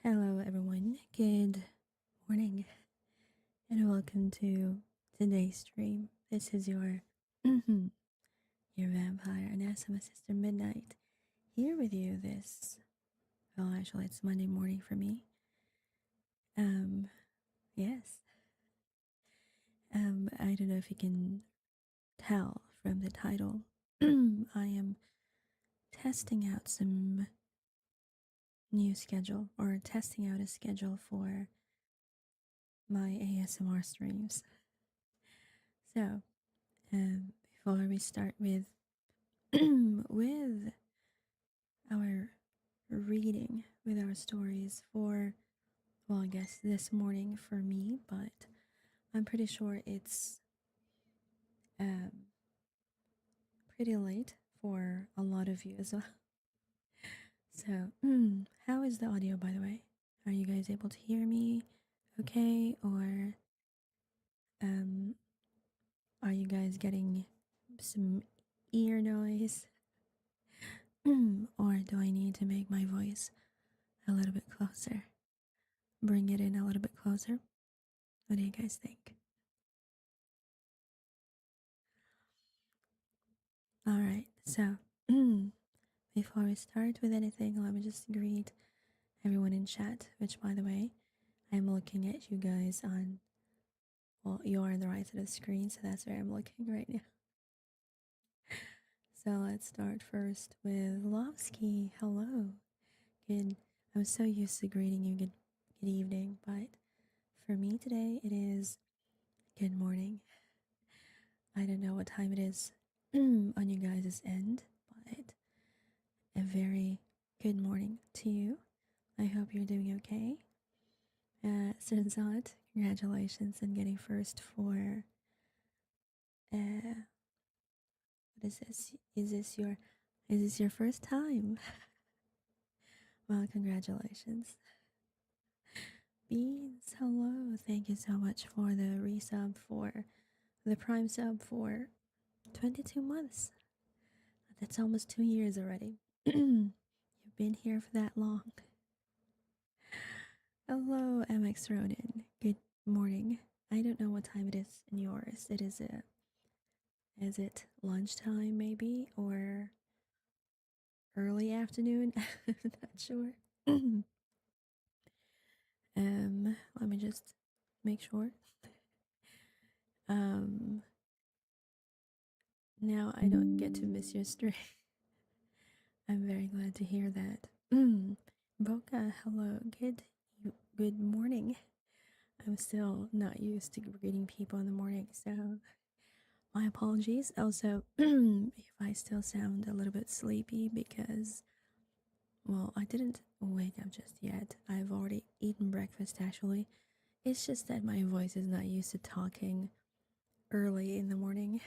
Hello, everyone. Good morning. and welcome to today's stream. This is your your vampire Oneesama sister Midnight here with you this actually it's Monday morning for me. Um yes. I don't know if you can tell from the title. I am testing out some new schedule or testing out a schedule for my ASMR streams. So, before we start with with our reading, with our stories for, well, I guess this morning for me, but I'm pretty sure it's um, pretty late for a lot of you as well. So, how is the audio, by the way? Are you guys able to hear me okay? Or um, are you guys getting some ear noise? Or do I need to make my voice a little bit closer? Bring it in a little bit closer? What do you guys think? Alright, so before we start with anything, let me just greet everyone in chat, which, by the way, I'm looking at you guys on, well, you are on the right side of the screen, so that's where I'm looking right now. So let's start first with Lovsky. Hello. Good. I'm so used to greeting you good evening, but for me today it is good morning. I don't know what time it is on you guys' end, but a very good morning to you. I hope you're doing okay. Surzat, congratulations on getting first for what is this? Is this your first time? Well, congratulations. Beans, hello. Thank you so much for the resub, for the prime sub for 22 months. That's almost 2 years already. You've been here for that long. Hello, MX Ronin. Good morning. I don't know what time it is in yours. Is it lunchtime maybe, or early afternoon? Not sure. Let me just make sure. Um Now I don't get to miss your stream. I'm very glad to hear that. Boca, hello. Good morning. I'm still not used to greeting people in the morning, so my apologies. Also, if I still sound a little bit sleepy because, well, I didn't wake up just yet. I've already eaten breakfast actually. It's just that my voice is not used to talking early in the morning.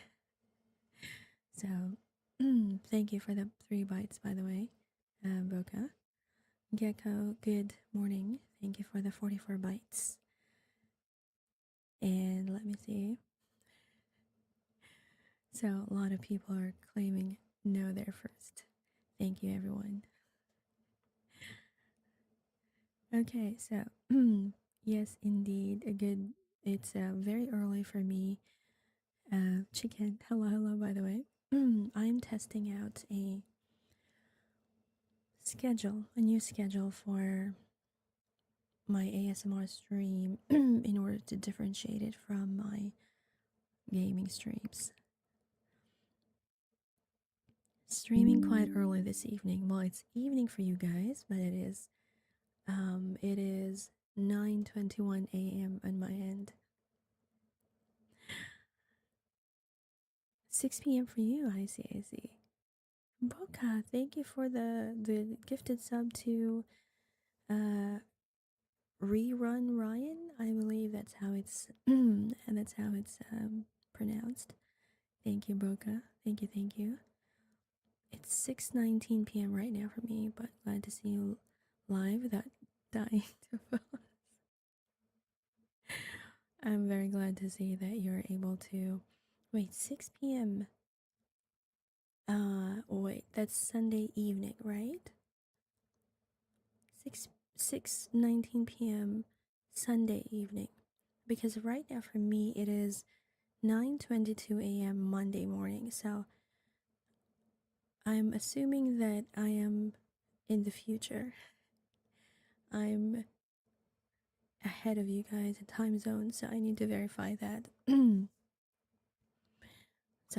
So, thank you for the 3 bites, by the way, Boca. Gecko, good morning. Thank you for the 44 bites. And let me see. So, a lot of people are claiming no there first. Thank you, everyone. Okay, so, yes, indeed, it's very early for me. Chicken, hello, by the way. I'm testing out a new schedule for my ASMR stream in order to differentiate it from my gaming streams. Streaming quite early this evening. Well, it's evening for you guys, but it is 9:21 a.m. on my end. 6 p.m. for you. I see. Boca, thank you for the gifted sub to Rerun Ryan. I believe that's how it's and that's how it's pronounced. Thank you, Boca. Thank you. It's 6:19 p.m. right now for me, but glad to see you live without dying to fall. I'm very glad to see that you're able to wait 6 p.m. Wait, that's Sunday evening, right? 6 6:19 p.m. Sunday evening. because right now for me it is 9:22 a.m. Monday morning. So I'm assuming that I am in the future. I'm ahead of you guys in time zone, so I need to verify that. So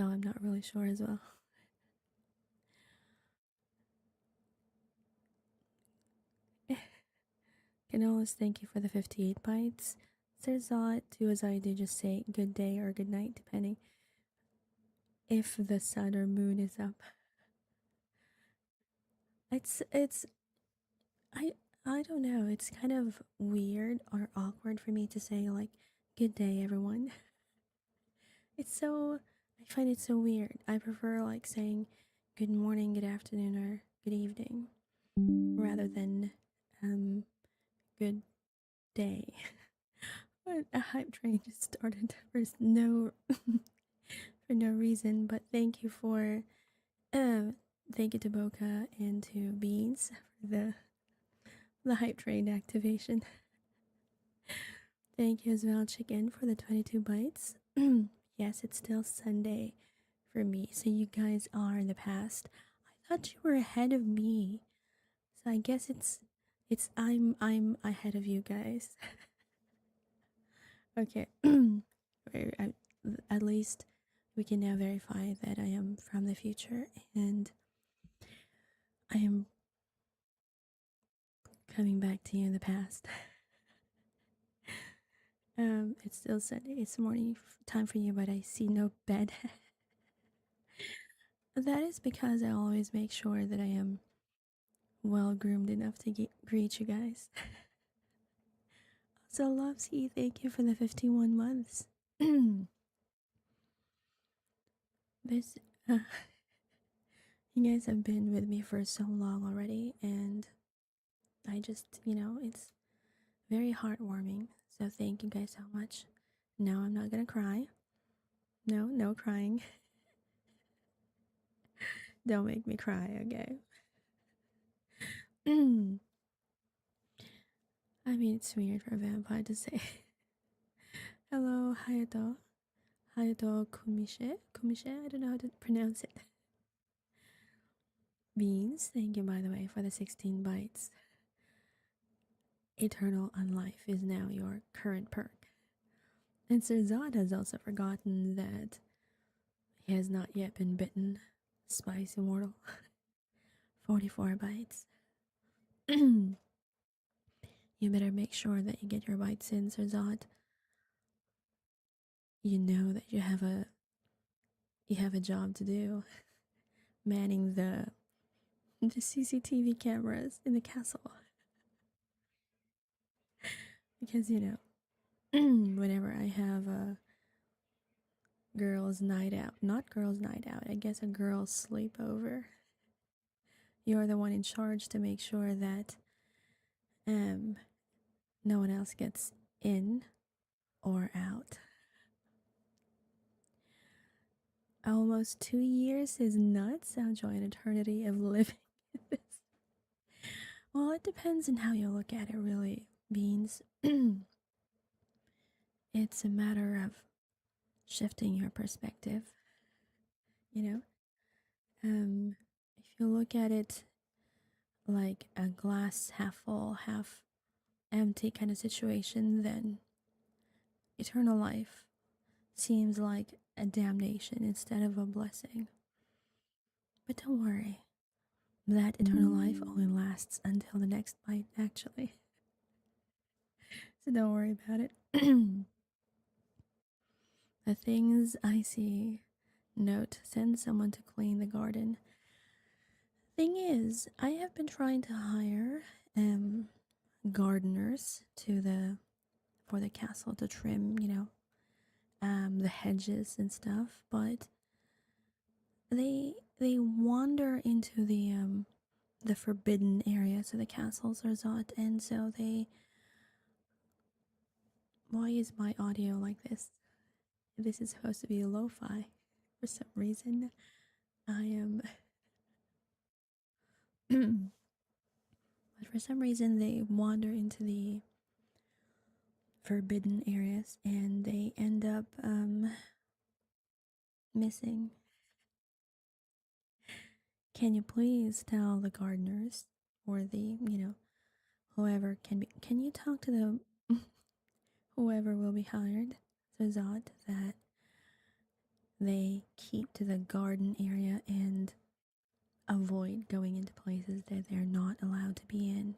I'm not really sure as well. Can always thank you for the 58 bites. Serzot, do as I do, just say good day or good night, depending if the sun or moon is up. It's I I don't know. It's kind of weird or awkward for me to say like good day everyone. It's so I find it so weird. I prefer like saying good morning, good afternoon or good evening rather than good day. But a hype train just started for no for no reason, but uh thank you to Boca and to Beans for the hype train activation. Thank you as well, Chicken, for the 22 bites. Yes, it's still Sunday for me, so you guys are in the past. I thought you were ahead of me, so I guess it's I'm ahead of you guys. Okay, at least we can now verify that I am from the future and I am coming back to you in the past. It's still Sunday. It's morning time for you, but I see no bed. That is because I always make sure that I am well groomed enough to greet you guys. So, Lovesy, thank you for the 51 months. this, uh, you guys have been with me for so long already, and I just, it's very heartwarming. So, thank you guys so much. Now, I'm not gonna cry. No, no crying. Don't make me cry, okay? I mean, it's weird for a vampire to say, hello, Hayato. Hayato Kumishe? Kumishe? I don't know how to pronounce it. Beans, thank you by the way for the 16 bites. Eternal Unlife is now your current perk. And Sir Zod has also forgotten that he has not yet been bitten. Spice Immortal. 44 bites. You better make sure that you get your bites in, Sir Zod. You know that you have a job to do. Manning the CCTV cameras in the castle. Because whenever I have a girls' night out, not girls' night out, I guess a girls' sleepover, you're the one in charge to make sure that no one else gets in or out. Almost 2 years is nuts. I'll join an eternity of living this. Well, it depends on how you look at it, really, Beans. It's a matter of shifting your perspective, you know? If you look at it like a glass half full, half empty kind of situation, then eternal life seems like a damnation instead of a blessing. But don't worry, that eternal life only lasts until the next bite, actually. So don't worry about it. The things I see. Note, send someone to clean the garden. Thing is, I have been trying to hire gardeners for the castle to trim, the hedges and stuff, but they wander into the forbidden areas of the castles resort, and so they. Why is my audio like this? This is supposed to be lo-fi. For some reason, I am. But for some reason, they wander into the forbidden areas and they end up missing. Can you please tell the gardeners or the, whoever can you talk to the whoever will be hired, Zazat, that they keep to the garden area and avoid going into places that they're not allowed to be in.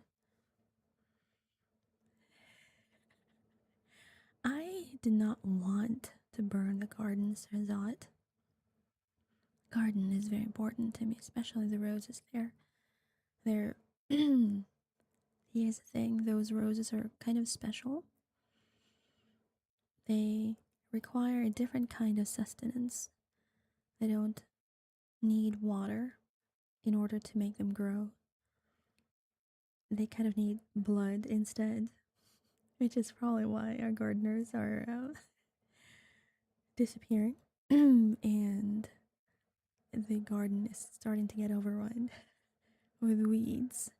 I did not want to burn the garden, Zazat. Garden is very important to me, especially the roses there. They're here's the thing, those roses are kind of special. They require a different kind of sustenance. They don't need water in order to make them grow. They kind of need blood instead, which is probably why our gardeners are disappearing. And the garden is starting to get overrun with weeds.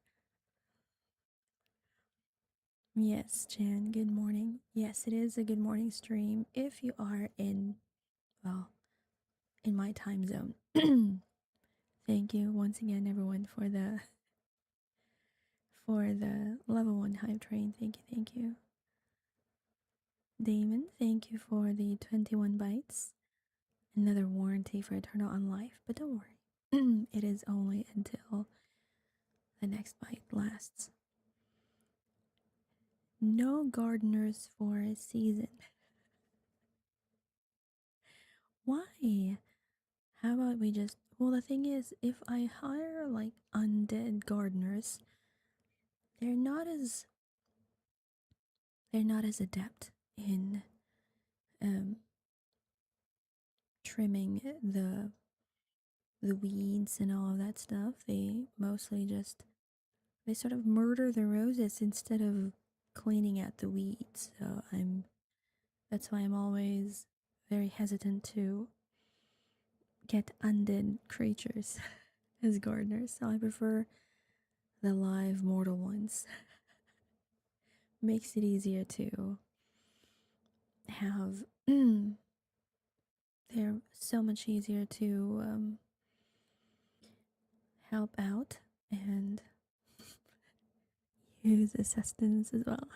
Yes, Jan, good morning. Yes, it is a good morning stream if you are in, well, in my time zone. Thank you once again, everyone, for the level 1 hype train. Thank you. Damon, thank you for the 21 bytes. Another warranty for eternal on life, but don't worry. It is only until the next bite lasts. No gardeners for a season. Why? How about we just, well, the thing is, if I hire like undead gardeners, they're not as adept in trimming the weeds and all of that stuff. They mostly just, they sort of murder the roses instead of cleaning out the weeds. So that's why I'm always very hesitant to get undead creatures as gardeners. So I prefer the live mortal ones. Makes it easier to have they're so much easier to help out and use assistance as well.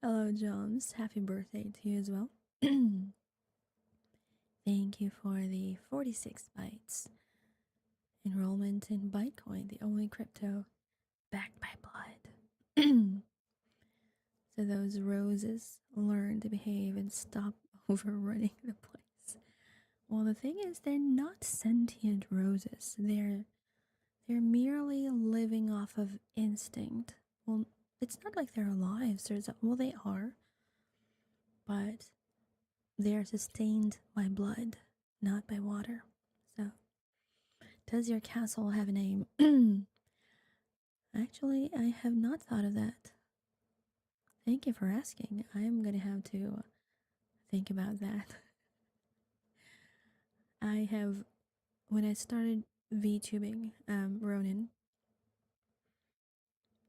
Hello, Jones. Happy birthday to you as well. Thank you for the 46 bytes. Enrollment in Bitcoin, the only crypto backed by blood. So those roses learn to behave and stop overrunning the place. Well, the thing is, they're not sentient roses. They're merely living off of instinct. Well, it's not like they're alive. Well, they are, but they are sustained by blood, not by water. So, does your castle have a name? Actually, I have not thought of that. Thank you for asking. I am going to have to think about that. I have, when I started VTubing, Ronin,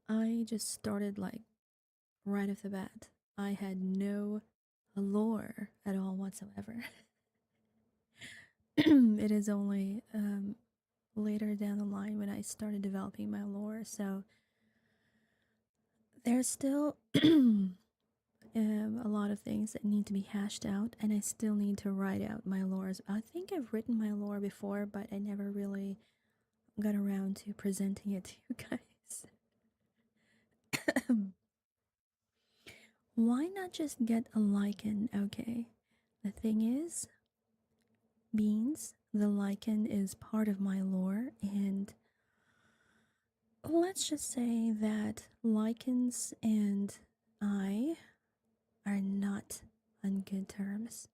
I just started like right off the bat. I had no lore at all whatsoever. It is only later down the line when I started developing my lore, so there's still a lot of things that need to be hashed out, and I still need to write out my lores. I think I've written my lore before, but I never really got around to presenting it to you guys. Why not just get a lichen? Okay, the thing is, beans, the lichen is part of my lore, and let's just say that lichens and I are not on good terms.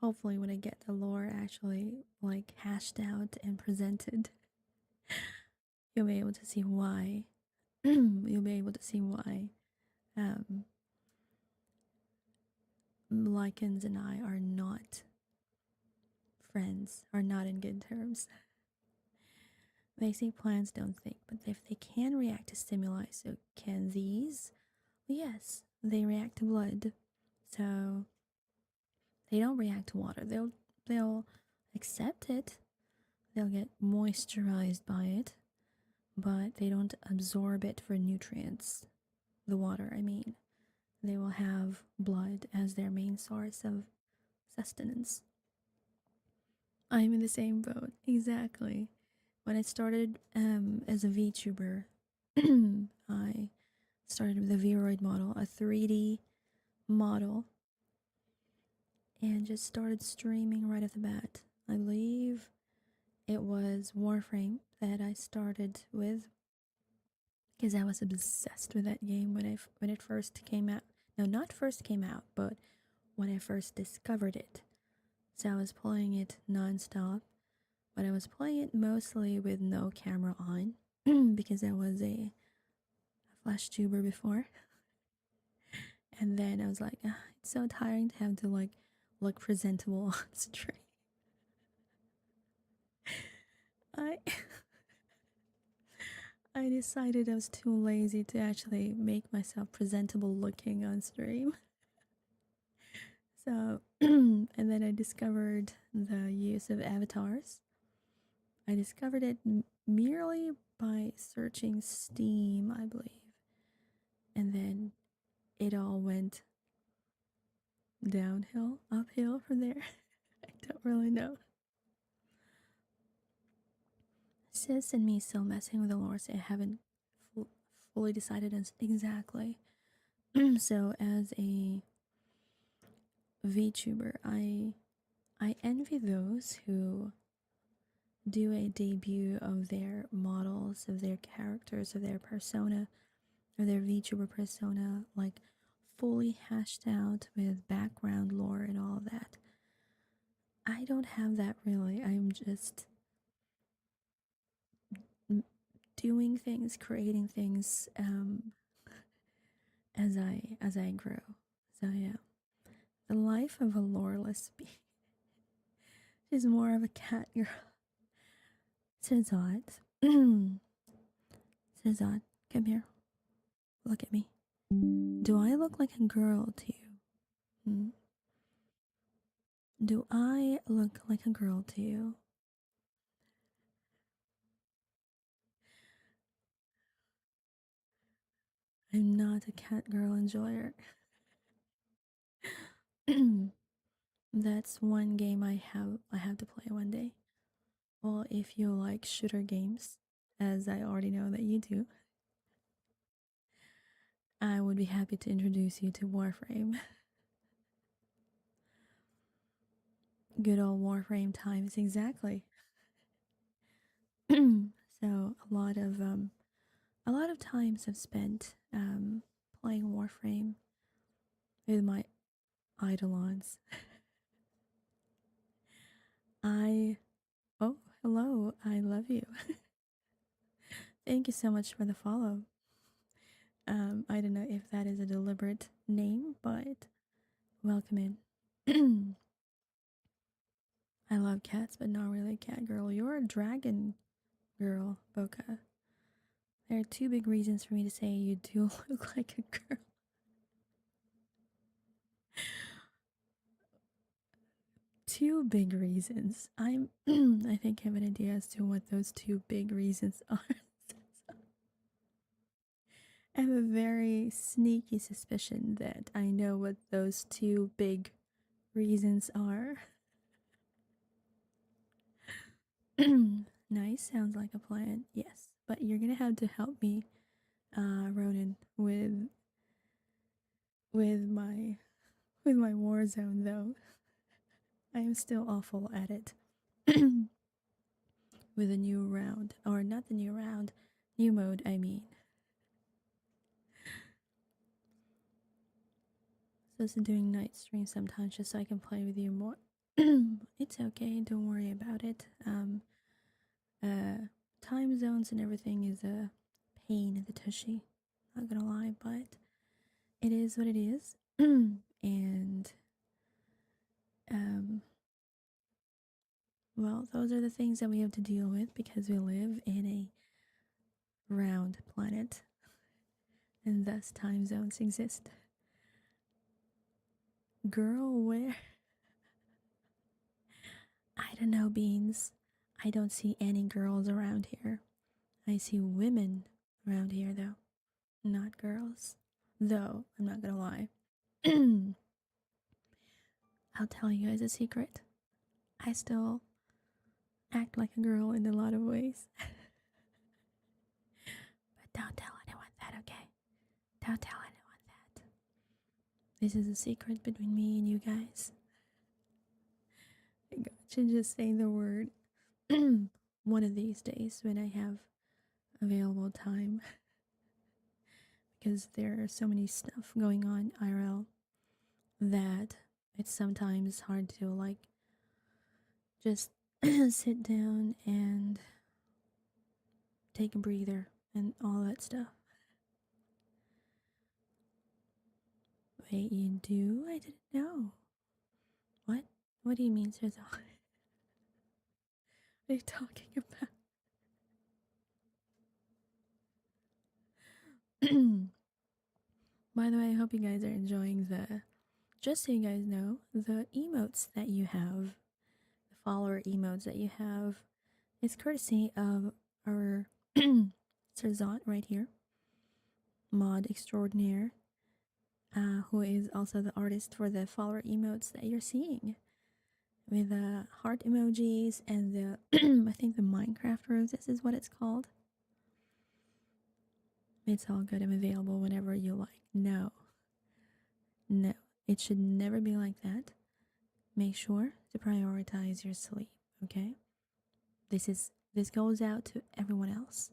Hopefully when I get the lore actually like hashed out and presented, you'll be able to see why. You'll be able to see why lichens and I are not friends, are not in good terms. They say plants don't think, but if they can react to stimuli, so can these? Yes, they react to blood. So they don't react to water. They'll accept it. They'll get moisturized by it, but they don't absorb it for nutrients. The water, I mean. They will have blood as their main source of sustenance. I'm in the same boat. Exactly. When I started as a VTuber, I started with a Vroid model, a 3D model, and just started streaming right off the bat. I believe it was Warframe that I started with because I was obsessed with that game when it first came out. No, not first came out, but when I first discovered it. So I was playing it nonstop, but I was playing it mostly with no camera on because I was a flash tuber before. And then I was like, ah, it's so tiring to have to like look presentable on stream. I I decided I was too lazy to actually make myself presentable looking on stream. So, and then I discovered the use of avatars. I discovered it merely by searching Steam, I believe. And then it all went downhill, uphill from there. I don't really know. Sis and me still messing with the lore, so I haven't fully decided as exactly. So as a VTuber, I envy those who do a debut of their models, of their characters, of their persona, or their VTuber persona, like fully hashed out with background lore and all of that. I don't have that really. I'm just doing things, creating things as I grow. So yeah, the life of a loreless bee is more of a cat girl. Cesar, Cesar, come here. Look at me. Do I look like a girl to you? Hmm? Do I look like a girl to you? I'm not a cat girl enjoyer. That's one game I have to play one day. Well, if you like shooter games, as I already know that you do, I would be happy to introduce you to Warframe. Good old Warframe times, exactly. So a lot of times I've spent playing Warframe with my eidolons. I oh hello, I love you. Thank you so much for the follow. I don't know if that is a deliberate name, but welcome in. I love cats, but not really a cat girl. You're a dragon girl, Boca. There are two big reasons for me to say you do look like a girl. Two big reasons. I think I have an idea as to what those two big reasons are. I have a very sneaky suspicion that I know what those two big reasons are. Nice, sounds like a plan. Yes, but you're gonna have to help me, Ronan, with my with my war zone though. I am still awful at it. With a new round, or not the new round, new mode. I mean, so doing night streams sometimes just so I can play with you more. It's okay. Don't worry about it. Time zones and everything is a pain in the tushy. Not gonna lie, but it is what it is. And um, Well, those are the things that we have to deal with because we live in a round planet and thus time zones exist. Girl, where? I don't know, Beans. I don't see any girls around here. I see women around here, though, not girls. Though, I'm not gonna lie. I'll tell you guys a secret. I still act like a girl in a lot of ways. But don't tell anyone that, okay? Don't tell anyone that. This is a secret between me and you guys. I should just say the word one of these days when I have available time. Because there are so many stuff going on IRL that it's sometimes hard to like just sit down and take a breather and all that stuff. Wait, you do? I didn't know. What? What do you mean, Susan? What are you talking about? By the way, I hope you guys are enjoying just so you guys know, the emotes that you have, the follower emotes that you have, is courtesy of our Serzant right here, mod extraordinaire, who is also the artist for the follower emotes that you're seeing. With the heart emojis and the, I think the Minecraft roses is what it's called. It's all good and available whenever you like. No, it should never be like that. Make sure to prioritize your sleep, okay? This goes out to everyone else.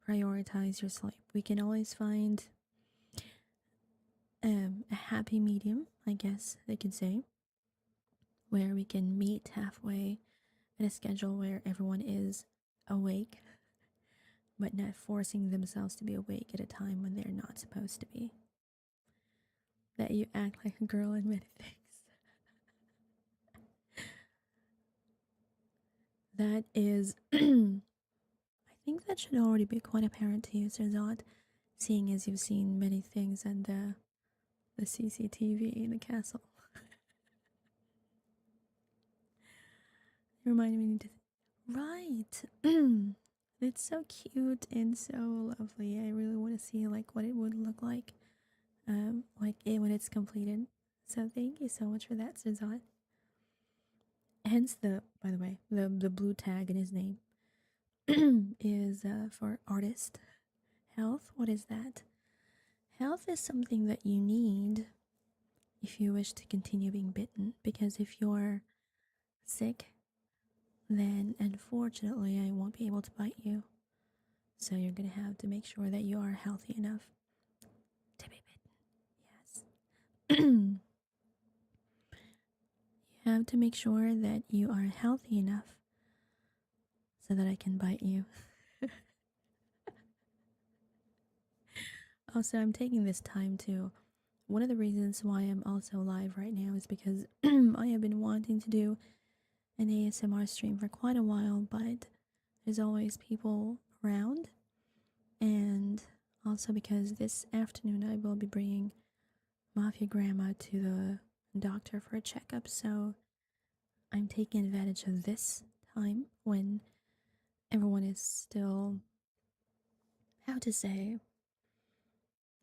Prioritize your sleep. We can always find a happy medium, I guess they could say, where we can meet halfway at a schedule where everyone is awake, but not forcing themselves to be awake at a time when they're not supposed to be. That you act like a girl in many things. That is, I think that should already be quite apparent to you, Serzad, seeing as you've seen many things and the CCTV in the castle. Reminded me to. Right. It's so cute and so lovely. I really want to see like what it would look like, when it's completed. So thank you so much for that, Serzad. Hence by the way, the blue tag in his name is for artist. Health, what is that? Health is something that you need if you wish to continue being bitten, because if you're sick, then unfortunately I won't be able to bite you. So you're gonna have to make sure that you are healthy enough to be bitten. Yes. You have to make sure that you are healthy enough so that I can bite you. Also, I'm taking this time to. One of the reasons why I'm also live right now is because I have been wanting to do an ASMR stream for quite a while, but there's always people around. And also because this afternoon I will be bringing Mafia Grandma to the doctor for a checkup, so I'm taking advantage of this time when everyone is still, how to say,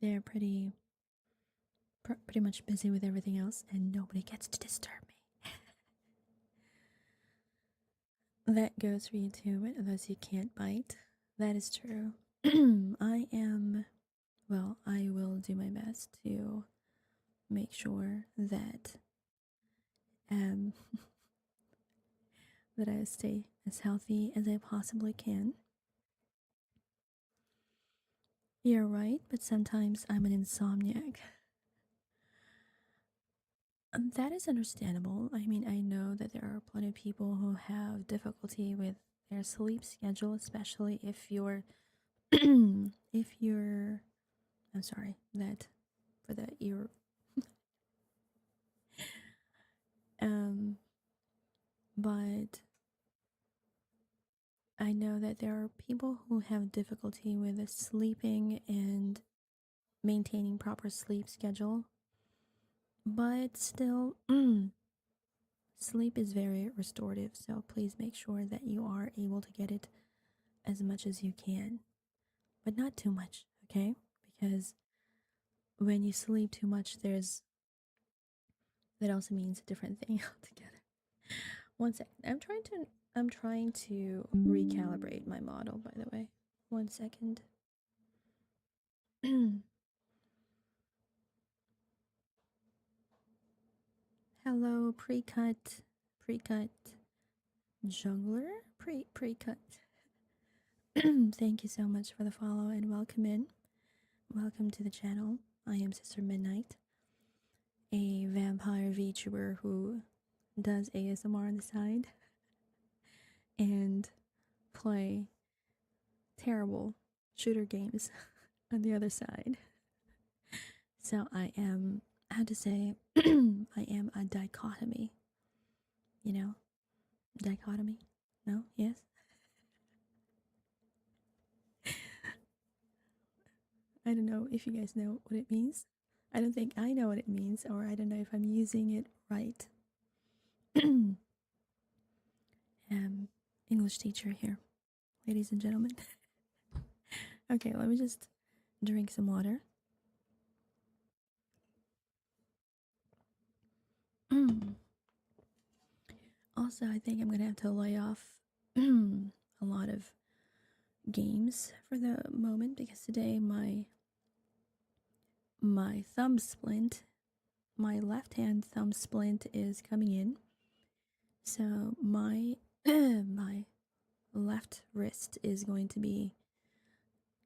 they're pretty much busy with everything else and nobody gets to disturb me. That goes for you too, but unless you can't bite. That is true. I will do my best to make sure that um that I stay as healthy as I possibly can. You're right, but sometimes I'm an insomniac. That is understandable. I mean, I know that there are plenty of people who have difficulty with their sleep schedule, especially if you're, if you're, I'm sorry, that for the ear. um, but I know that there are people who have difficulty with sleeping and maintaining proper sleep schedule, but still, sleep is very restorative, so please make sure that you are able to get it as much as you can, but not too much, okay? Because when you sleep too much, that also means a different thing altogether. One second. I'm trying to recalibrate my model, by the way. One second. Hello, pre-cut jungler, pre-cut. Thank you so much for the follow and welcome in. Welcome to the channel. I am Sister Midnight, a vampire VTuber who does ASMR on the side and play terrible shooter games on the other side. So I am, how to say, I am a dichotomy. You know? Dichotomy? No? Yes? I don't know if you guys know what it means. I don't think I know what it means, or I don't know if I'm using it right. English teacher here, ladies and gentlemen. Okay, let me just drink some water. Also, I think I'm gonna have to lay off a lot of games for the moment because today my thumb splint, my left hand thumb splint is coming in. So my my left wrist is going to be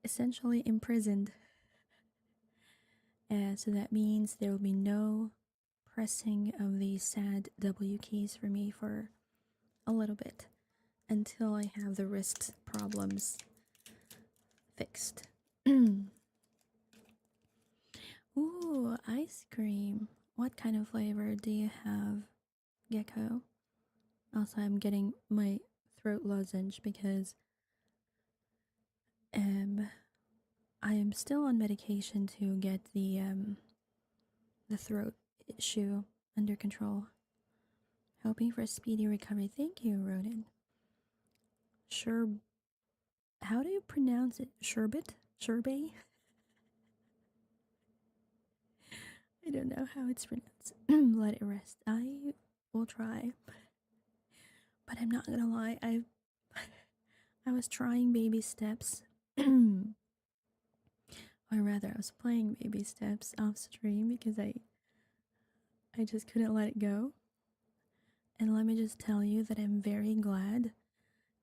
essentially imprisoned. So that means there will be no pressing of the sad W keys for me for a little bit until I have the wrist problems fixed. Ooh, ice cream. What kind of flavor do you have, Gecko? Also, I'm getting my throat lozenge because I am still on medication to get the throat issue under control. Hoping for a speedy recovery. Thank you, Rodin. Sure. How do you pronounce it? Sherbet? Sherbet? I don't know how it's pronounced. Let it rest. I will try. But I'm not gonna lie, I was trying baby steps. Or rather, I was playing baby steps off stream because I just couldn't let it go. And let me just tell you that I'm very glad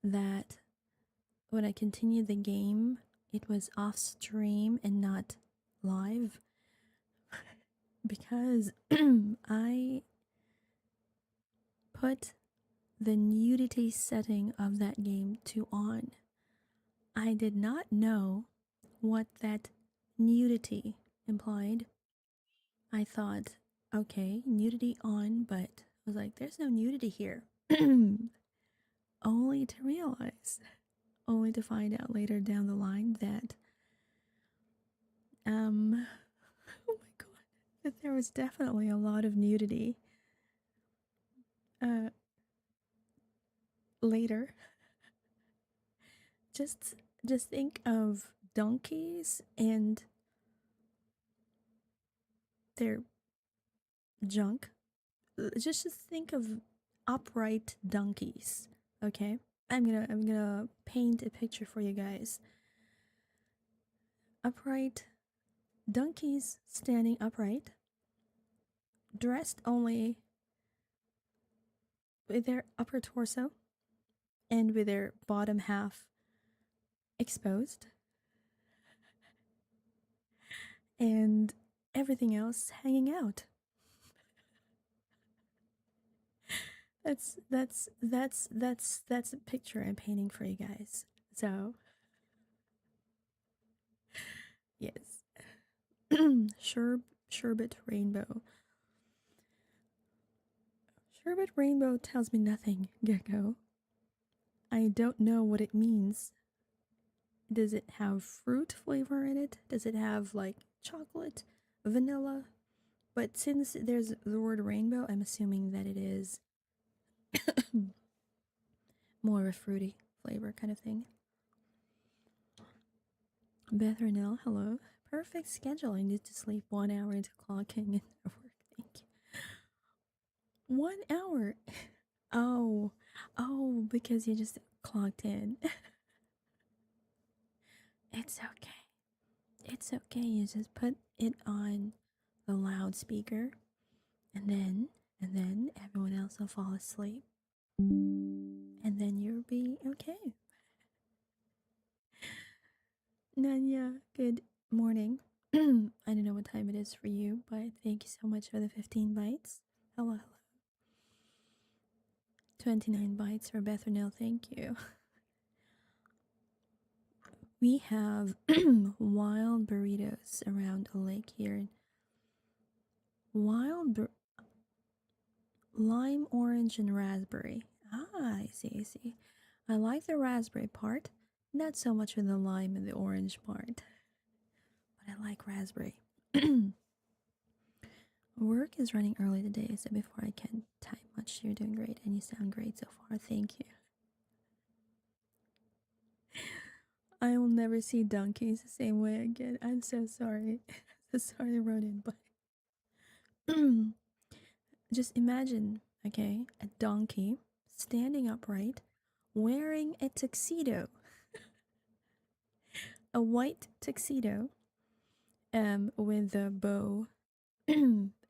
that when I continued the game, it was off stream and not live. Because I put the nudity setting of that game to on. I did not know what that nudity implied. I thought, okay, nudity on, but I was like, there's no nudity here. Only to realize, only to find out later down the line that, oh my god, that there was definitely a lot of nudity. Later, just think of donkeys and their junk. Just think of upright donkeys. Okay, I'm gonna paint a picture for you guys. Upright donkeys standing upright, dressed only with their upper torso and with their bottom half exposed, and everything else hanging out. That's a picture I'm painting for you guys. So yes. Sherbet Rainbow. Sherbet Rainbow tells me nothing, Gecko. I I don't know what it means. Does it have fruit flavor in it? Does it have like chocolate, vanilla? But since there's the word rainbow, I'm assuming that it is more of a fruity flavor kind of thing. Bethernell, hello. Perfect schedule. I need to sleep 1 hour into clocking in at work. Thank you. 1 hour. Oh, because you just clocked in. It's okay. It's okay. You just put it on the loudspeaker, and then everyone else will fall asleep, and then you'll be okay. Nanya, good morning. I don't know what time it is for you, but thank you so much for the 15 bytes. Hello. 29 bytes for Bethernell, thank you. We have wild burritos around a lake here. Lime, orange, and raspberry. Ah, I see. I like the raspberry part, not so much with the lime and the orange part, but I like raspberry. Work is running early today, so before I can type much, you're doing great and you sound great so far. Thank you. I will never see donkeys the same way again. I'm so sorry. So sorry, Ronan, but just imagine, okay, a donkey standing upright, wearing a tuxedo, a white tuxedo, with a bow,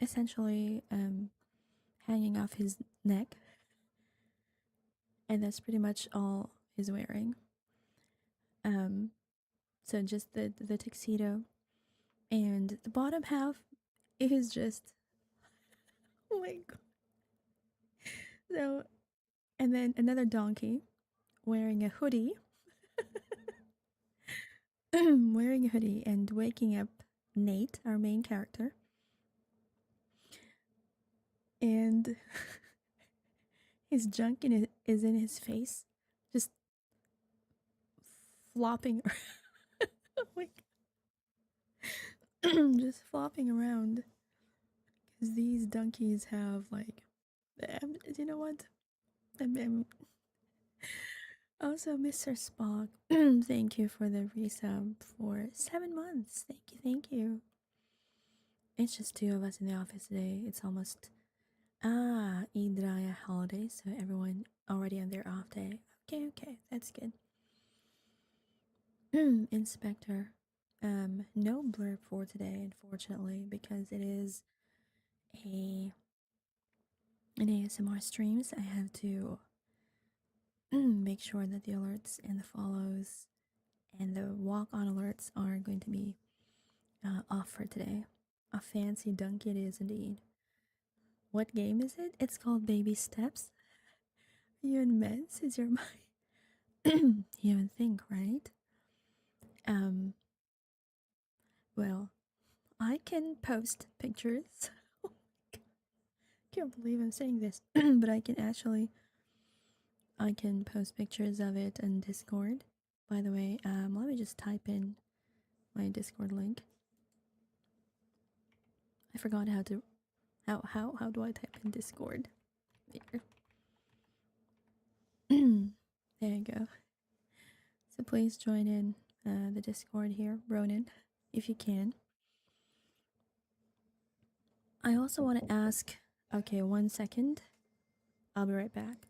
essentially, hanging off his neck, and that's pretty much all he's wearing. So just the tuxedo, and the bottom half is just, oh my god. So, and then another donkey wearing a hoodie, wearing a hoodie and waking up Nate, our main character, and his junk is in his face, just flopping. Oh my god. Just flopping around. Because these donkeys have, like, you know what? Also, Mr. Spock, thank you for the resub for 7 months. Thank you. It's just 2 of us in the office today. It's almost Eid Raya holiday, so everyone already on their off day. Okay, that's good. Inspector, no blurb for today, unfortunately, because it is an ASMR stream, so I have to make sure that the alerts and the follows and the walk-on alerts are going to be off for today. A fancy dunk it is indeed. What game is it? It's called Baby Steps. Are you in meds? Is your mind? You would think, right? Well, I can post pictures. Oh my god. Can't believe I'm saying this. But I can post pictures of it on Discord. By the way, let me just type in my Discord link. I forgot how do I type in Discord? There. There you go. So please join in the Discord here, Ronan, if you can. I also want to ask, okay, 1 second. I'll be right back.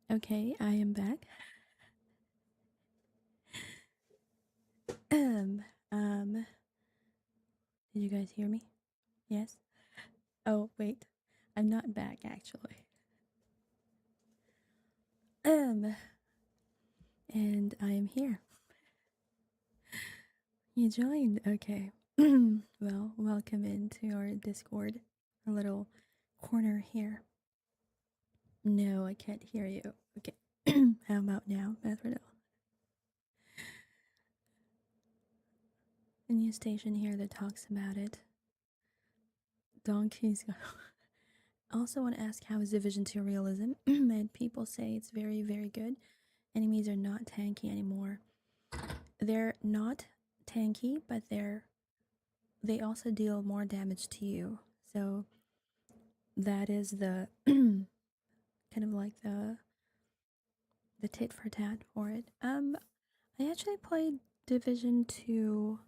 Okay, I am back. Did you guys hear me? Yes? Oh, wait. I'm not back actually. And I am here. You joined. Okay. Well, welcome into our Discord. A little corner here. No, I can't hear you. Okay. How about now, Bethredel? A new station here that talks about it. Donkey's got. Also, want to ask, how is Division 2 realism? And people say it's very, very good. Enemies are not tanky anymore. They're not tanky, but they also deal more damage to you. So that is the kind of like the tit for tat for it. I actually played Division 2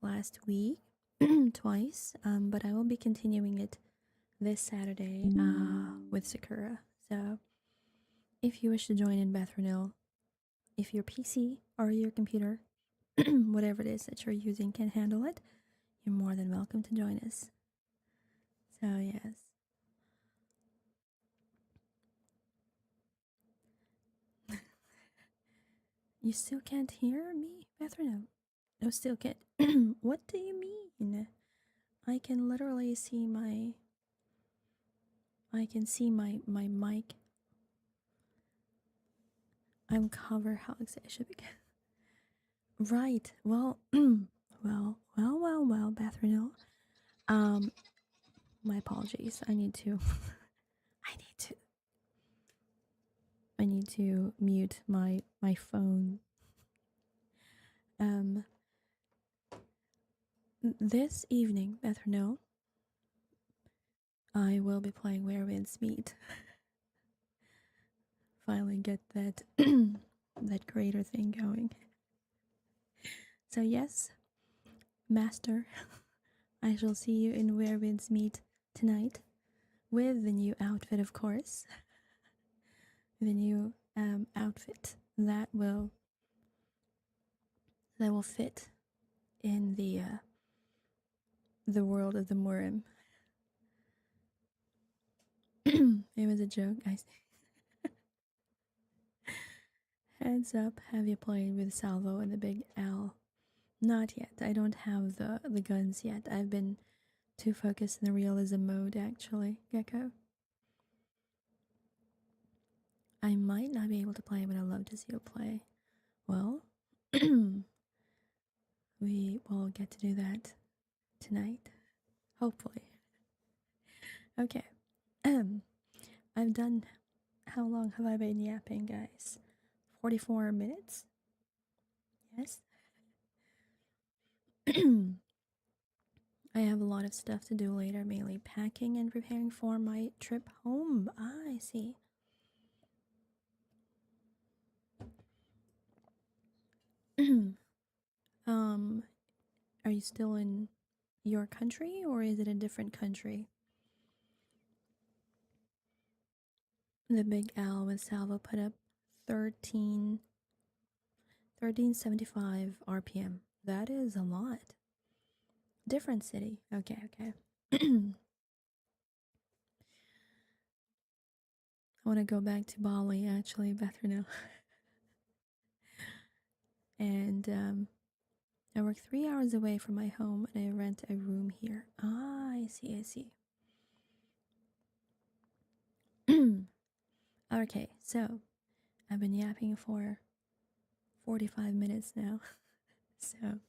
last week twice, but I will be continuing it this Saturday with Sakura. So if you wish to join in Bethrenil, if your PC or your computer, whatever it is that you're using, can handle it, you're more than welcome to join us. So yes. You still can't hear me, Bethrenil? No, still can't. What do you mean? I can literally see my my mic. I'm cover how I should be. Right. Well, well, Bethrenil. My apologies. I need to I need to mute my phone. This evening, Bethrenil, I will be playing Where Winds Meet. Finally get that that creator thing going. So yes, Master, I shall see you in Where Winds Meet tonight with the new outfit, of course. The new outfit that will fit in the world of the Murim. It was a joke, guys. Heads up, have you played with Salvo and the Big L? Not yet. I don't have the guns yet. I've been too focused in the realism mode, actually, Gecko. I might not be able to play, but I'd love to see you play. Well, we will get to do that tonight, hopefully. Okay. I've done. How long have I been yapping, guys? 44 minutes? Yes. I have a lot of stuff to do later, mainly packing and preparing for my trip home. Ah, I see. Are you still in your country or is it a different country? The Big Al with Salvo put up 1375 RPM. That is a lot. Different city. Okay, okay. I want to go back to Bali, actually, Bethrenail. And I work 3 hours away from my home and I rent a room here. Ah, I see, I see. Okay, so I've been yapping for 45 minutes now. So,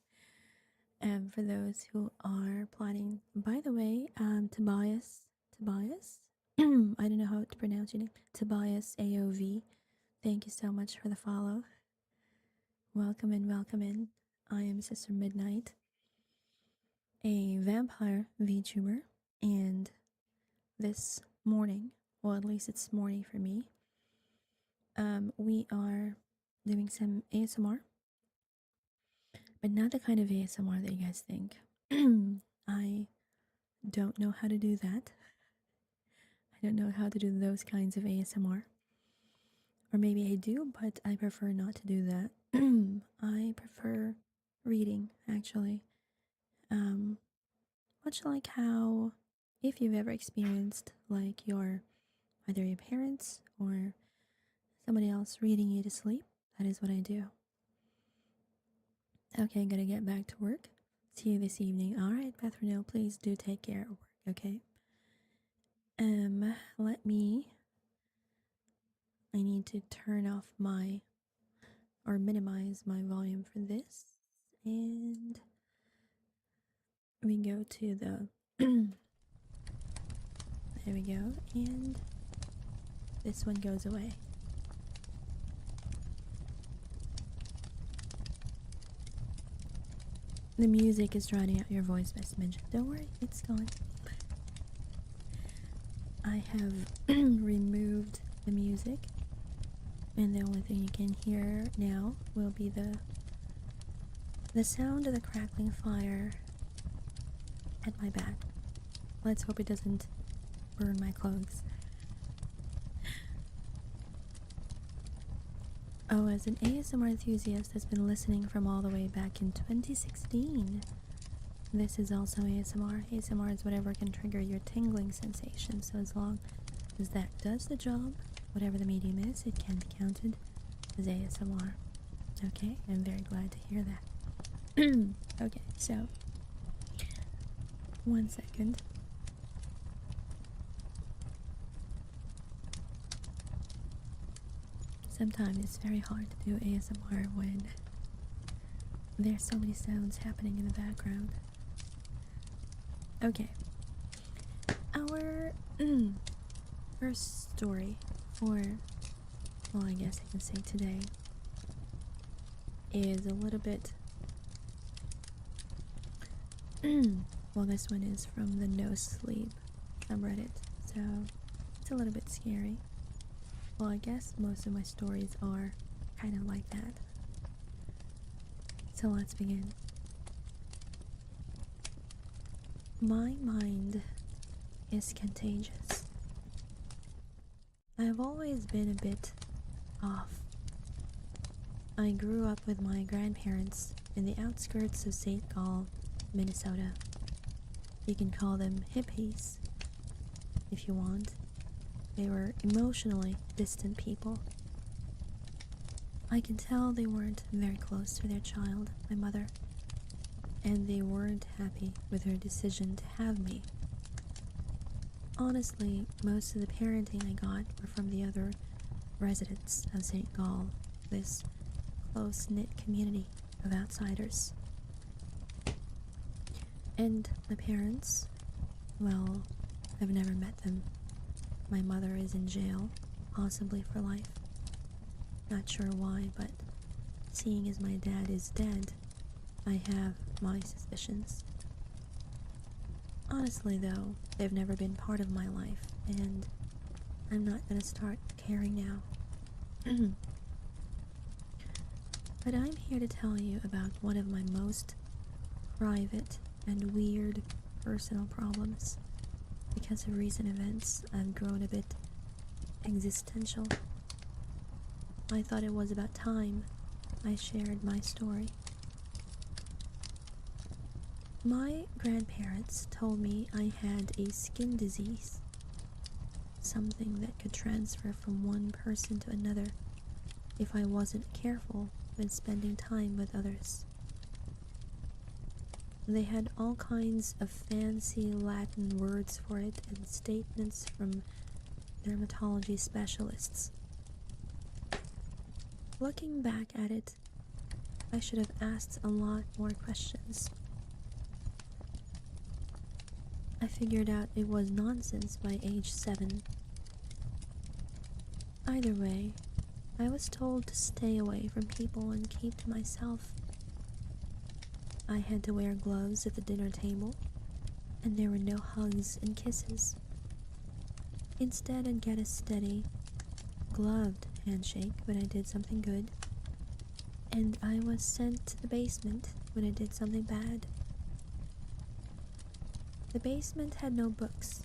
for those who are planning, by the way, Tobias, I don't know how to pronounce your name, Tobias AOV, thank you so much for the follow. Welcome in, welcome in. I am Sister Midnight, a vampire VTuber, and this morning, well, at least it's morning for me, we are doing some ASMR, but not the kind of ASMR that you guys think. I don't know how to do that. I don't know how to do those kinds of ASMR. Or maybe I do, but I prefer not to do that. I prefer reading, actually. Um, Much like how, if you've ever experienced, like either your parents or somebody else reading you to sleep, that is what I do. Okay, gotta get back to work. See you this evening. All right, Beth Renell, please do take care at work, okay? Let me. I need to turn off or minimize my volume for this, and we go to the. There we go, and this one goes away. The music is drowning out your voice by smidgen. Don't worry, it's gone. I have removed the music, and the only thing you can hear now will be the sound of the crackling fire at my back. Let's hope it doesn't burn my clothes. Oh, as an ASMR enthusiast that's been listening from all the way back in 2016, this is also ASMR. ASMR is whatever can trigger your tingling sensation, so as long as that does the job, whatever the medium is, it can be counted as ASMR. Okay, I'm very glad to hear that. Okay, so, 1 second. Sometimes it's very hard to do ASMR when there's so many sounds happening in the background. Okay. Our first story for, well, I guess I can say today, is a little bit. Well, this one is from the No Sleep subreddit, so it's a little bit scary. Well, I guess most of my stories are kind of like that. So let's begin. My mind is contagious. I've always been a bit off. I grew up with my grandparents in the outskirts of St. Gall, Minnesota. You can call them hippies if you want. They were emotionally distant people. I can tell they weren't very close to their child, my mother, and they weren't happy with her decision to have me. Honestly, most of the parenting I got were from the other residents of St. Gall, this close-knit community of outsiders. And my parents, well, I've never met them. My mother is in jail, possibly for life. Not sure why, but seeing as my dad is dead, I have my suspicions. Honestly, though, they've never been part of my life, and I'm not gonna start caring now. But I'm here to tell you about one of my most private and weird personal problems. Because of recent events, I've grown a bit existential. I thought it was about time I shared my story. My grandparents told me I had a skin disease, something that could transfer from one person to another if I wasn't careful when spending time with others. They had all kinds of fancy Latin words for it and statements from dermatology specialists. Looking back at it, I should have asked a lot more questions. I figured out it was nonsense by age 7. Either way, I was told to stay away from people and keep to myself. I had to wear gloves at the dinner table, and there were no hugs and kisses. Instead, I'd get a steady, gloved handshake when I did something good, and I was sent to the basement when I did something bad. The basement had no books,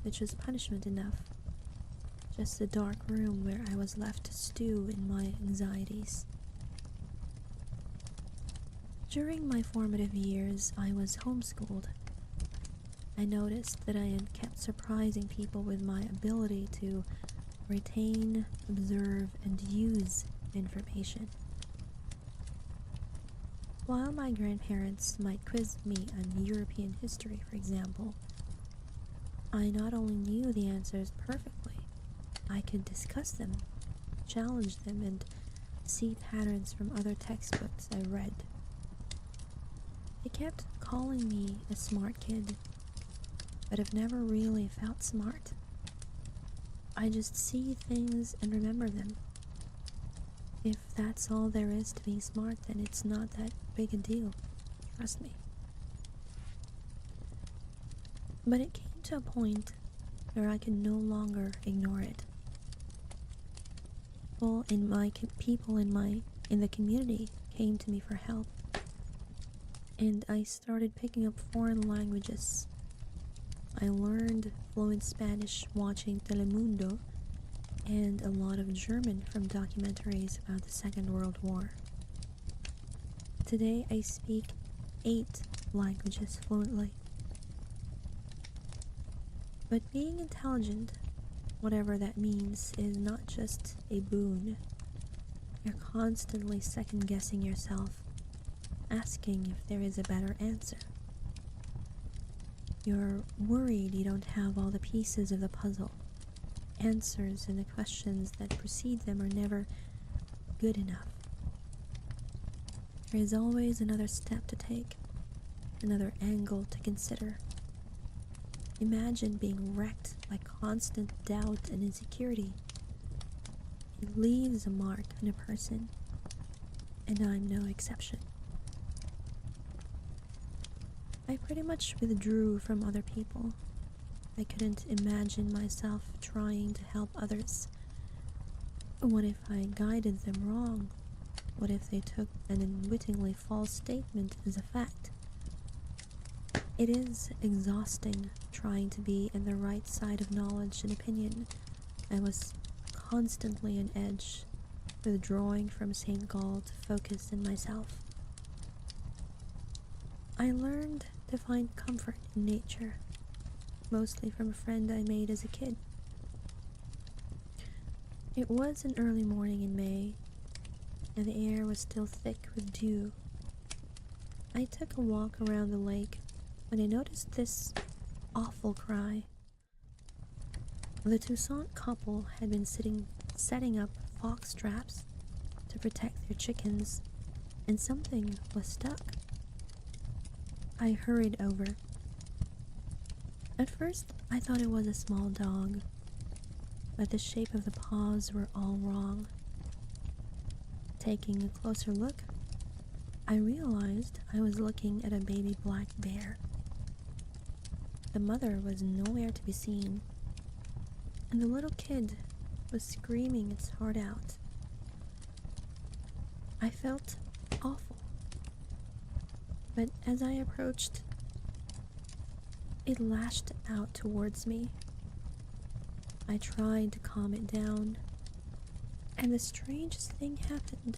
which was punishment enough. just a dark room where I was left to stew in my anxieties. During my formative years, I was homeschooled. I noticed that I had kept surprising people with my ability to retain, observe, and use information. While my grandparents might quiz me on European history, for example, I not only knew the answers perfectly, I could discuss them, challenge them, and see patterns from other textbooks I read. They kept calling me a smart kid, but I've never really felt smart. I just see things and remember them. If that's all there is to being smart, then it's not that big a deal. Trust me. But it came to a point where I could no longer ignore it. People in the community came to me for help, and I started picking up foreign languages. I learned fluent Spanish watching Telemundo and a lot of German from documentaries about the Second World War. Today I speak 8 languages fluently. But being intelligent, whatever that means, is not just a boon. You're constantly second-guessing yourself, asking if there is a better answer. You're worried you don't have all the pieces of the puzzle. Answers and the questions that precede them are never good enough. There is always another step to take, another angle to consider. Imagine being wrecked by constant doubt and insecurity. It leaves a mark on a person, and I'm no exception. I pretty much withdrew from other people. I couldn't imagine myself trying to help others. What if I guided them wrong? What if they took an unwittingly false statement as a fact? It is exhausting trying to be in the right side of knowledge and opinion. I was constantly on edge, withdrawing from St. Gall to focus in myself. I learned to find comfort in nature, mostly from a friend I made as a kid. It was an early morning in May, and the air was still thick with dew. I took a walk around the lake when I noticed this awful cry. The Toussaint couple had been setting up fox traps to protect their chickens, and something was stuck. I hurried over. At first, I thought it was a small dog, but the shape of the paws were all wrong. Taking a closer look, I realized I was looking at a baby black bear. The mother was nowhere to be seen, and the little kid was screaming its heart out. I felt awful, but as I approached, it lashed out towards me. I tried to calm it down, and the strangest thing happened.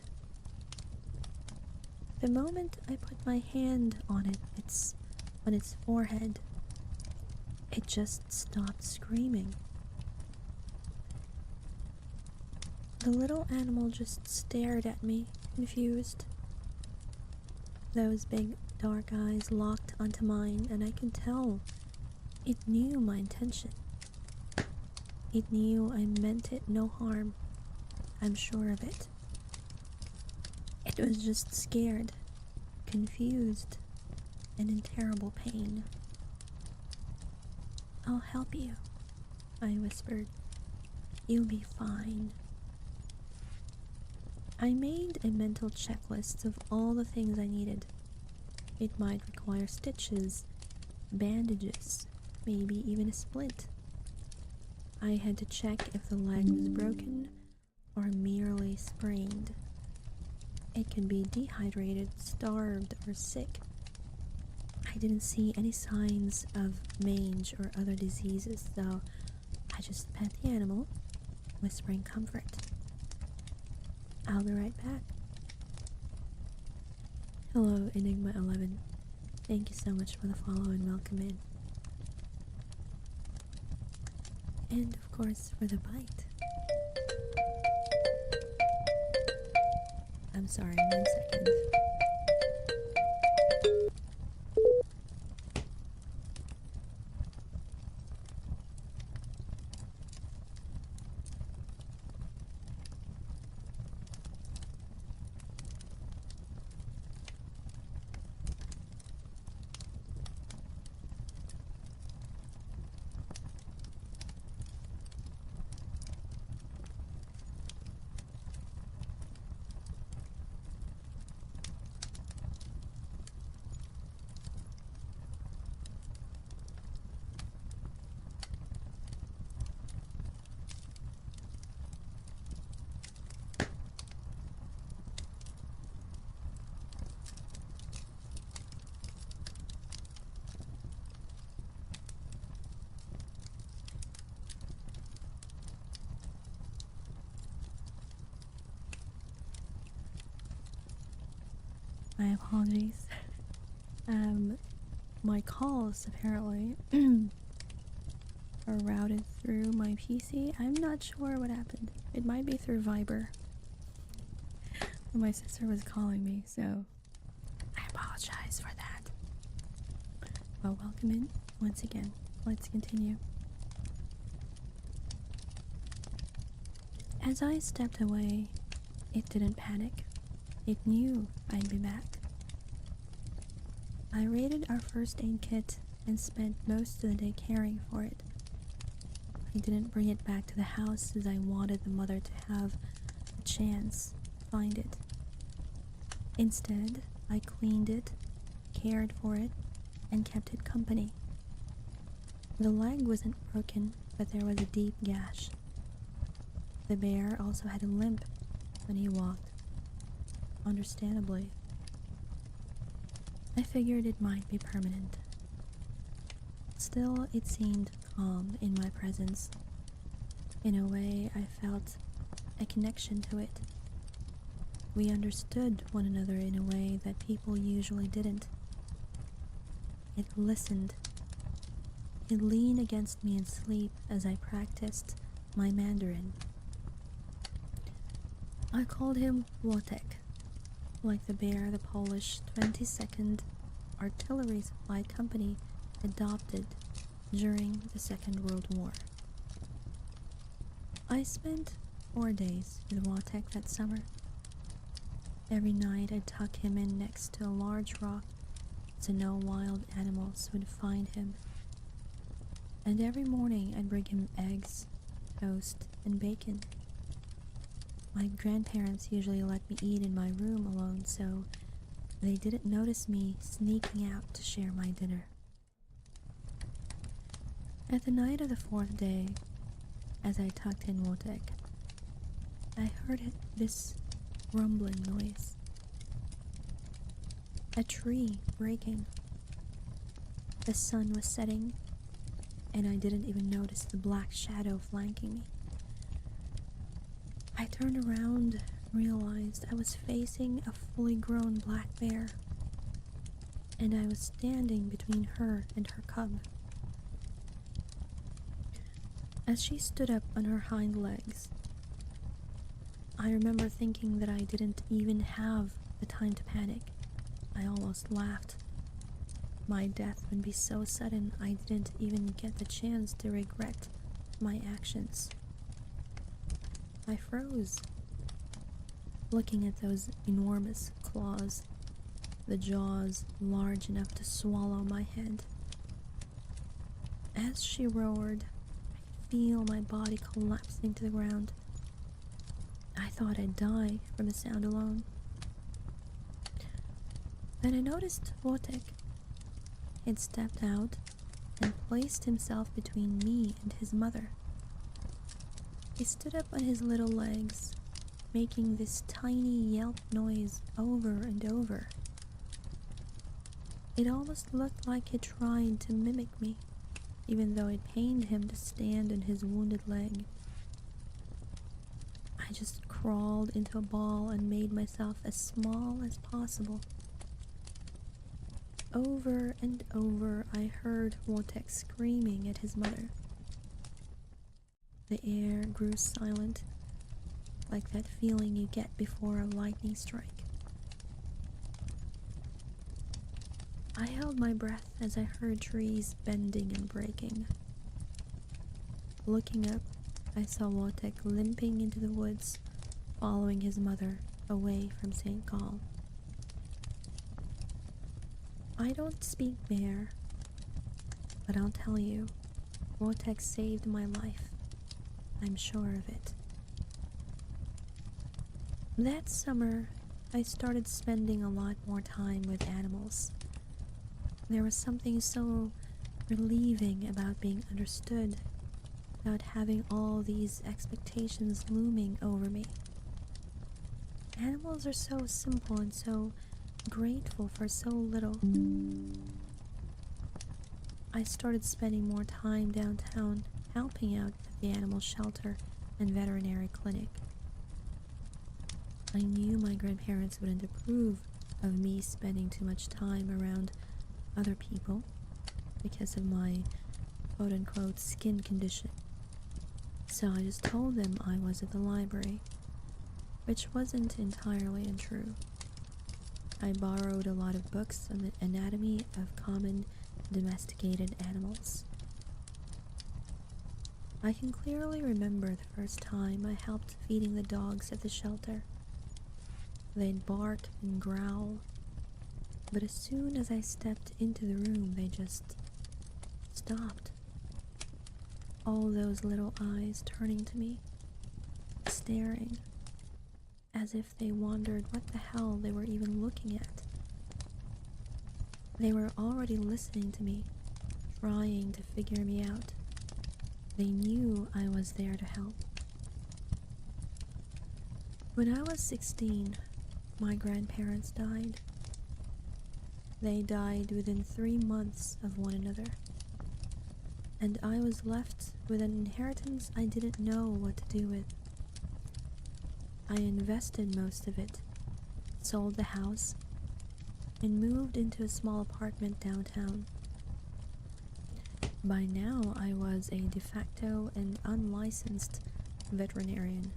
The moment I put my hand on its forehead, it just stopped screaming. The little animal just stared at me, confused. Those big dark eyes locked onto mine, and I could tell it knew my intention. It knew I meant it no harm. I'm sure of it. It was just scared, confused, and in terrible pain. "I'll help you," I whispered. "You'll be fine." I made a mental checklist of all the things I needed. It might require stitches, bandages, maybe even a splint. I had to check if the leg was broken or merely sprained. It could be dehydrated, starved, or sick. I didn't see any signs of mange or other diseases, so I just pet the animal, whispering comfort. I'll be right back. Hello, Enigma 11. Thank you so much for the follow and welcome in. And of course, for the bite. I'm sorry, 1 second. My apologies. My calls apparently are routed through my PC. I'm not sure what happened. It might be through Viber. My sister was calling me, so I apologize for that. Well, welcome in once again. Let's continue. As I stepped away, it didn't panic. It knew I'd be back. I raided our first aid kit and spent most of the day caring for it. I didn't bring it back to the house as I wanted the mother to have a chance to find it. Instead, I cleaned it, cared for it, and kept it company. The leg wasn't broken, but there was a deep gash. The bear also had a limp when he walked. Understandably. I figured it might be permanent. Still, it seemed calm in my presence. In a way, I felt a connection to it. We understood one another in a way that people usually didn't. It listened. It leaned against me in sleep as I practiced my Mandarin. I called him Wojtek, like the bear the Polish 22nd Artillery Supply Company adopted during the Second World War. I spent 4 days with Wojtek that summer. Every night I'd tuck him in next to a large rock so no wild animals would find him. And every morning I'd bring him eggs, toast, and bacon. My grandparents usually let me eat in my room alone, so they didn't notice me sneaking out to share my dinner. At the night of the 4th day, as I tucked in Wojtek, I heard this rumbling noise. A tree breaking. The sun was setting, and I didn't even notice the black shadow flanking me. I turned around, realized I was facing a fully grown black bear, and I was standing between her and her cub. As she stood up on her hind legs, I remember thinking that I didn't even have the time to panic. I almost laughed. My death would be so sudden I didn't even get the chance to regret my actions. I froze, looking at those enormous claws, the jaws large enough to swallow my head. As she roared, I could feel my body collapsing to the ground. I thought I'd die from the sound alone. Then I noticed Wojtek. He'd stepped out and placed himself between me and his mother. He stood up on his little legs, making this tiny yelp noise over and over. It almost looked like he tried to mimic me, even though it pained him to stand on his wounded leg. I just crawled into a ball and made myself as small as possible. Over and over, I heard Wotek screaming at his mother. The air grew silent, like that feeling you get before a lightning strike. I held my breath as I heard trees bending and breaking. Looking up, I saw Wotek limping into the woods, following his mother away from St. Gall. I don't speak Bear, but I'll tell you, Wotek saved my life. I'm sure of it. That summer, I started spending a lot more time with animals. There was something so relieving about being understood, without having all these expectations looming over me. Animals are so simple and so grateful for so little. I started spending more time downtown helping out at the animal shelter and veterinary clinic. I knew my grandparents wouldn't approve of me spending too much time around other people because of my quote-unquote skin condition. So I just told them I was at the library, which wasn't entirely untrue. I borrowed a lot of books on the anatomy of common domesticated animals. I can clearly remember the first time I helped feeding the dogs at the shelter. They'd bark and growl, but as soon as I stepped into the room, they just stopped. All those little eyes turning to me, staring, as if they wondered what the hell they were even looking at. They were already listening to me, trying to figure me out. They knew I was there to help. When I was 16, my grandparents died. They died within 3 months of one another, and I was left with an inheritance I didn't know what to do with. I invested most of it, sold the house, and moved into a small apartment downtown. By now, I was a de facto and unlicensed veterinarian.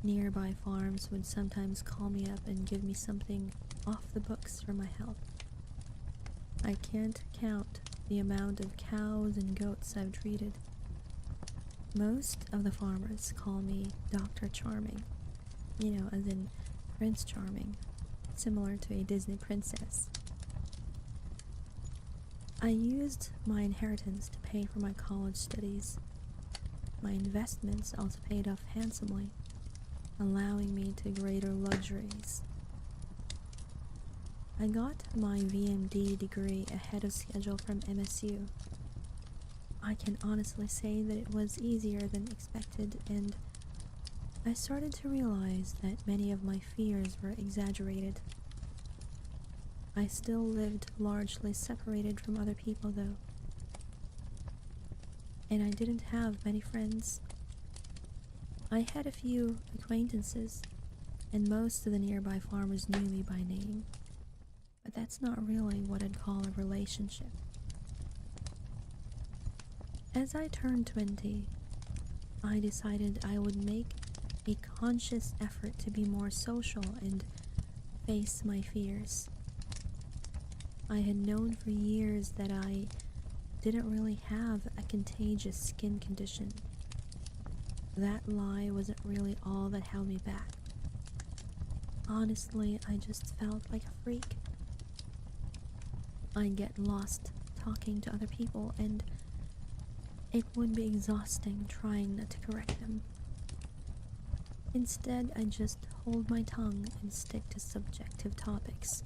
Nearby farms would sometimes call me up and give me something off the books for my health. I can't count the amount of cows and goats I've treated. Most of the farmers call me Dr. Charming, as in Prince Charming, similar to a Disney princess. I used my inheritance to pay for my college studies. My investments also paid off handsomely, allowing me to greater luxuries. I got my VMD degree ahead of schedule from MSU. I can honestly say that it was easier than expected, and I started to realize that many of my fears were exaggerated. I still lived largely separated from other people, though, and I didn't have many friends. I had a few acquaintances, and most of the nearby farmers knew me by name, but that's not really what I'd call a relationship. As I turned 20, I decided I would make a conscious effort to be more social and face my fears. I had known for years that I didn't really have a contagious skin condition. That lie wasn't really all that held me back. Honestly, I just felt like a freak. I'd get lost talking to other people, and it would be exhausting trying not to correct them. Instead, I just hold my tongue and stick to subjective topics: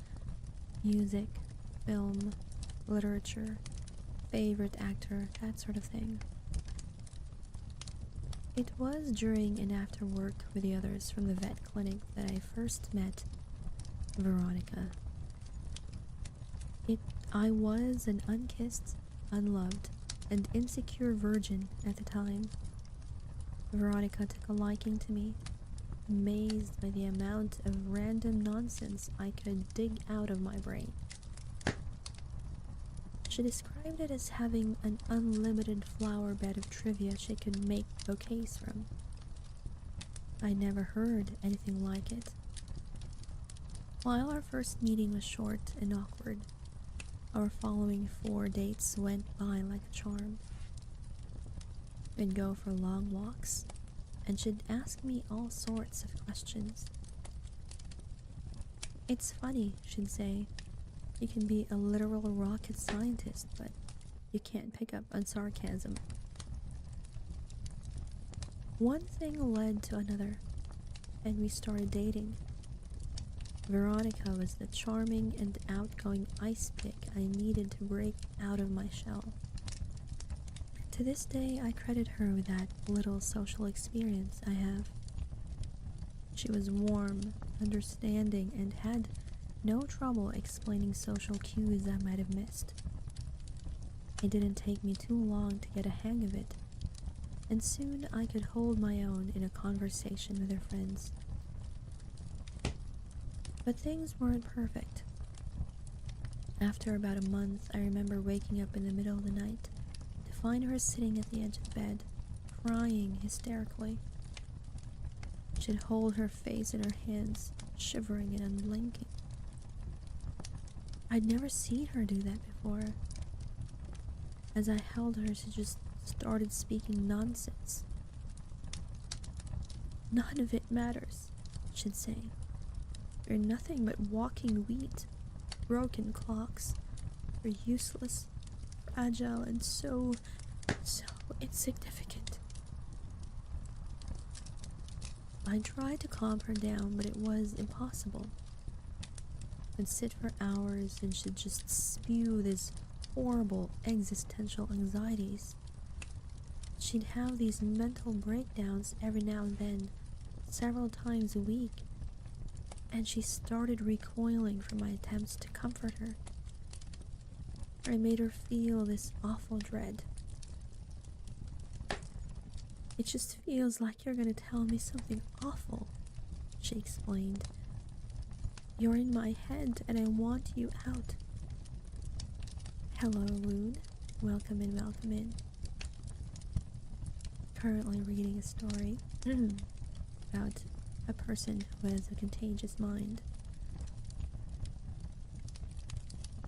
music, film, literature, favorite actor, that sort of thing. It was during and after work with the others from the vet clinic that I first met Veronica. I was an unkissed, unloved, and insecure virgin at the time. Veronica took a liking to me, amazed by the amount of random nonsense I could dig out of my brain. She described it as having an unlimited flower bed of trivia she could make bouquets from. I never heard anything like it. While our first meeting was short and awkward, our following 4 dates went by like a charm. We'd go for long walks, and she'd ask me all sorts of questions. "It's funny," she'd say. "You can be a literal rocket scientist, but you can't pick up on sarcasm." One thing led to another, and we started dating. Veronica was the charming and outgoing ice pick I needed to break out of my shell. To this day, I credit her with that little social experience I have. She was warm, understanding, and had no trouble explaining social cues I might have missed. It didn't take me too long to get a hang of it, and soon I could hold my own in a conversation with her friends. But things weren't perfect. After about a month, I remember waking up in the middle of the night to find her sitting at the edge of the bed, crying hysterically. She'd hold her face in her hands, shivering and unblinking. I'd never seen her do that before. As I held her, she just started speaking nonsense. "None of it matters," she'd say. "You're nothing but walking wheat, broken clocks. You're useless, fragile, and so insignificant." I tried to calm her down, but it was impossible. I'd sit for hours and she'd just spew these horrible existential anxieties. She'd have these mental breakdowns every now and then, several times a week, and she started recoiling from my attempts to comfort her. I made her feel this awful dread. "It just feels like you're going to tell me something awful," she explained. "You're in my head and I want you out." Hello, Loon. Welcome in, welcome in. Currently reading a story about a person who has a contagious mind.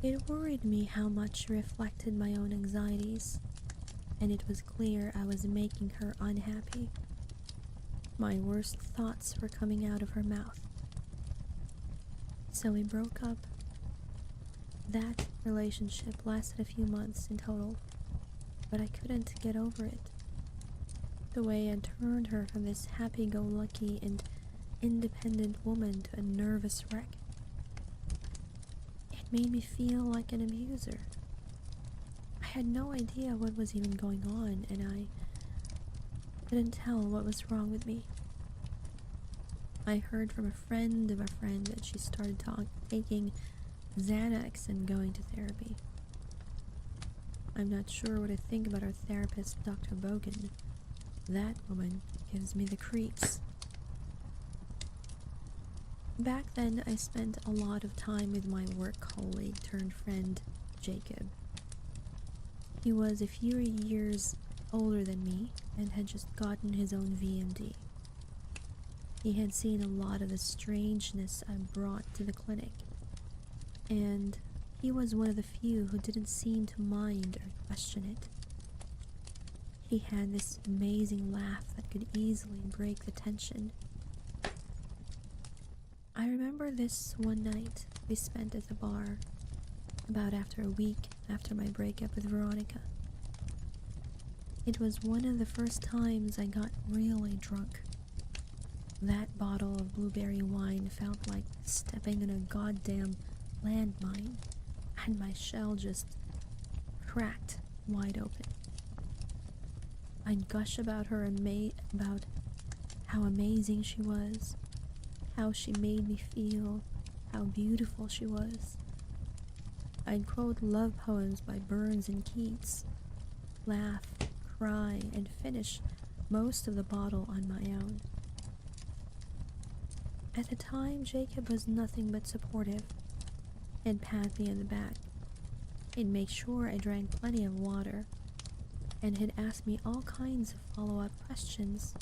It worried me how much she reflected my own anxieties, and it was clear I was making her unhappy. My worst thoughts were coming out of her mouth. So we broke up. That relationship lasted a few months in total, but I couldn't get over it. The way I turned her from this happy-go-lucky and independent woman to a nervous wreck. It made me feel like an abuser. I had no idea what was even going on, and I couldn't tell what was wrong with me. I heard from a friend of a friend that she started taking Xanax and going to therapy. I'm not sure what to think about our therapist, Dr. Bogan. That woman gives me the creeps. Back then, I spent a lot of time with my work colleague turned friend, Jacob. He was a few years older than me and had just gotten his own VMD. He had seen a lot of the strangeness I brought to the clinic, and he was one of the few who didn't seem to mind or question it. He had this amazing laugh that could easily break the tension. I remember this one night we spent at the bar, about after a week after my breakup with Veronica. It was one of the first times I got really drunk. That bottle of blueberry wine felt like stepping on a goddamn landmine, and my shell just cracked wide open. I'd gush about her about how amazing she was, how she made me feel, how beautiful she was. I'd quote love poems by Burns and Keats, laugh, cry, and finish most of the bottle on my own. At the time, Jacob was nothing but supportive. He'd pat me on the back. He'd make sure I drank plenty of water, and he'd ask me all kinds of follow-up questions.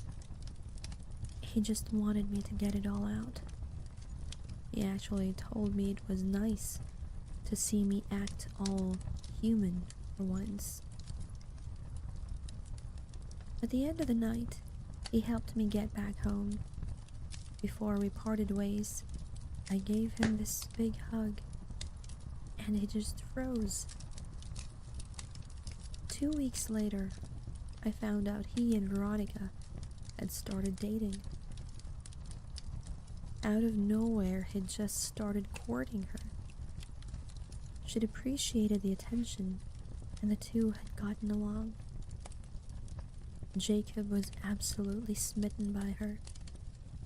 He just wanted me to get it all out. He actually told me it was nice to see me act all human for once. At the end of the night, he helped me get back home. Before we parted ways, I gave him this big hug, and he just froze. 2 weeks later, I found out he and Veronica had started dating. Out of nowhere, he'd just started courting her. She'd appreciated the attention, and the two had gotten along. Jacob was absolutely smitten by her,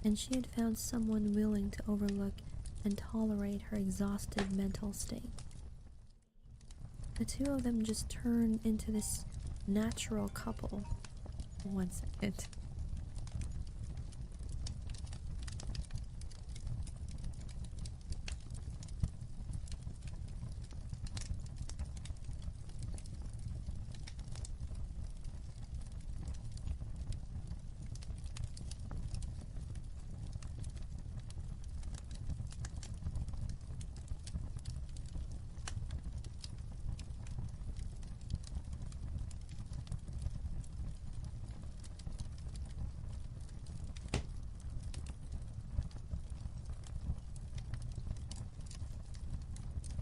and she had found someone willing to overlook and tolerate her exhausted mental state. The two of them just turned into this natural couple. 1 second.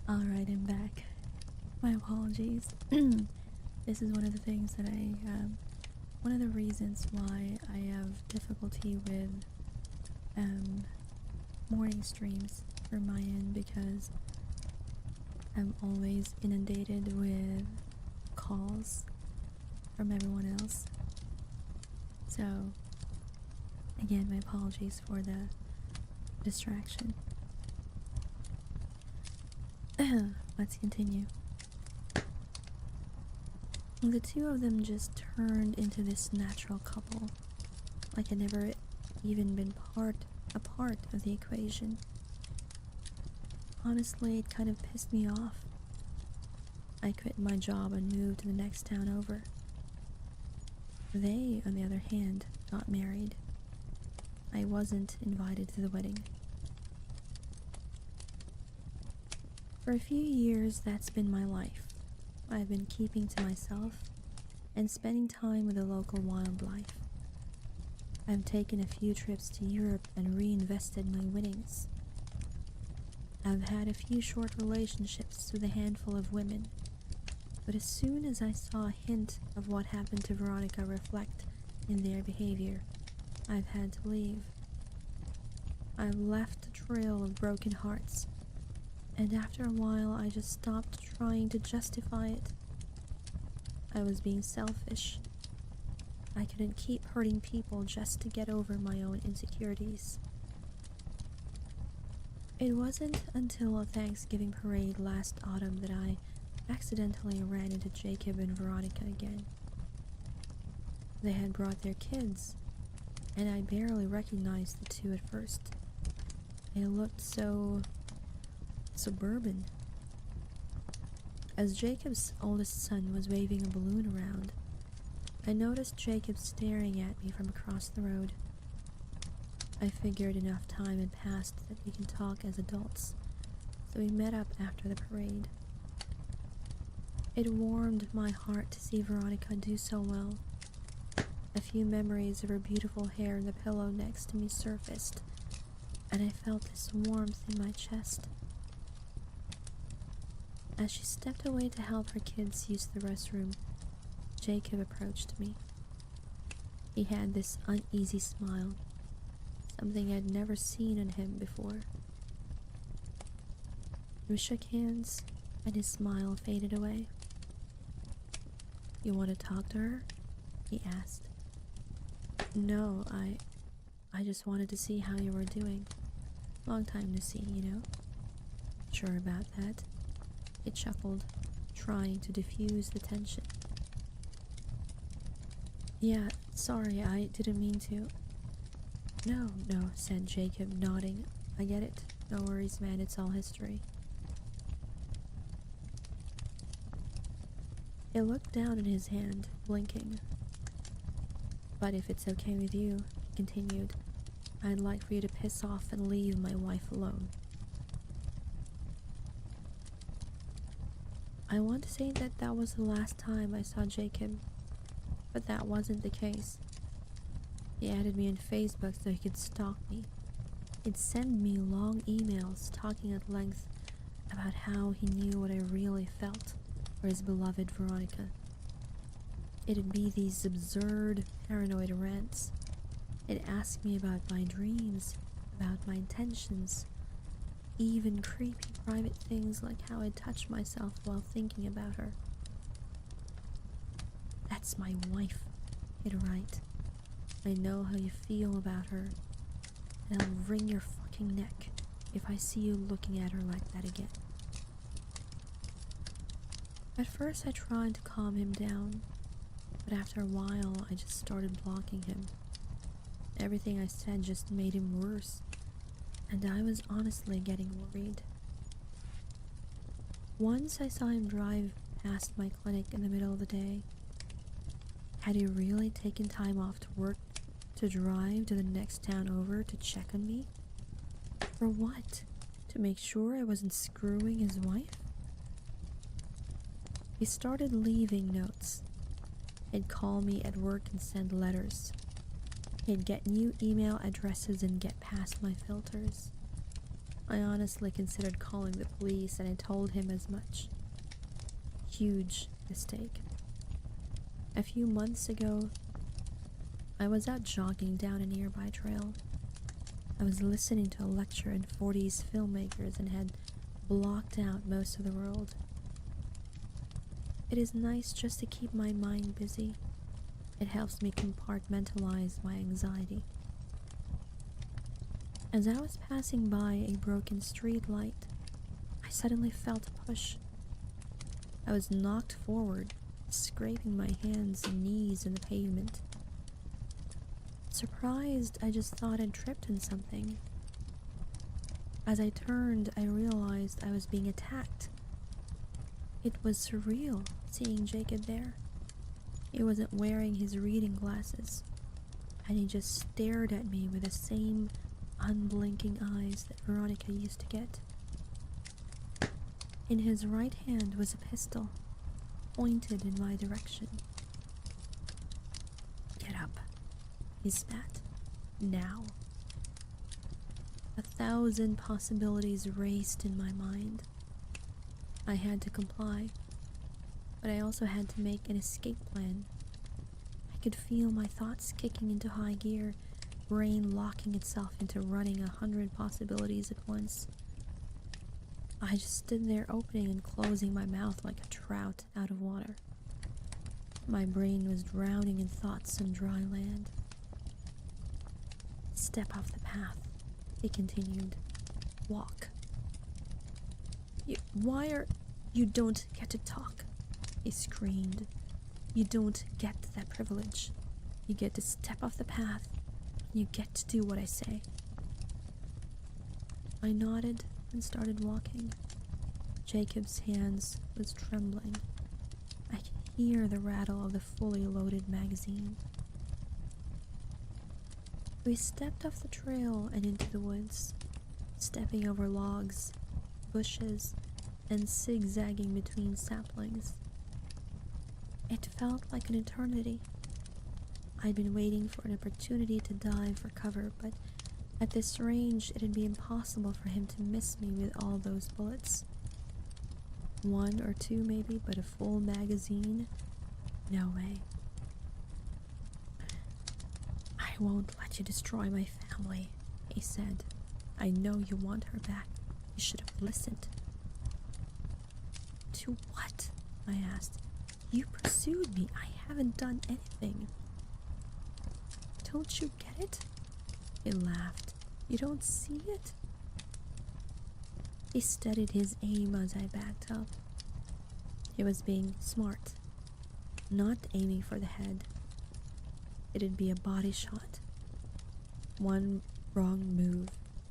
Alright, I'm back. My apologies. This is one of the things that one of the reasons why I have difficulty with morning streams from my end, because I'm always inundated with calls from everyone else. So, again, my apologies for the distraction. Let's continue. The two of them just turned into this natural couple, like I'd never even been a part of the equation. Honestly, it kind of pissed me off. I quit my job and moved to the next town over. They, on the other hand, got married. I wasn't invited to the wedding. For a few years, that's been my life. I've been keeping to myself and spending time with the local wildlife. I've taken a few trips to Europe and reinvested my winnings. I've had a few short relationships with a handful of women, but as soon as I saw a hint of what happened to Veronica reflect in their behavior, I've had to leave. I've left a trail of broken hearts, and after a while I just stopped trying to justify it. I was being selfish. I couldn't keep hurting people just to get over my own insecurities. It wasn't until a Thanksgiving parade last autumn that I accidentally ran into Jacob and Veronica again. They had brought their kids, and I barely recognized the two at first. They looked so suburban. As Jacob's oldest son was waving a balloon around, I noticed Jacob staring at me from across the road. I figured enough time had passed that we can talk as adults, so we met up after the parade. It warmed my heart to see Veronica do so well. A few memories of her beautiful hair in the pillow next to me surfaced, and I felt this warmth in my chest. As she stepped away to help her kids use the restroom, Jacob approached me. He had this uneasy smile, something I'd never seen on him before. We shook hands, and his smile faded away. "You want to talk to her?" he asked. "No, I just wanted to see how you were doing. Long time no see, you know." "Sure about that," he chuckled, trying to diffuse the tension. Yeah, sorry, I didn't mean to. No, no, said Jacob, nodding. I get it. No worries, man, it's all history. He looked down at his hand, blinking. But if it's okay with you, he continued, I'd like for you to piss off and leave my wife alone. I want to say that that was the last time I saw Jacob, but that wasn't the case. He added me on Facebook so he could stalk me. He'd send me long emails talking at length about how he knew what I really felt for his beloved Veronica. It'd be these absurd, paranoid rants. It'd ask me about my dreams, about my intentions, even creepy private things like how I'd touch myself while thinking about her. That's my wife, he'd write. I know how you feel about her, and I'll wring your fucking neck if I see you looking at her like that again. At first I tried to calm him down, but after a while I just started blocking him. Everything I said just made him worse, and I was honestly getting worried. Once I saw him drive past my clinic in the middle of the day. Had he really taken time off to work to drive to the next town over to check on me? For what? To make sure I wasn't screwing his wife? He started leaving notes. He'd call me at work and send letters. He'd get new email addresses and get past my filters. I honestly considered calling the police, and I told him as much. Huge mistake. A few months ago, I was out jogging down a nearby trail. I was listening to a lecture in 40s filmmakers and had blocked out most of the world. It is nice just to keep my mind busy. It helps me compartmentalize my anxiety. As I was passing by a broken street light, I suddenly felt a push. I was knocked forward, scraping my hands and knees in the pavement. Surprised, I just thought I'd tripped on something. As I turned, I realized I was being attacked. It was surreal seeing Jacob there. He wasn't wearing his reading glasses, and he just stared at me with the same unblinking eyes that Veronica used to get. In his right hand was a pistol, pointed in my direction. Get up, he spat. Now. 1,000 possibilities raced in my mind. I had to comply, but I also had to make an escape plan. I could feel my thoughts kicking into high gear, brain locking itself into running 100 possibilities at once. I just stood there opening and closing my mouth like a trout out of water. My brain was drowning in thoughts on dry land. Step off the path, he continued. Walk. You don't get to talk, he screamed. You don't get that privilege. You get to step off the path. You get to do what I say. I nodded and started walking. Jacob's hands was trembling. I could hear the rattle of the fully loaded magazine. We stepped off the trail and into the woods, stepping over logs, bushes, and zigzagging between saplings. It felt like an eternity. I'd been waiting for an opportunity to dive for cover, but at this range it'd be impossible for him to miss me with all those bullets. 1 or 2 maybe, but a full magazine? No way. I won't let you destroy my family, he said. I know you want her back. You should have listened. To what? I asked. You pursued me. I haven't done anything. Don't you get it? He laughed. You don't see it? He steadied his aim as I backed up. He was being smart, not aiming for the head. it'd be a body shot. One wrong move,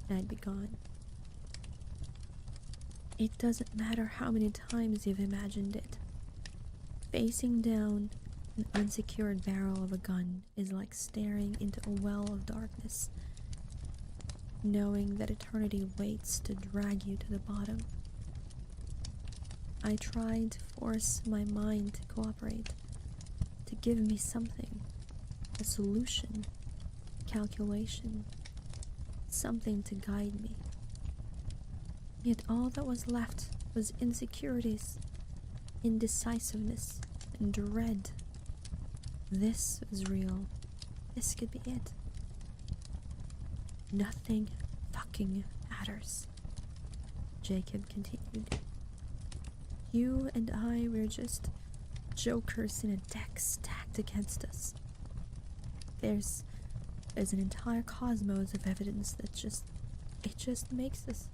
and I'd be gone. It doesn't matter how many times you've imagined it. Facing down an unsecured barrel of a gun is like staring into a well of darkness, knowing that eternity waits to drag you to the bottom. I tried to force my mind to cooperate, to give me something, a solution, calculation, something to guide me. Yet all that was left was insecurities, indecisiveness, and dread. This was real. This could be it. Nothing fucking matters, Jacob continued. You and I were just jokers in a deck stacked against us. There's an entire cosmos of evidence that it just makes us.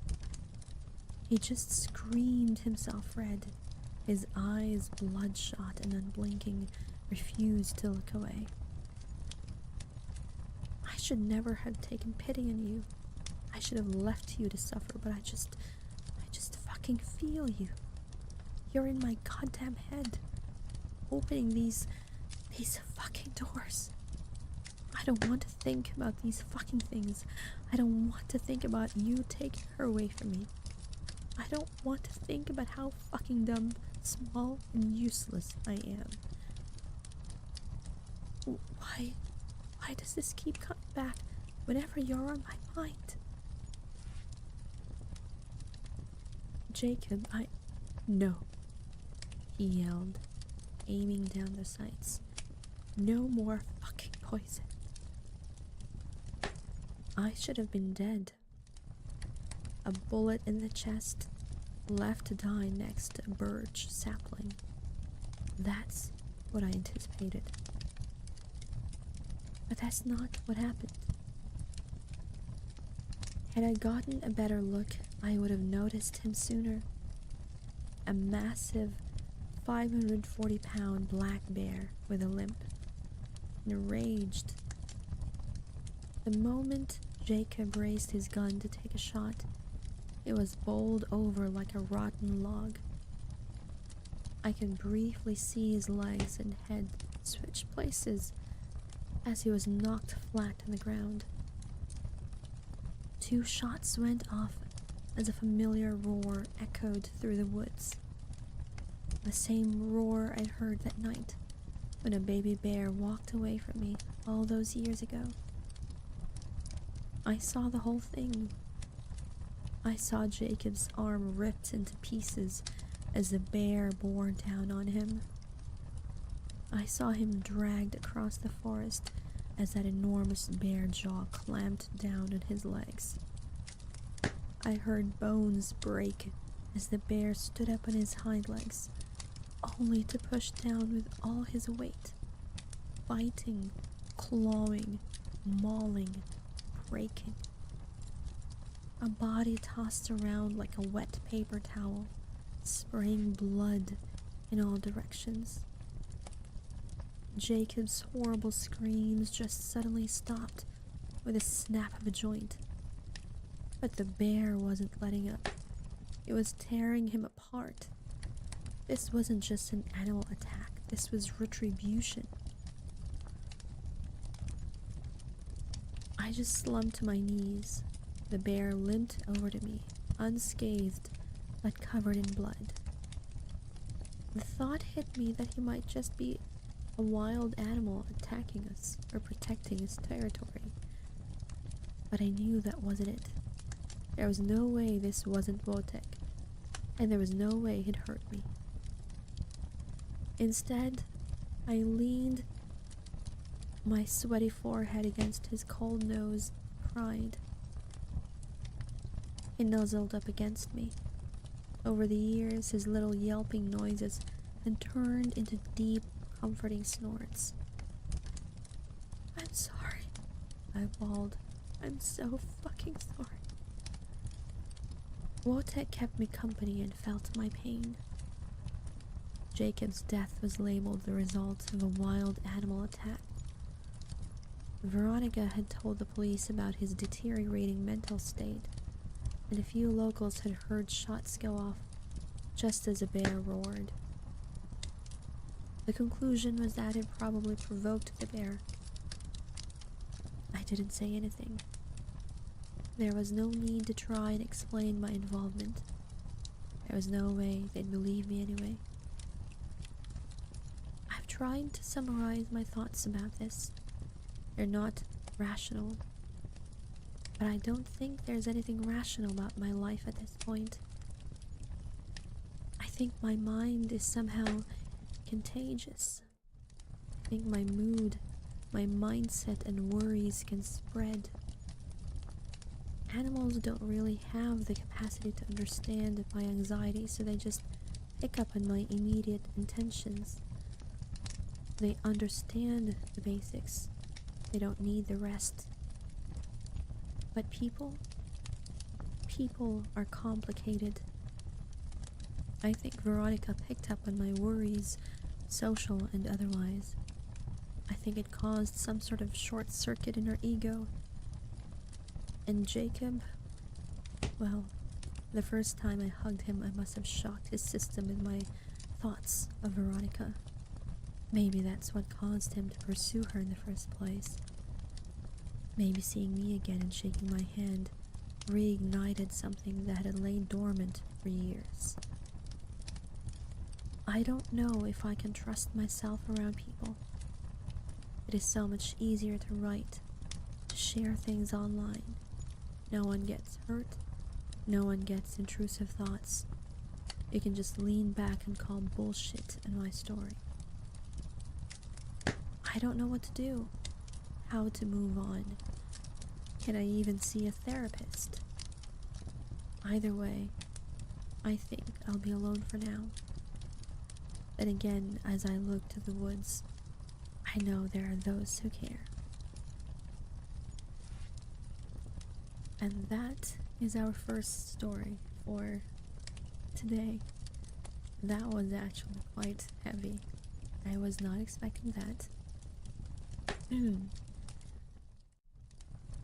He just screamed himself red, his eyes bloodshot and unblinking, refused to look away. I should never have taken pity on you. I should have left you to suffer, but I just fucking feel you. You're in my goddamn head, opening these fucking doors. I don't want to think about these fucking things. I don't want to think about you taking her away from me. I don't want to think about how fucking dumb, small, and useless I am. Why does this keep coming back whenever you're on my mind? Jacob, No, he yelled, aiming down the sights. No more fucking poison. I should have been dead. A bullet in the chest, left to die next to a birch sapling. That's what I anticipated. But that's not what happened. Had I gotten a better look, I would have noticed him sooner. A massive 540-pound black bear with a limp, enraged. The moment Jacob raised his gun to take a shot, it was bowled over like a rotten log. I could briefly see his legs and head switch places as he was knocked flat on the ground. 2 shots went off as a familiar roar echoed through the woods. The same roar I'd heard that night when a baby bear walked away from me all those years ago. I saw the whole thing. I saw Jacob's arm ripped into pieces as the bear bore down on him. I saw him dragged across the forest as that enormous bear jaw clamped down on his legs. I heard bones break as the bear stood up on his hind legs, only to push down with all his weight, biting, clawing, mauling, breaking. A body tossed around like a wet paper towel, spraying blood in all directions. Jacob's horrible screams just suddenly stopped with a snap of a joint. But the bear wasn't letting up. It was tearing him apart. This wasn't just an animal attack. This was retribution. I just slumped to my knees. The bear limped over to me, unscathed, but covered in blood. The thought hit me that he might just be a wild animal attacking us or protecting his territory. But I knew that wasn't it. There was no way this wasn't Wojtek, and there was no way he'd hurt me. Instead, I leaned my sweaty forehead against his cold nose, cried. He nuzzled up against me. Over the years, his little yelping noises had turned into deep, comforting snorts. I'm sorry, I bawled. I'm so fucking sorry. Wojtek kept me company and felt my pain. Jacob's death was labeled the result of a wild animal attack. Veronica had told the police about his deteriorating mental state, and a few locals had heard shots go off just as a bear roared. The conclusion was that it probably provoked the bear. I didn't say anything. There was no need to try and explain my involvement. There was no way they'd believe me anyway. I've tried to summarize my thoughts about this. They're not rational. But I don't think there's anything rational about my life at this point. I think my mind is somehow contagious. I think my mood, my mindset, and worries can spread. Animals don't really have the capacity to understand my anxiety, so they just pick up on my immediate intentions. They understand the basics. They don't need the rest. But people are complicated. I think Veronica picked up on my worries, social and otherwise. I think it caused some sort of short circuit in her ego. And Jacob, well, the first time I hugged him, I must have shocked his system with my thoughts of Veronica. Maybe that's what caused him to pursue her in the first place. Maybe seeing me again and shaking my hand reignited something that had lain dormant for years. I don't know if I can trust myself around people. It is so much easier to write, to share things online. No one gets hurt. No one gets intrusive thoughts. You can just lean back and call bullshit in my story. I don't know what to do. How to move on. Can I even see a therapist? Either way, I think I'll be alone for now. Then again, as I look to the woods, I know there are those who care. And that is our first story for today. That was actually quite heavy. I was not expecting that.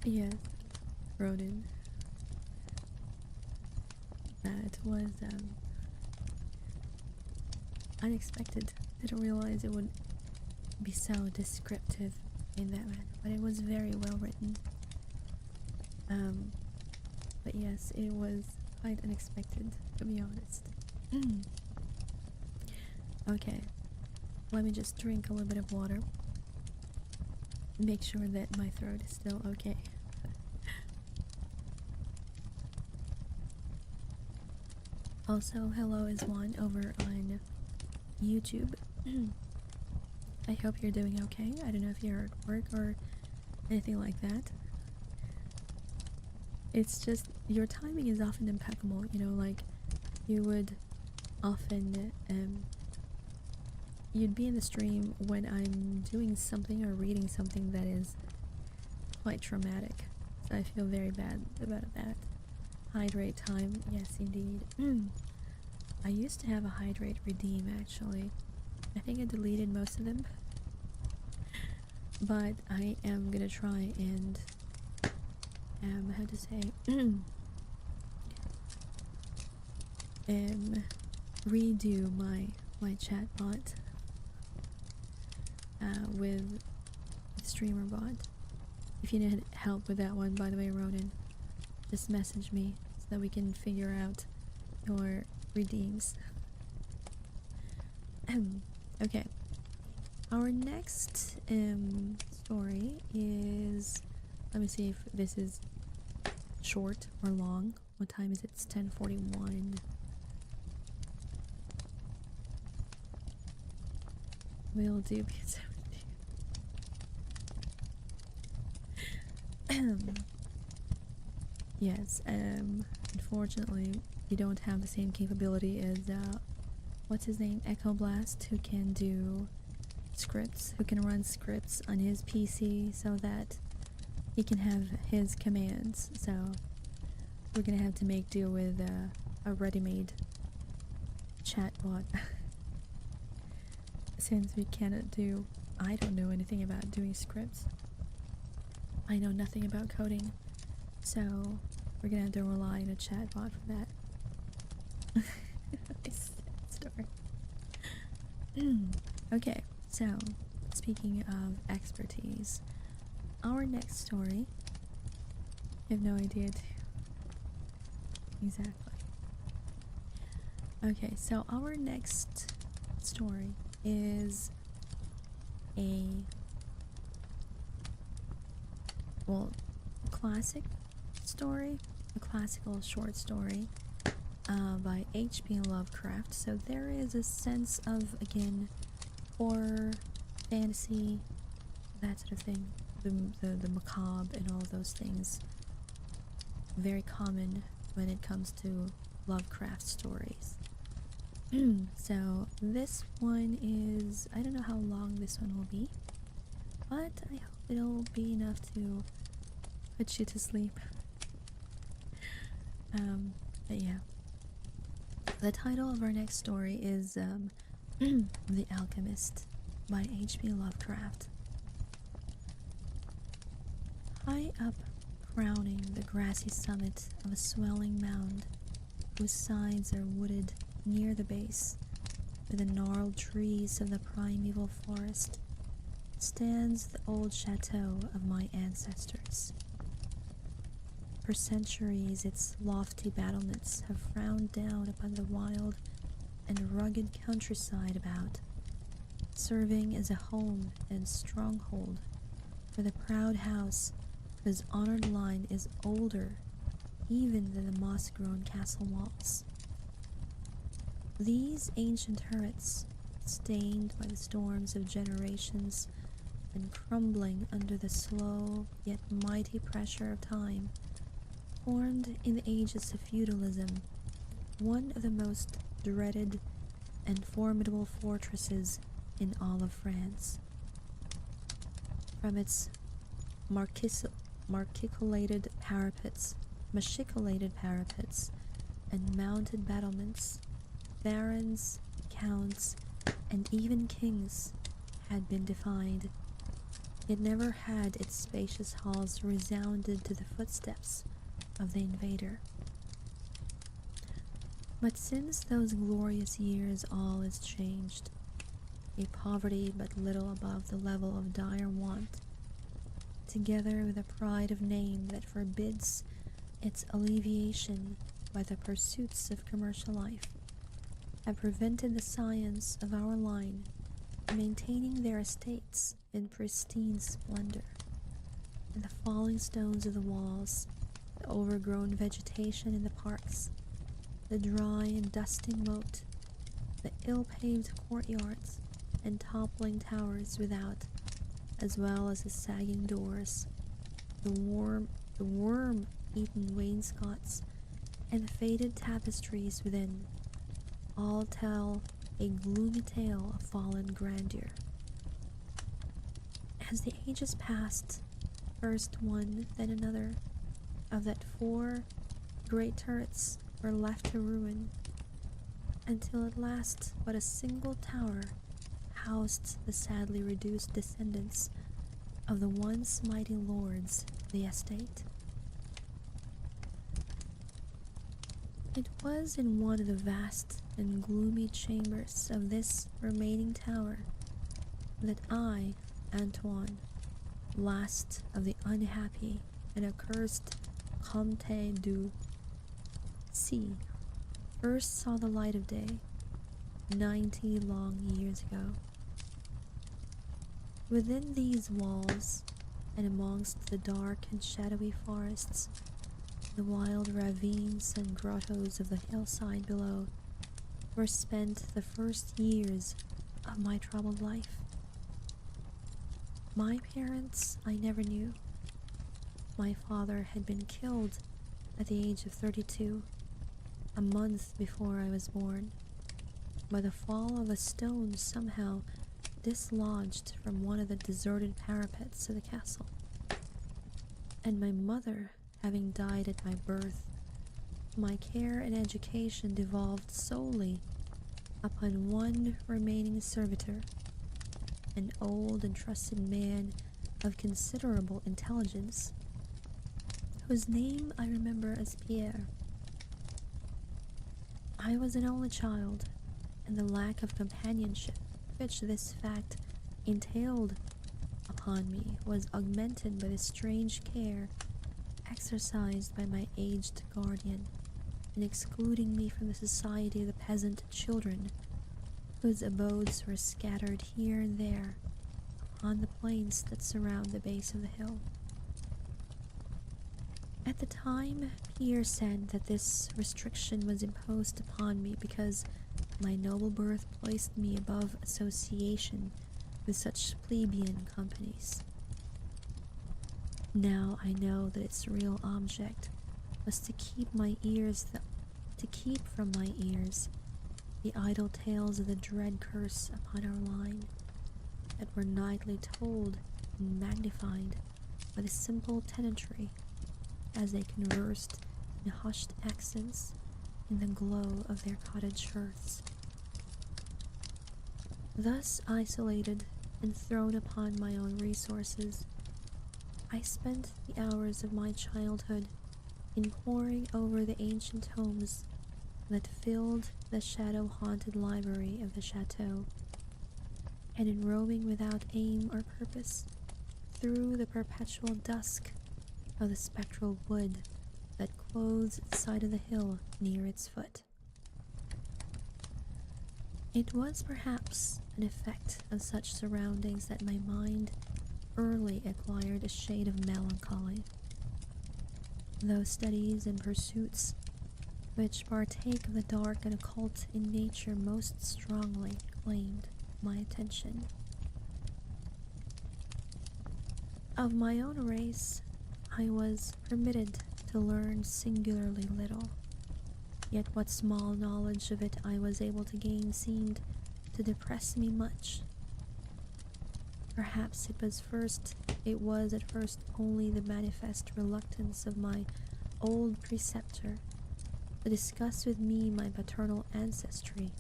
Yes, Ronan. That was unexpected. Didn't realize it would be so descriptive in that manner, but it was very well written. But yes, it was quite unexpected, to be honest. Okay, let me just drink a little bit of water. Make sure that my throat is still okay. Also, hello is one over on YouTube. I hope you're doing okay. I don't know if you're at work or anything like that. It's just, your timing is often impeccable, you know, like, you would often, you'd be in the stream when I'm doing something or reading something that is quite traumatic. So I feel very bad about that. Hydrate time, yes indeed. I used to have a hydrate redeem actually. I think I deleted most of them. But I am gonna try and how to say redo my chatbot with streamer bot. If you need help with that one, by the way, Ronan, just message me so that we can figure out your redeems. Okay, our next story is, let me see if this is short or long. What time is it? It's 10:41. We'll do yes, unfortunately we don't have the same capability as what's his name, Echo Blast, who can do scripts, who can run scripts on his PC so that he can have his commands. So we're gonna have to make do with a ready-made chatbot. Since we cannot do, I don't know anything about doing scripts. I know nothing about coding, so we're gonna have to rely on a chatbot for that. Nice story. Okay, so speaking of expertise, our next story. I have no idea exactly. Okay, so our next story is a classic story, a classical short story by H.P. Lovecraft. So there is a sense of, again, horror, fantasy, that sort of thing, the macabre and all those things. Very common when it comes to Lovecraft stories. So this one is, I don't know how long this one will be, but I hope it'll be enough to put you to sleep. But yeah. The title of our next story is The Alchemist by H.P. Lovecraft. High up, crowning the grassy summit of a swelling mound, whose sides are wooded near the base with the gnarled trees of the primeval forest, stands the old chateau of my ancestors. For centuries its lofty battlements have frowned down upon the wild and rugged countryside about, serving as a home and stronghold for the proud house whose honored line is older even than the moss-grown castle walls. These ancient turrets, stained by the storms of generations and crumbling under the slow yet mighty pressure of time, formed in the ages of feudalism one of the most dreaded and formidable fortresses in all of France. From its machicolated parapets, and mounted battlements, barons, counts, and even kings had been defied, yet never had its spacious halls resounded to the footsteps of the invader. But since those glorious years all is changed, a poverty but little above the level of dire want, together with a pride of name that forbids its alleviation by the pursuits of commercial life, have prevented the scions of our line maintaining their estates in pristine splendor, and the falling stones of the walls, the overgrown vegetation in the parks, the dry and dusty moat, the ill-paved courtyards and toppling towers without, as well as the sagging doors, the worm-eaten wainscots, and the faded tapestries within, all tell a gloomy tale of fallen grandeur. As the ages passed, first one, then another, of that 4 great turrets were left to ruin, until at last but a single tower housed the sadly reduced descendants of the once mighty lords of the estate. It was in one of the vast and gloomy chambers of this remaining tower that I, Antoine, last of the unhappy and accursed Comte du C, first saw the light of day 90 long years ago. Within these walls, and amongst the dark and shadowy forests, the wild ravines and grottos of the hillside below, were spent the first years of my troubled life. My parents I never knew. My father had been killed at the age of 32, a month before I was born, by the fall of a stone somehow dislodged from one of the deserted parapets of the castle. And my mother having died at my birth, my care and education devolved solely upon one remaining servitor, an old and trusted man of considerable intelligence, whose name I remember as Pierre. I was an only child, and the lack of companionship which this fact entailed upon me was augmented by the strange care exercised by my aged guardian in excluding me from the society of the peasant children, whose abodes were scattered here and there upon the plains that surround the base of the hill. At the time, Pierre said that this restriction was imposed upon me because my noble birth placed me above association with such plebeian companies. Now I know that its real object was to keep from my ears the idle tales of the dread curse upon our line that were nightly told and magnified by the simple tenantry as they conversed in hushed accents in the glow of their cottage hearths. Thus isolated and thrown upon my own resources, I spent the hours of my childhood in poring over the ancient tomes that filled the shadow-haunted library of the chateau, and in roaming without aim or purpose through the perpetual dusk of the spectral wood that clothes the side of the hill near its foot. It was perhaps an effect of such surroundings that my mind early acquired a shade of melancholy. Those studies and pursuits which partake of the dark and occult in nature most strongly claimed my attention. Of my own race, I was permitted to learn singularly little, yet what small knowledge of it I was able to gain seemed to depress me much. Perhaps it was at first only the manifest reluctance of my old preceptor to discuss with me my paternal ancestry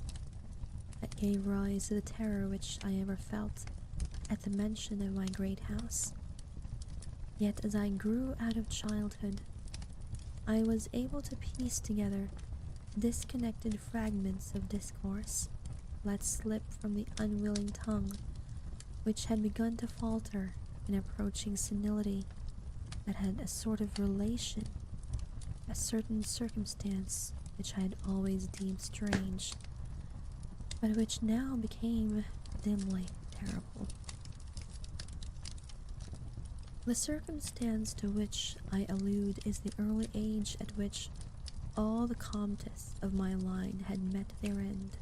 that gave rise to the terror which I ever felt at the mention of my great house. Yet as I grew out of childhood, I was able to piece together disconnected fragments of discourse let slip from the unwilling tongue, which had begun to falter in approaching senility, that had a sort of relation, a certain circumstance which I had always deemed strange, but which now became dimly terrible. The circumstance to which I allude is the early age at which all the comtesses of my line had met their end.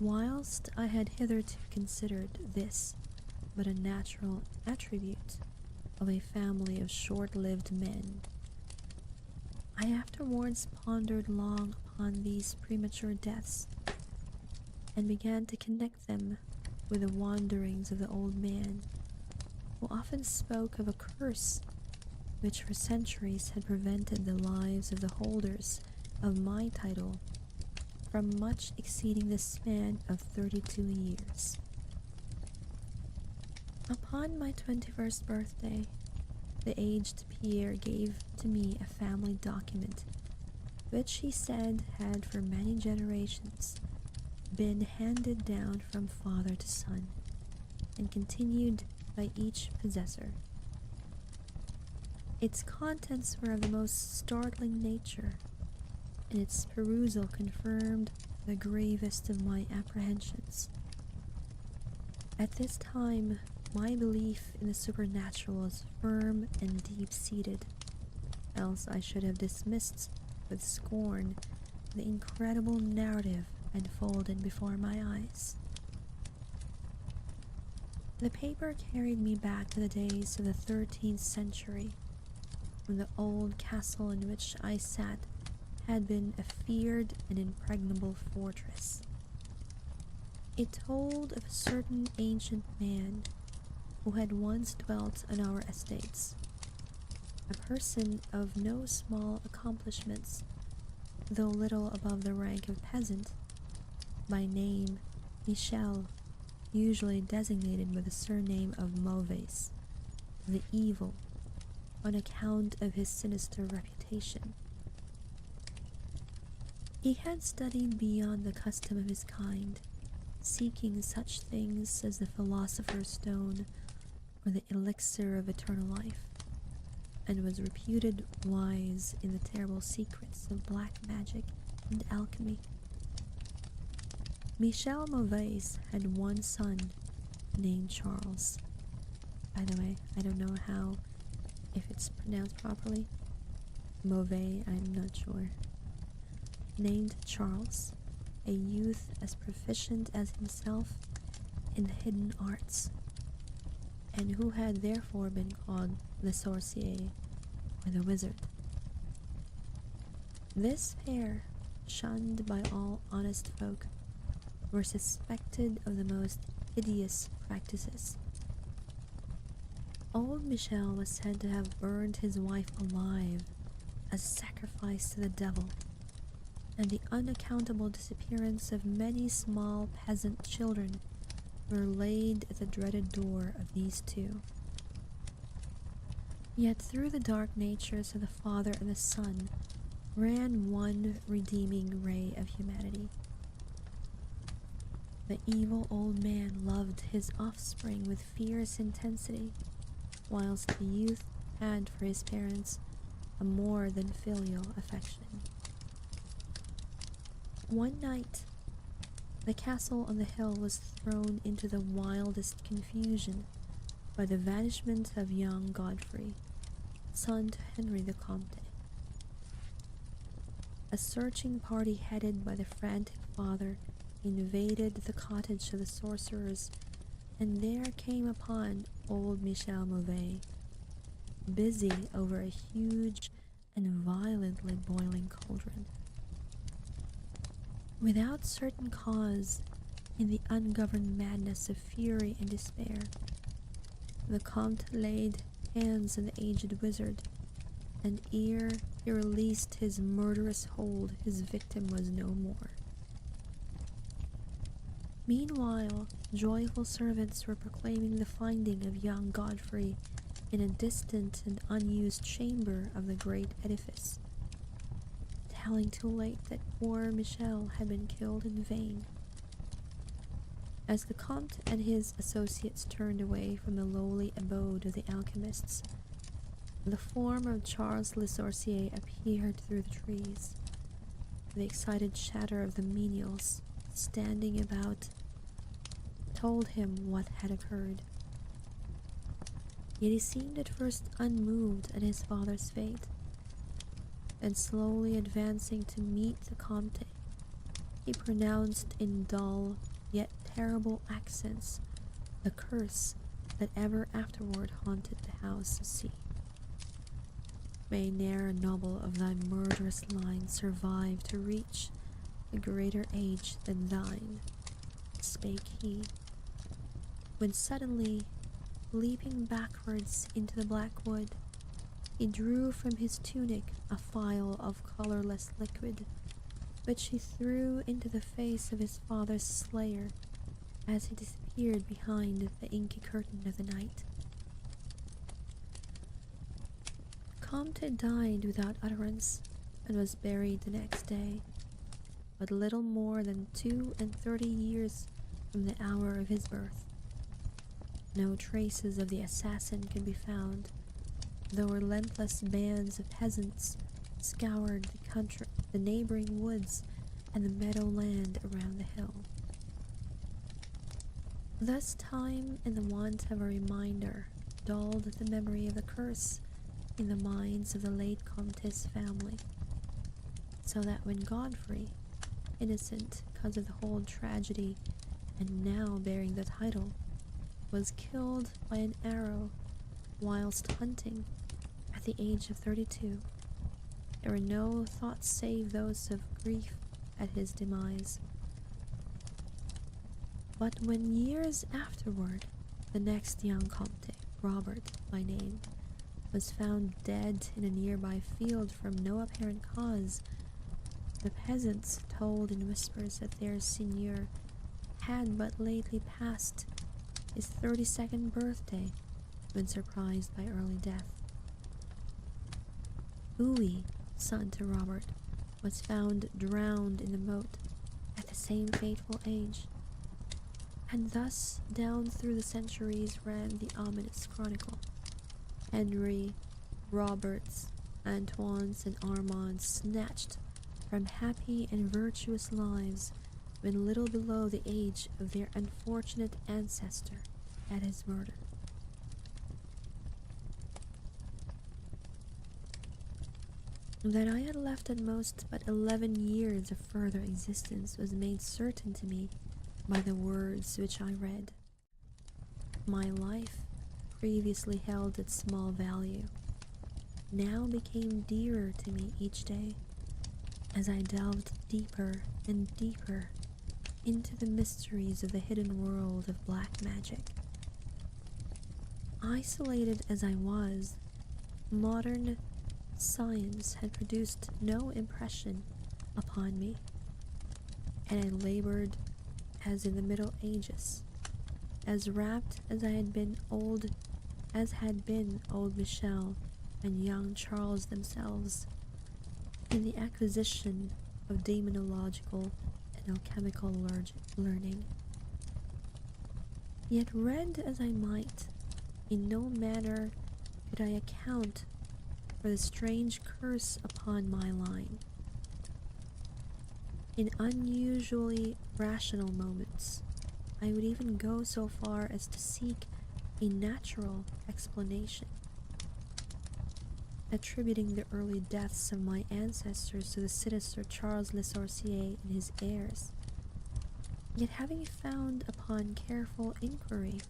Whilst I had hitherto considered this but a natural attribute of a family of short-lived men, I afterwards pondered long upon these premature deaths, and began to connect them with the wanderings of the old man, who often spoke of a curse which for centuries had prevented the lives of the holders of my title from much exceeding the span of 32 years. Upon my 21st birthday, the aged Pierre gave to me a family document, which he said had for many generations been handed down from father to son, and continued by each possessor. Its contents were of the most startling nature, and its perusal confirmed the gravest of my apprehensions. At this time, my belief in the supernatural was firm and deep-seated, else I should have dismissed with scorn the incredible narrative unfolded before my eyes. The paper carried me back to the days of the 13th century, when the old castle in which I sat had been a feared and impregnable fortress. It told of a certain ancient man who had once dwelt on our estates, a person of no small accomplishments, though little above the rank of peasant, by name Michel, usually designated with the surname of Mauvaise, the evil, on account of his sinister reputation. He had studied beyond the custom of his kind, seeking such things as the Philosopher's Stone or the elixir of eternal life, and was reputed wise in the terrible secrets of black magic and alchemy. Michel Mauvais had one son named Charles. By the way, I don't know if it's pronounced properly. Mauvais, I'm not sure. Named Charles, a youth as proficient as himself in the hidden arts, and who had therefore been called the sorcier, or the wizard. This pair, shunned by all honest folk, were suspected of the most hideous practices. Old Michel was said to have burned his wife alive as a sacrifice to the devil, and the unaccountable disappearance of many small peasant children were laid at the dreaded door of these two. Yet through the dark natures of the father and the son ran one redeeming ray of humanity. The evil old man loved his offspring with fierce intensity, whilst the youth had for his parents a more than filial affection. One night, the castle on the hill was thrown into the wildest confusion by the vanishment of young Godfrey, son to Henry the Comte. A searching party headed by the frantic father invaded the cottage of the sorcerers, and there came upon old Michel Mauvais, busy over a huge and violently boiling cauldron. Without certain cause, in the ungoverned madness of fury and despair, the Comte laid hands on the aged wizard, and ere he released his murderous hold, his victim was no more. Meanwhile, joyful servants were proclaiming the finding of young Godfrey in a distant and unused chamber of the great edifice, telling too late that poor Michel had been killed in vain. As the Comte and his associates turned away from the lowly abode of the alchemists, the form of Charles Le Sorcier appeared through the trees. The excited chatter of the menials standing about told him what had occurred. Yet he seemed at first unmoved at his father's fate, and slowly advancing to meet the Comte, he pronounced in dull yet terrible accents the curse that ever afterward haunted the house of C. May ne'er a noble of thy murderous line survive to reach a greater age than thine, spake he, when suddenly, leaping backwards into the black wood, he drew from his tunic a phial of colorless liquid, which he threw into the face of his father's slayer as he disappeared behind the inky curtain of the night. Comte died without utterance, and was buried the next day, but little more than 32 years from the hour of his birth. No traces of the assassin could be found, though relentless bands of peasants scoured the country, the neighboring woods, and the meadowland around the hill. Thus time and the want of a reminder dulled the memory of the curse in the minds of the late Comte's family, so that when Godfrey, innocent because of the whole tragedy and now bearing the title, was killed by an arrow whilst hunting at the age of 32, there were no thoughts save those of grief at his demise. But when years afterward the next young Comte, Robert by name, was found dead in a nearby field from no apparent cause, the peasants told in whispers that their seigneur had but lately passed his 32nd birthday when surprised by early death. Uwe, son to Robert, was found drowned in the moat at the same fateful age, and thus down through the centuries ran the ominous chronicle. Henry, Roberts, Antoines, and Armands snatched from happy and virtuous lives when little below the age of their unfortunate ancestor at his murder. That I had left at most but 11 years of further existence was made certain to me by the words which I read. My life, previously held at small value, now became dearer to me each day as I delved deeper and deeper into the mysteries of the hidden world of black magic. Isolated as I was, modern science had produced no impression upon me, and I labored as in the Middle Ages, as rapt as had been old Michel and young Charles themselves, in the acquisition of demonological and alchemical learning. Yet read as I might, in no manner could I account for the strange curse upon my line. In unusually rational moments, I would even go so far as to seek a natural explanation, attributing the early deaths of my ancestors to the sinister Charles Le Sorcier and his heirs. Yet having found upon careful inquiry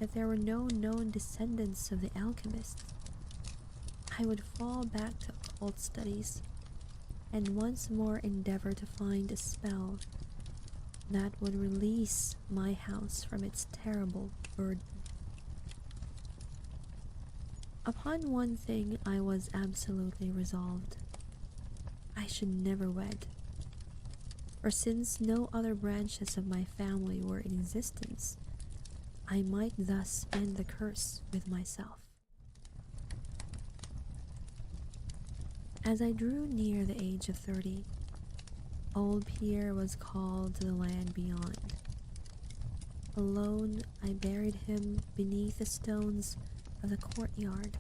that there were no known descendants of the alchemists, I would fall back to occult studies and once more endeavor to find a spell that would release my house from its terrible burden. Upon one thing I was absolutely resolved. I should never wed, for since no other branches of my family were in existence, I might thus end the curse with myself. As I drew near the age of 30, old Pierre was called to the land beyond. Alone, I buried him beneath the stones of the courtyard,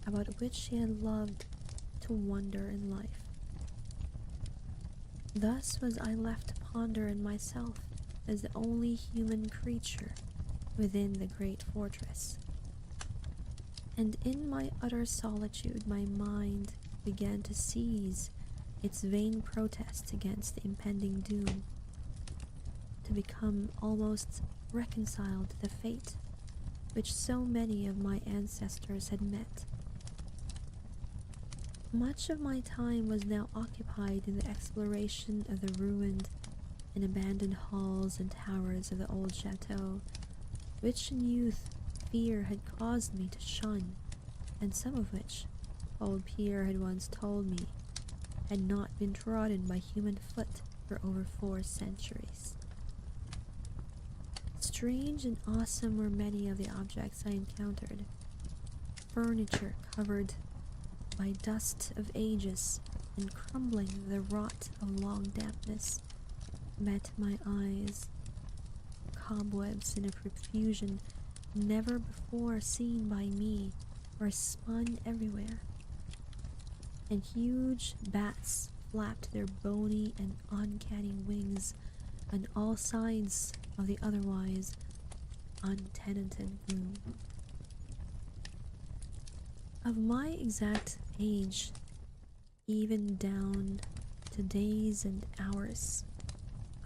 about which he had loved to wonder in life. Thus was I left to ponder in myself as the only human creature within the great fortress. And in my utter solitude my mind began to seize its vain protests against the impending doom, to become almost reconciled to the fate which so many of my ancestors had met. Much of my time was now occupied in the exploration of the ruined and abandoned halls and towers of the old chateau, which in youth fear had caused me to shun, and some of which, old Pierre had once told me, had not been trodden by human foot for over 4 centuries. Strange and awesome were many of the objects I encountered. Furniture covered by dust of ages and crumbling the rot of long dampness met my eyes. Cobwebs in a profusion never before seen by me were spun everywhere, and huge bats flapped their bony and uncanny wings on all sides of the otherwise untenanted room. Of my exact age, even down to days and hours,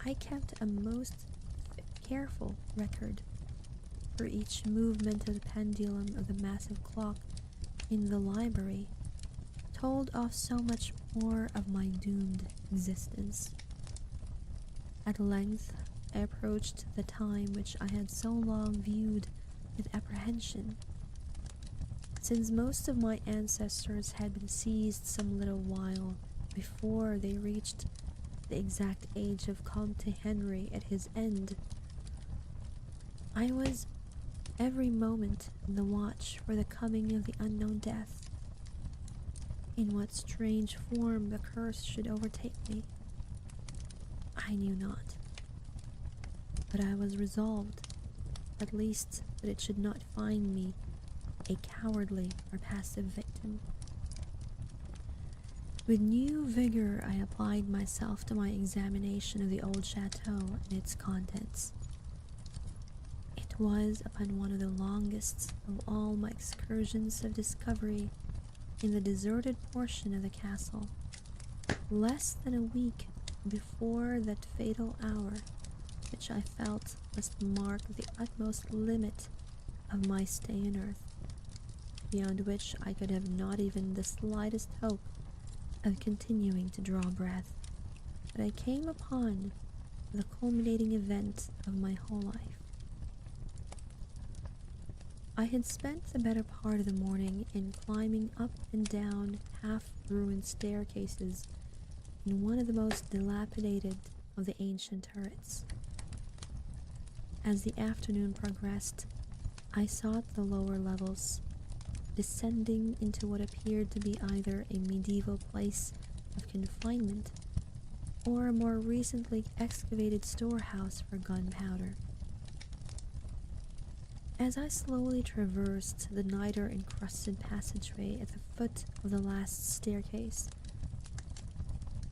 I kept a most careful record, for each movement of the pendulum of the massive clock in the library told of so much more of my doomed existence. At length I approached the time which I had so long viewed with apprehension, since most of my ancestors had been seized some little while before they reached the exact age of Comte Henry at his end. I was every moment on the watch for the coming of the unknown death. In what strange form the curse should overtake me, I knew not. But I was resolved, at least, that it should not find me a cowardly or passive victim. With new vigor, I applied myself to my examination of the old chateau and its contents. It was upon one of the longest of all my excursions of discovery in the deserted portion of the castle, less than a week before that fatal hour which I felt must mark the utmost limit of my stay on earth, beyond which I could have not even the slightest hope of continuing to draw breath, that I came upon the culminating event of my whole life. I had spent the better part of the morning in climbing up and down half-ruined staircases in one of the most dilapidated of the ancient turrets. As the afternoon progressed, I sought the lower levels, descending into what appeared to be either a medieval place of confinement or a more recently excavated storehouse for gunpowder. As I slowly traversed the niter-encrusted passageway at the foot of the last staircase,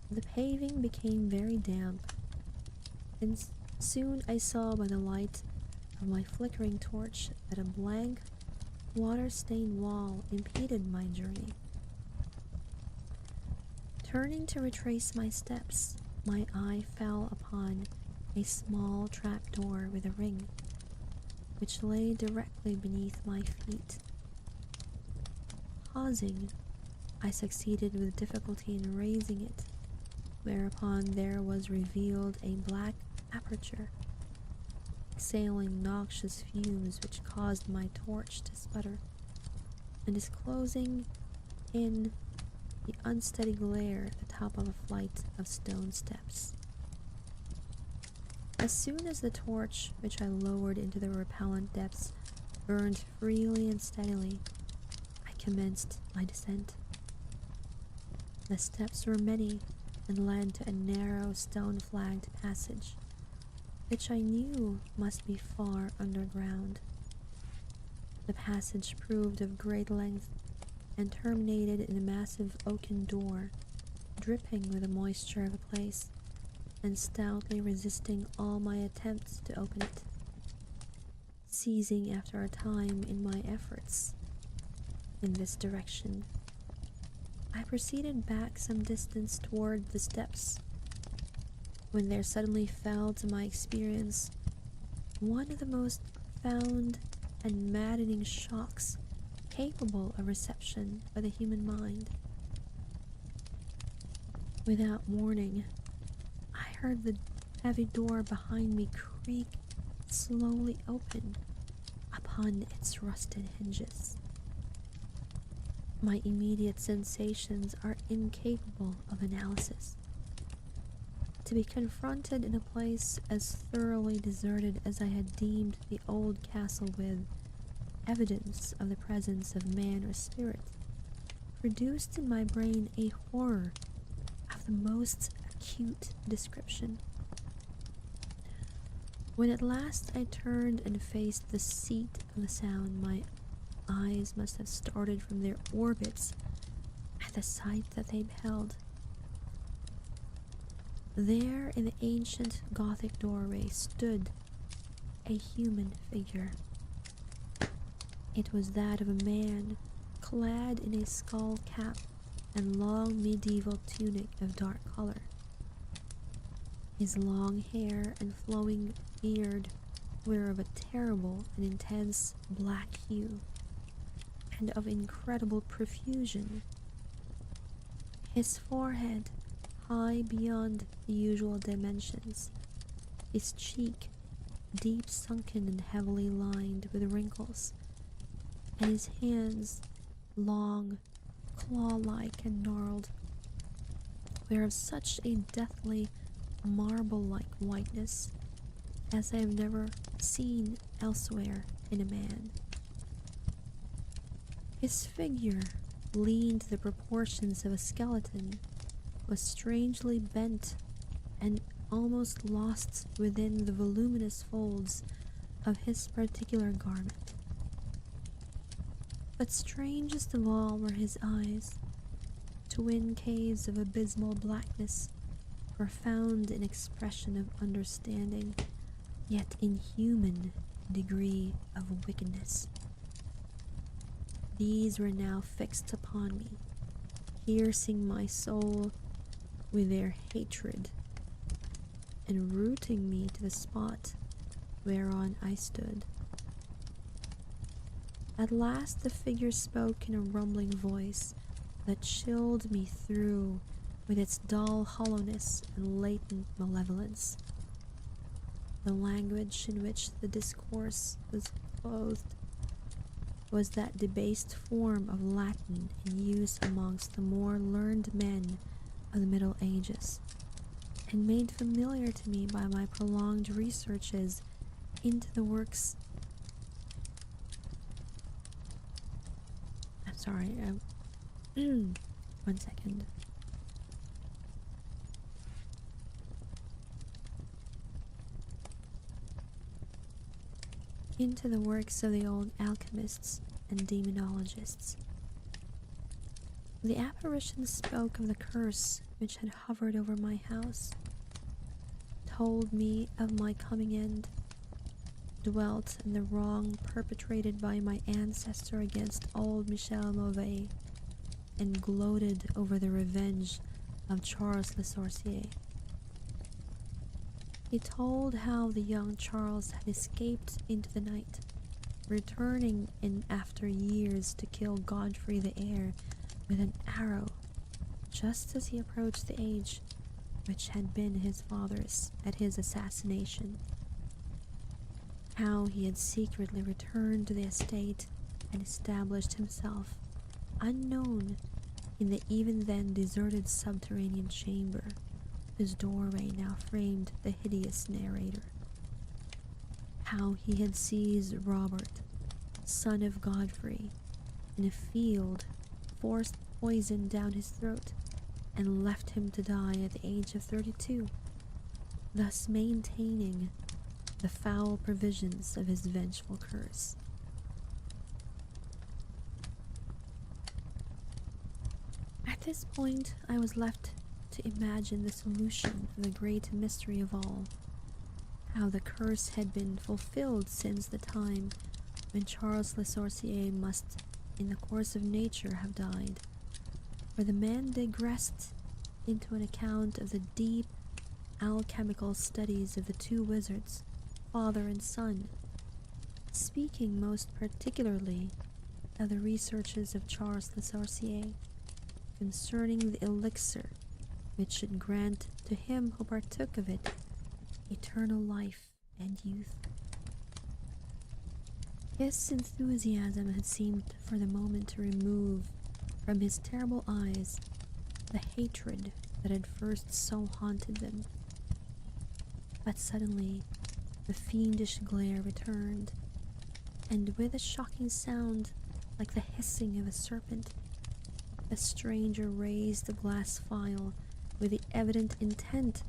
the paving became very damp, and soon I saw by the light of my flickering torch that a blank, water-stained wall impeded my journey. Turning to retrace my steps, my eye fell upon a small trapdoor with a ring, which lay directly beneath my feet. Pausing, I succeeded with difficulty in raising it, whereupon there was revealed a black aperture, exhaling noxious fumes which caused my torch to sputter, and disclosing in the unsteady glare at the top of a flight of stone steps. As soon as the torch, which I lowered into the repellent depths, burned freely and steadily, I commenced my descent. The steps were many and led to a narrow stone-flagged passage, which I knew must be far underground. The passage proved of great length and terminated in a massive oaken door, dripping with the moisture of the place, and stoutly resisting all my attempts to open it. Ceasing after a time in my efforts in this direction, I proceeded back some distance toward the steps, when there suddenly fell to my experience one of the most profound and maddening shocks capable of reception by the human mind. Without warning, I heard the heavy door behind me creak slowly open upon its rusted hinges. My immediate sensations are incapable of analysis. To be confronted in a place as thoroughly deserted as I had deemed the old castle with evidence of the presence of man or spirit produced in my brain a horror of the most acute description. When at last I turned and faced the seat of the sound, my eyes must have started from their orbits at the sight that they beheld. There in the ancient Gothic doorway stood a human figure. It was that of a man clad in a skull cap and long medieval tunic of dark color. His long hair and flowing beard were of a terrible and intense black hue, and of incredible profusion. His forehead, high beyond the usual dimensions, his cheek deep sunken and heavily lined with wrinkles, and his hands, long, claw-like and gnarled, were of such a deathly marble-like whiteness as I have never seen elsewhere in a man. His figure, lean to the proportions of a skeleton, was strangely bent and almost lost within the voluminous folds of his particular garment. But strangest of all were his eyes, twin caves of abysmal blackness, profound in expression of understanding, yet inhuman degree of wickedness. These were now fixed upon me, piercing my soul with their hatred, and rooting me to the spot whereon I stood. At last the figure spoke in a rumbling voice that chilled me through with its dull hollowness and latent malevolence. The language in which the discourse was clothed was that debased form of Latin in use amongst the more learned men of the Middle Ages, and made familiar to me by my prolonged researches into the works. I'm sorry, one second. Into the works of the old alchemists and demonologists. The apparition spoke of the curse which had hovered over my house, told me of my coming end, dwelt in the wrong perpetrated by my ancestor against old Michel Mauvais, and gloated over the revenge of Charles Le Sorcier. He told how the young Charles had escaped into the night, returning in after years to kill Godfrey the heir with an arrow, just as he approached the age which had been his father's at his assassination. How he had secretly returned to the estate and established himself, unknown, in the even then deserted subterranean chamber, whose doorway now framed the hideous narrator. How he had seized Robert, son of Godfrey, in a field, forced poison down his throat, and left him to die at the age of 32, thus maintaining the foul provisions of his vengeful curse. At this point, I was left to imagine the solution of the great mystery of all, how the curse had been fulfilled since the time when Charles Le Sorcier must, in the course of nature, have died, for the man digressed into an account of the deep alchemical studies of the two wizards, father and son, speaking most particularly of the researches of Charles Le Sorcier concerning the elixir which should grant to him who partook of it eternal life and youth. His enthusiasm had seemed for the moment to remove from his terrible eyes the hatred that had first so haunted them. But suddenly the fiendish glare returned, and with a shocking sound like the hissing of a serpent, the stranger raised the glass phial with the evident intent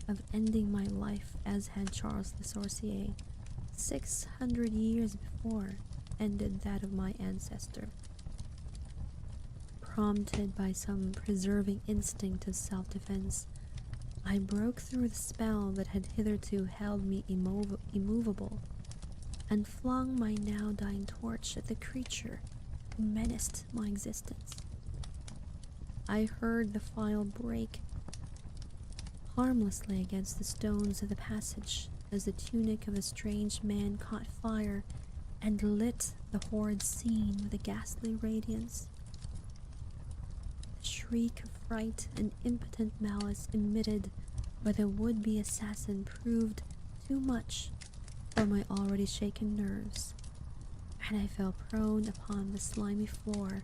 of ending my life as had Charles Le Sorcier 600 years before ended that of my ancestor. Prompted by some preserving instinct of self-defense, I broke through the spell that had hitherto held me immovable, and flung my now dying torch at the creature who menaced my existence. I heard the phial break harmlessly against the stones of the passage as the tunic of a strange man caught fire and lit the horrid scene with a ghastly radiance. The shriek of fright and impotent malice emitted by the would-be assassin proved too much for my already shaken nerves, and I fell prone upon the slimy floor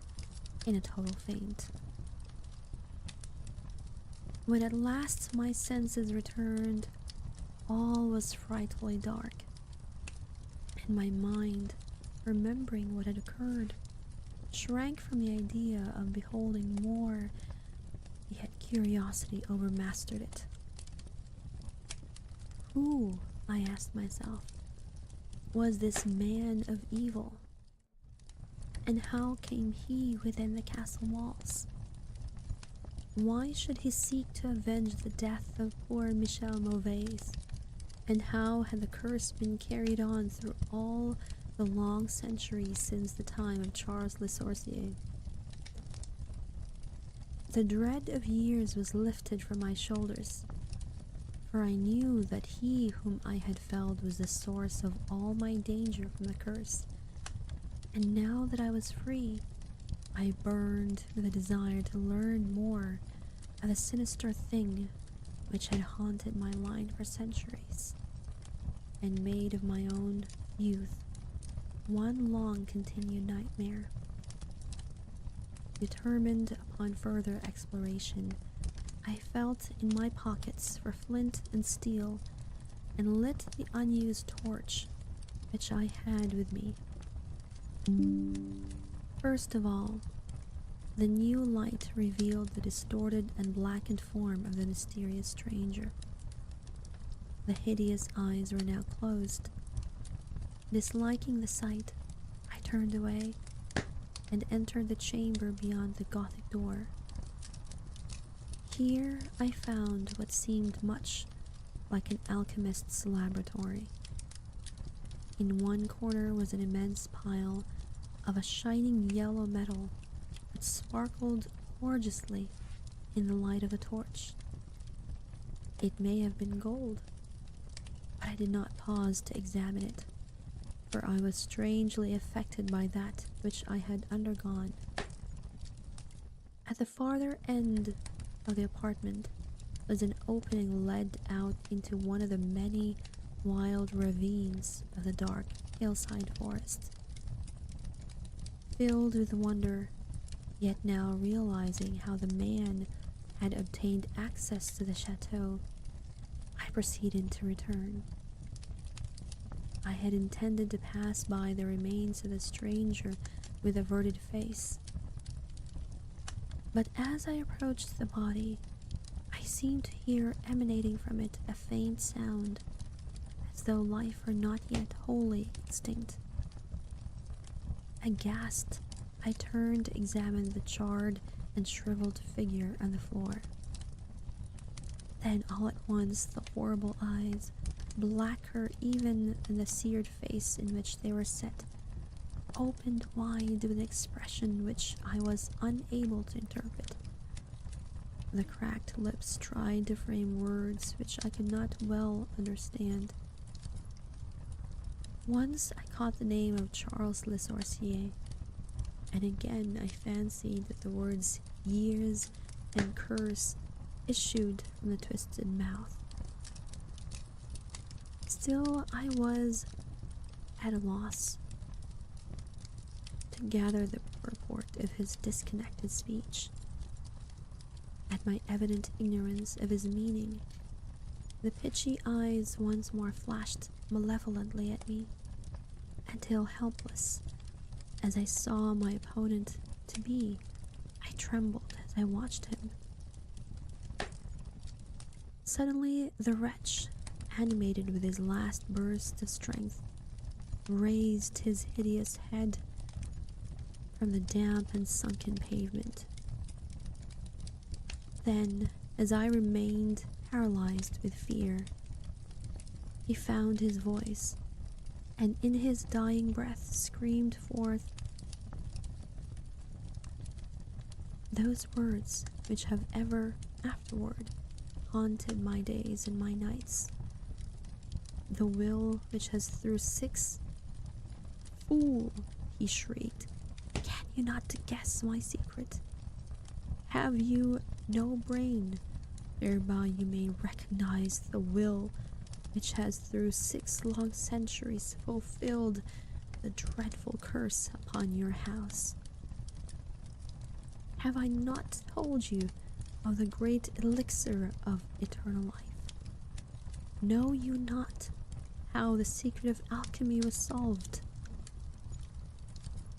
in a total faint. When at last my senses returned, all was frightfully dark, and my mind, remembering what had occurred, shrank from the idea of beholding more, yet curiosity overmastered it. Who, I asked myself, was this man of evil? And how came he within the castle walls? Why should he seek to avenge the death of poor Michel Mauvais? And how had the curse been carried on through all the long centuries since the time of Charles Le Sorcier? The dread of years was lifted from my shoulders, for I knew that he whom I had felled was the source of all my danger from the curse. And now that I was free, I burned with a desire to learn more of the sinister thing which had haunted my mind for centuries, and made of my own youth one long continued nightmare. Determined upon further exploration, I felt in my pockets for flint and steel, and lit the unused torch which I had with me. First of all, the new light revealed the distorted and blackened form of the mysterious stranger. The hideous eyes were now closed. Disliking the sight, I turned away and entered the chamber beyond the Gothic door. Here I found what seemed much like an alchemist's laboratory. In one corner was an immense pile of a shining yellow metal which sparkled gorgeously in the light of a torch. It may have been gold, but I did not pause to examine it, for I was strangely affected by that which I had undergone. At the farther end of the apartment was an opening led out into one of the many wild ravines of the dark hillside forest. Filled with wonder, yet now realizing how the man had obtained access to the chateau, I proceeded to return. I had intended to pass by the remains of the stranger with averted face, but as I approached the body, I seemed to hear emanating from it a faint sound, as though life were not yet wholly extinct. Aghast, I turned to examine the charred and shriveled figure on the floor. Then all at once the horrible eyes, blacker even than the seared face in which they were set, opened wide with an expression which I was unable to interpret. The cracked lips tried to frame words which I could not well understand. Once I caught the name of Charles Le Sorcier, and again I fancied that the words years and curse issued from the twisted mouth. Still, I was at a loss to gather the purport of his disconnected speech. At my evident ignorance of his meaning, the pitchy eyes once more flashed malevolently at me, until helpless as I saw my opponent to be, I trembled as I watched him. Suddenly, the wretch, animated with his last burst of strength, raised his hideous head from the damp and sunken pavement. Then, as I remained paralyzed with fear, he found his voice, and in his dying breath screamed forth those words which have ever afterward haunted my days and my nights. The will which has through 6 Fool, he shrieked, can you not guess my secret? Have you no brain, whereby you may recognize the will which has through 6 long centuries fulfilled the dreadful curse upon your house? Have I not told you of the great elixir of eternal life. Know you not how the secret of alchemy was solved?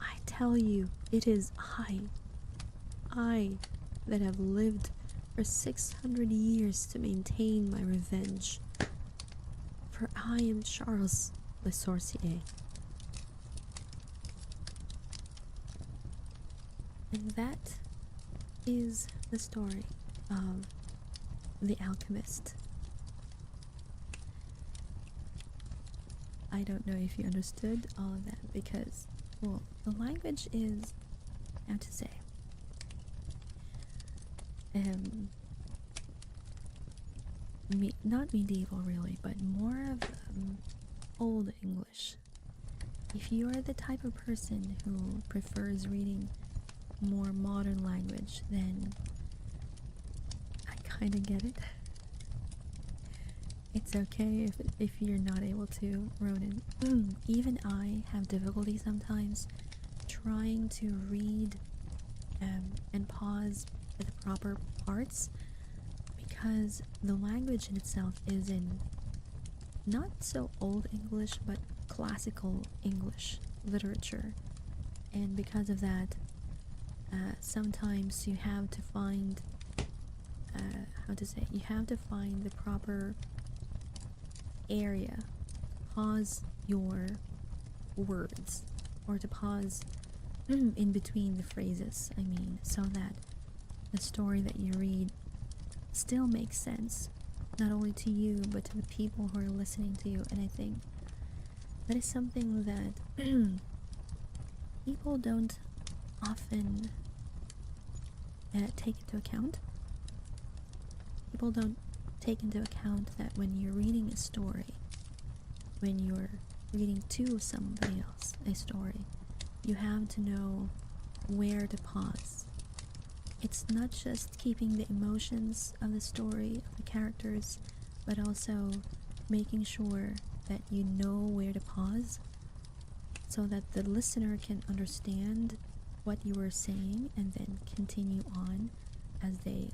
I tell you, it is I that have lived for 600 years to maintain my revenge. For I am Charles Le Sorcier. And that is the story of the alchemist. I don't know if you understood all of that because, well, the language is, how to say, not medieval really, but more of Old English. If you are the type of person who prefers reading more modern language, then I kind of get it. It's okay if you're not able to, Ronan. Even I have difficulty sometimes trying to read and pause at the proper parts because the language in itself is in not so Old English but classical English literature, and because of that sometimes you have to find you have to find the proper area to pause your words, or to pause in between the phrases, I mean, so that the story that you read still makes sense, not only to you but to the people who are listening to you. And I think that is something that people don't often take into account. People don't take into account that when you're reading a story, when you're reading to somebody else a story, you have to know where to pause. It's not just keeping the emotions of the story, of the characters, but also making sure that you know where to pause so that the listener can understand what you were saying and then continue on as they,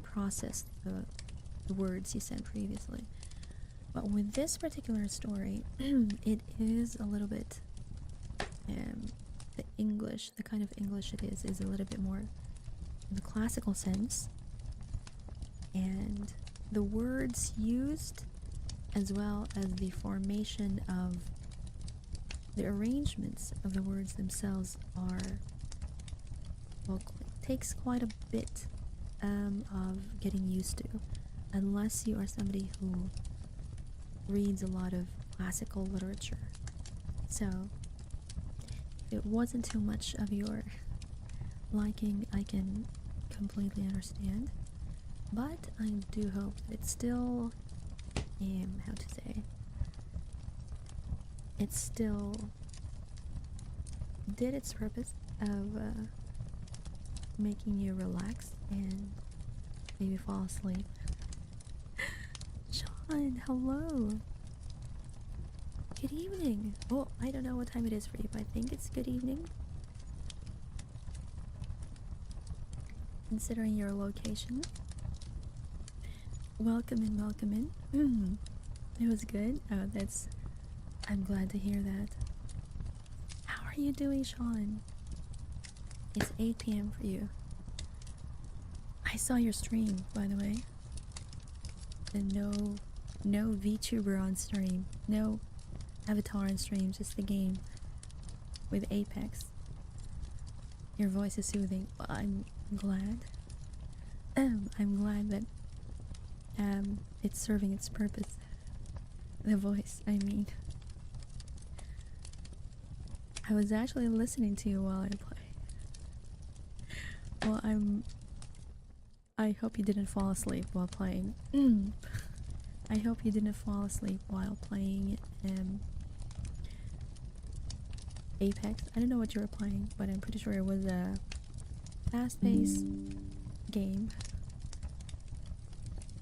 process the words you said previously. But with this particular story, it is a little bit, the kind of English it is a little bit more in the classical sense, and the words used as well as the formation of the arrangements of the words themselves are, well, takes quite a bit of getting used to, unless you are somebody who reads a lot of classical literature. So if it wasn't too much of your liking, I can completely understand, but I do hope that it's still, it still did its purpose of making you relax and maybe fall asleep. Sean, hello. Good evening. Well, I don't know what time it is for you, but I think it's good evening, considering your location. Welcome in, welcome in. It was good. Oh, I'm glad to hear that. How are you doing, Sean? It's 8 p.m. for you. I saw your stream, by the way. And no VTuber on stream. No avatar on stream, just the game with Apex. Your voice is soothing. Well, I'm glad. I'm glad that it's serving its purpose. The voice, I mean. I was actually listening to you while I play. Well, I hope you didn't fall asleep while playing. I hope you didn't fall asleep while playing Apex. I don't know what you were playing, but I'm pretty sure it was a fast-paced game.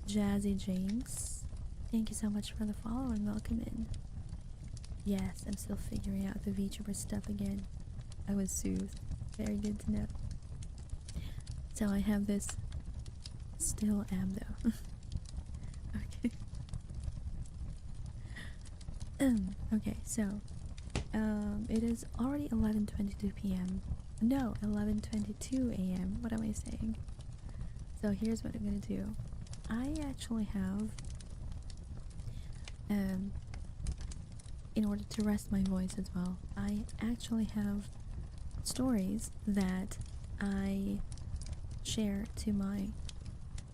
Jazzy James, thank you so much for the follow and welcome in. Yes, I'm still figuring out the VTuber stuff again. I was soothed. Very good to know. So I have this Still am though. Okay. Okay, so it is already 11:22 p.m. No, 11:22 a.m. What am I saying? So here's what I'm gonna do. I actually have in order to rest my voice as well, I actually have stories that I share to my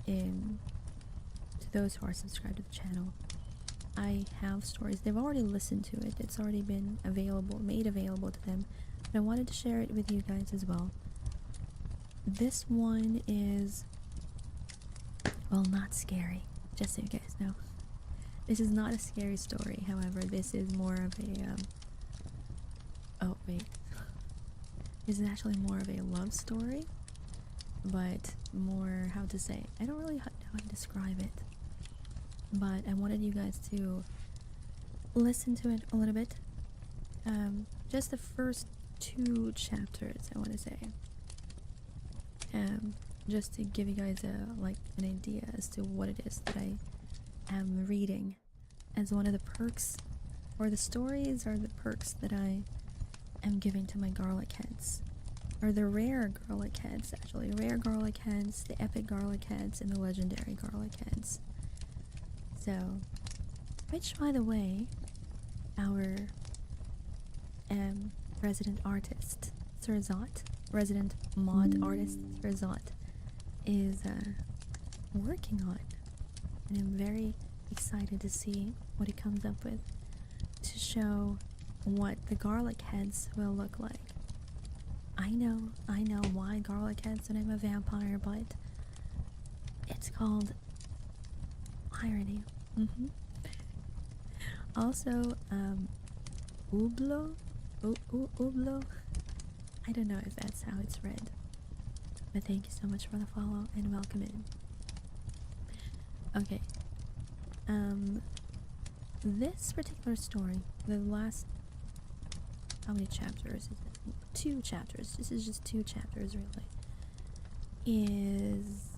to those who are subscribed to the channel. I have stories. They've already listened to it. It's already been made available to them. But I wanted to share it with you guys as well. This one is, well, not scary. Just so you guys know. This is not a scary story. However, this is more of a, oh, wait. This is actually more of a love story. But more, how to say, I don't really know how to describe it. But I wanted you guys to listen to it a little bit. Just the first 2 chapters, I want to say. Just to give you guys an idea as to what it is that I am reading as one of the perks, or the stories or the perks that I am giving to my garlic heads. Or the rare garlic heads, actually. Rare garlic heads, the epic garlic heads, and the legendary garlic heads. So, which, by the way, our resident artist, Sirzat, resident mod artist, Sirzat, is working on. And I'm very excited to see what he comes up with to show what the garlic heads will look like. I know why garlic heads when I'm a vampire, but it's called irony. Also, Ublo? Ublo? I don't know if that's how it's read. But thank you so much for the follow and welcome in. Okay. This particular story, the last, how many chapters is it? 2 chapters. This is just 2 chapters, really. Is,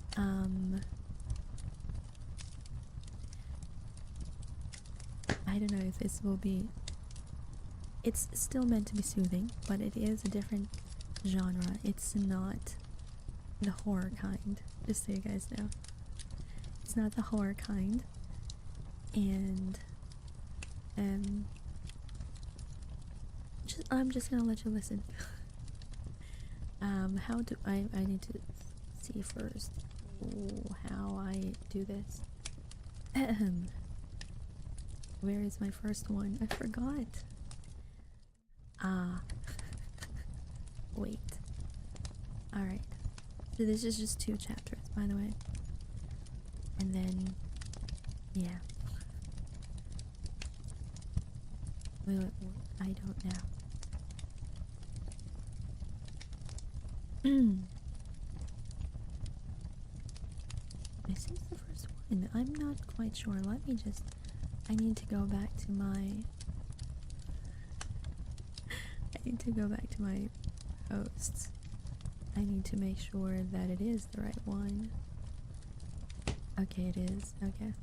I don't know if this will be, it's still meant to be soothing, but it is a different genre. It's not the horror kind, just so you guys know. It's not the horror kind. And I'm just gonna let you listen. How do I need to see first how I do this. Where is my first one? I forgot. Wait. Alright. So this is just 2 chapters, by the way. And then, yeah. Wait, I don't know. This is the first one. I'm not quite sure. Let me just, I need to go back to my hosts. I need to make sure that it is the right one. Okay, it is. Okay.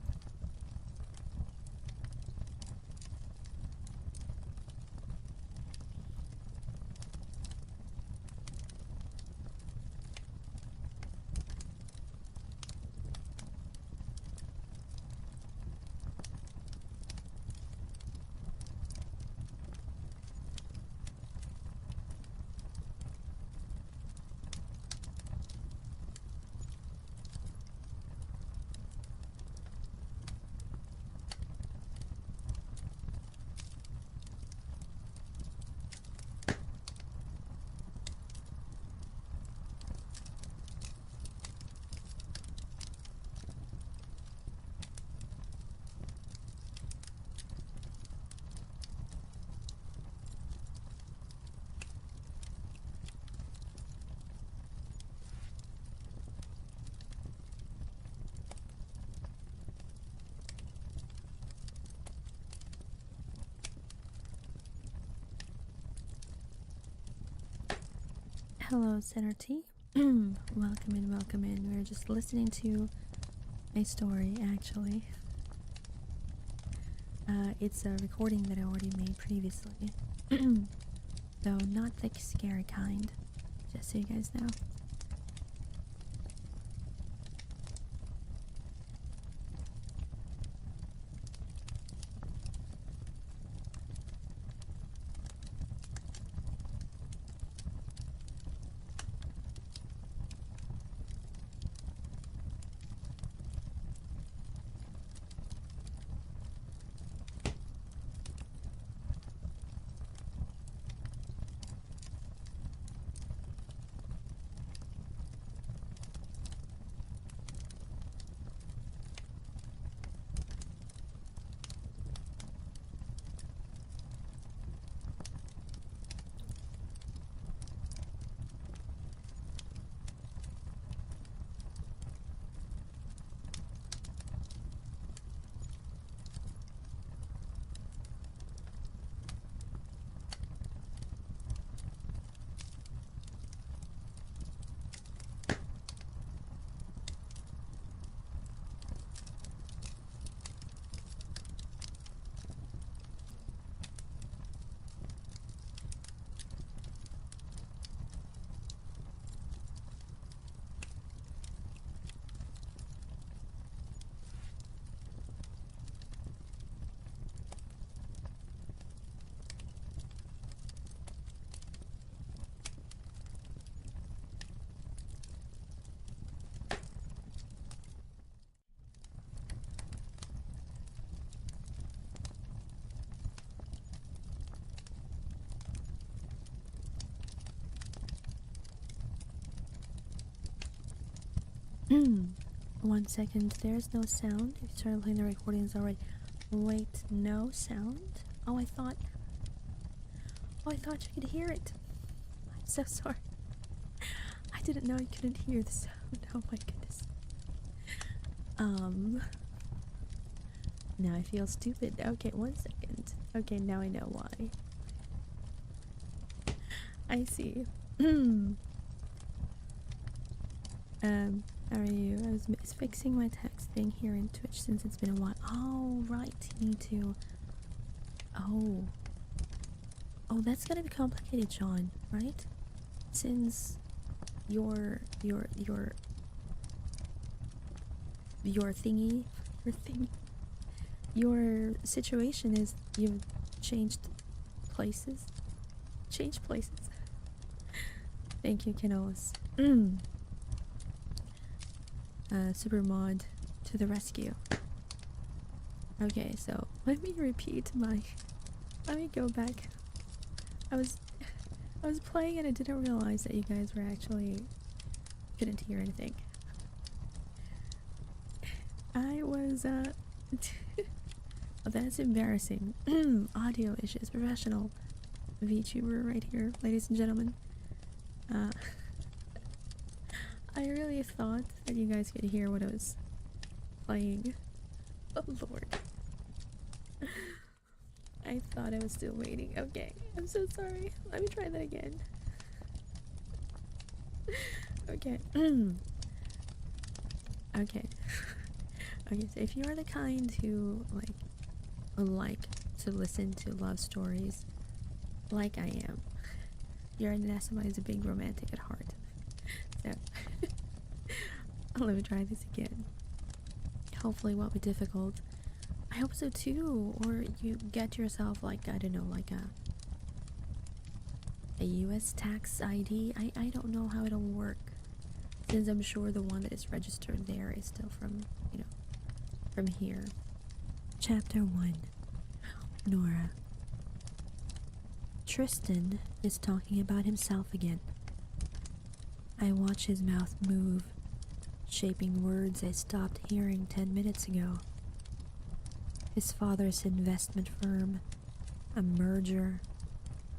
Hello, Center T. Welcome in, welcome in. We're just listening to a story, actually. It's a recording that I already made previously. Though not the scary kind, just so you guys know. One second, there's no sound. If you started playing the recordings already. Wait, no sound? I thought you could hear it. I'm so sorry. I didn't know you couldn't hear the sound. Oh my goodness. Now I feel stupid. Okay, one second. Okay, now I know why. I see. How are you? I was fixing my text thing here in Twitch since it's been a while. Oh, right. You need to... Oh, that's gonna be complicated, John, right? Since your thingy, your situation is you've changed places. Changed places. Thank you, Kenolis. Super mod to the rescue. Okay, so let me repeat my... Let me go back. I was playing and I didn't realize that you guys were actually... couldn't hear anything. I was, oh, that's embarrassing. Audio issues, professional VTuber right here, ladies and gentlemen. I really thought that you guys could hear what I was playing. Oh lord. I thought I was still waiting. Okay, I'm so sorry. Let me try that again. Okay. Okay. Okay, so if you are the kind who like to listen to love stories like I am, your Oneesama is a big romantic at heart. So let me try this again. Hopefully it won't be difficult. I hope so too. Or you get yourself like, I don't know, like a US tax ID. I don't know how it'll work, since I'm sure the one that is registered there is still from, you know, from here. Chapter 1. Nora. Tristan is talking about himself again. I watch his mouth move, shaping words I stopped hearing 10 minutes ago. His father's investment firm, a merger,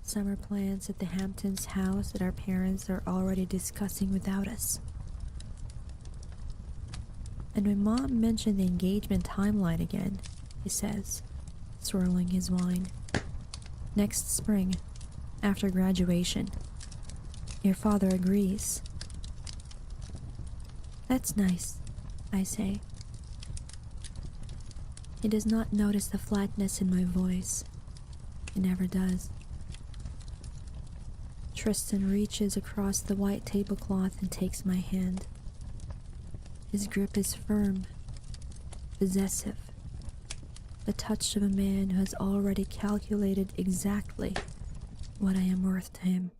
summer plans at the Hamptons house that our parents are already discussing without us. And when Mom mentioned the engagement timeline again, he says, swirling his wine. Next spring, after graduation. Your father agrees. That's nice, I say. He does not notice the flatness in my voice. He never does. Tristan reaches across the white tablecloth and takes my hand. His grip is firm, possessive, the touch of a man who has already calculated exactly what I am worth to him.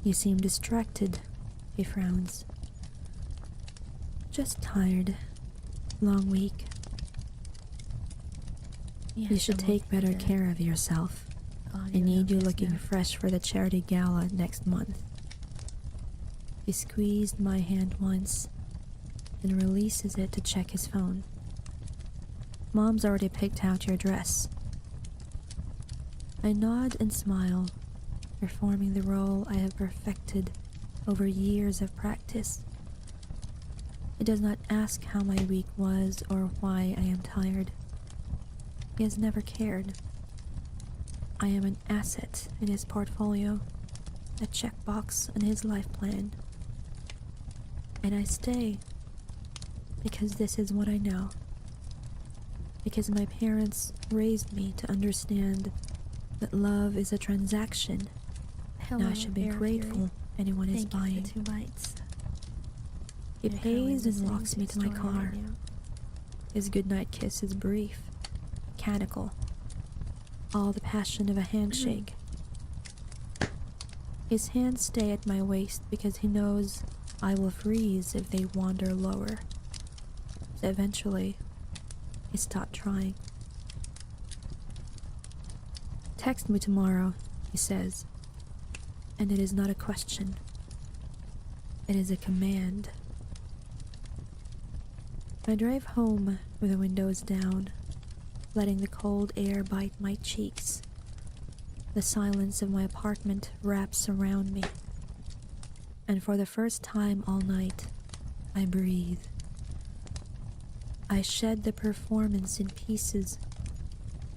You seem distracted, he frowns. Just tired. Long week. You should take better care of yourself. I need you looking fresh for the charity gala next month. He squeezed my hand once and releases it to check his phone. Mom's already picked out your dress. I nod and smile, performing the role I have perfected over years of practice. He does not ask how my week was or why I am tired. He has never cared. I am an asset in his portfolio, a checkbox in his life plan. And I stay because this is what I know. Because my parents raised me to understand that love is a transaction. And I should be grateful anyone is buying. 2 bites. He pays and walks me to my car. His goodnight kiss is brief, mechanical, all the passion of a handshake. His hands stay at my waist because he knows I will freeze if they wander lower. So eventually, he stopped trying. Text me tomorrow, he says, and it is not a question. It is a command. I drive home with the windows down, letting the cold air bite my cheeks. The silence of my apartment wraps around me, and for the first time all night, I breathe. I shed the performance in pieces,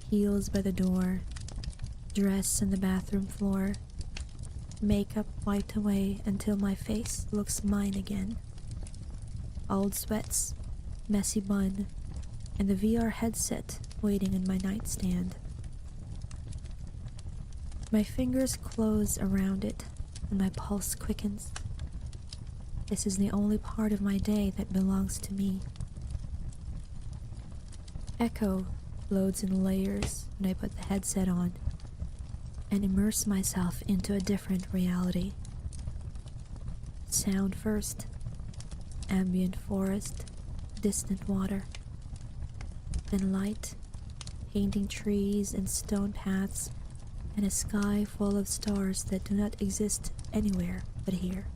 heels by the door, dress on the bathroom floor, makeup wiped away until my face looks mine again. Old sweats, messy bun, and the VR headset waiting in my nightstand. My fingers close around it and my pulse quickens. This is the only part of my day that belongs to me. Echo loads in layers when I put the headset on and immerse myself into a different reality. Sound first, ambient forest, distant water, then light, painting trees and stone paths, and a sky full of stars that do not exist anywhere but here.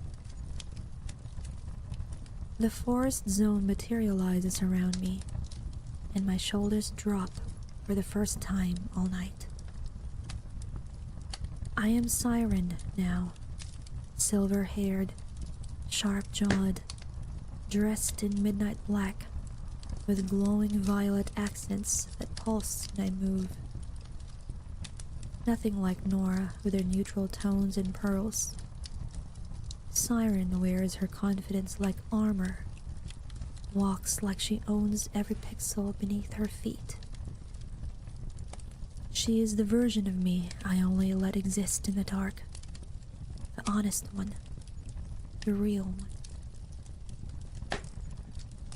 The forest zone materializes around me, and my shoulders drop for the first time all night. I am Siren now, silver-haired, sharp-jawed, dressed in midnight black, with glowing violet accents that pulse when I move. Nothing like Nora with her neutral tones and pearls. Siren wears her confidence like armor, walks like she owns every pixel beneath her feet. She is the version of me I only let exist in the dark. The honest one. The real one.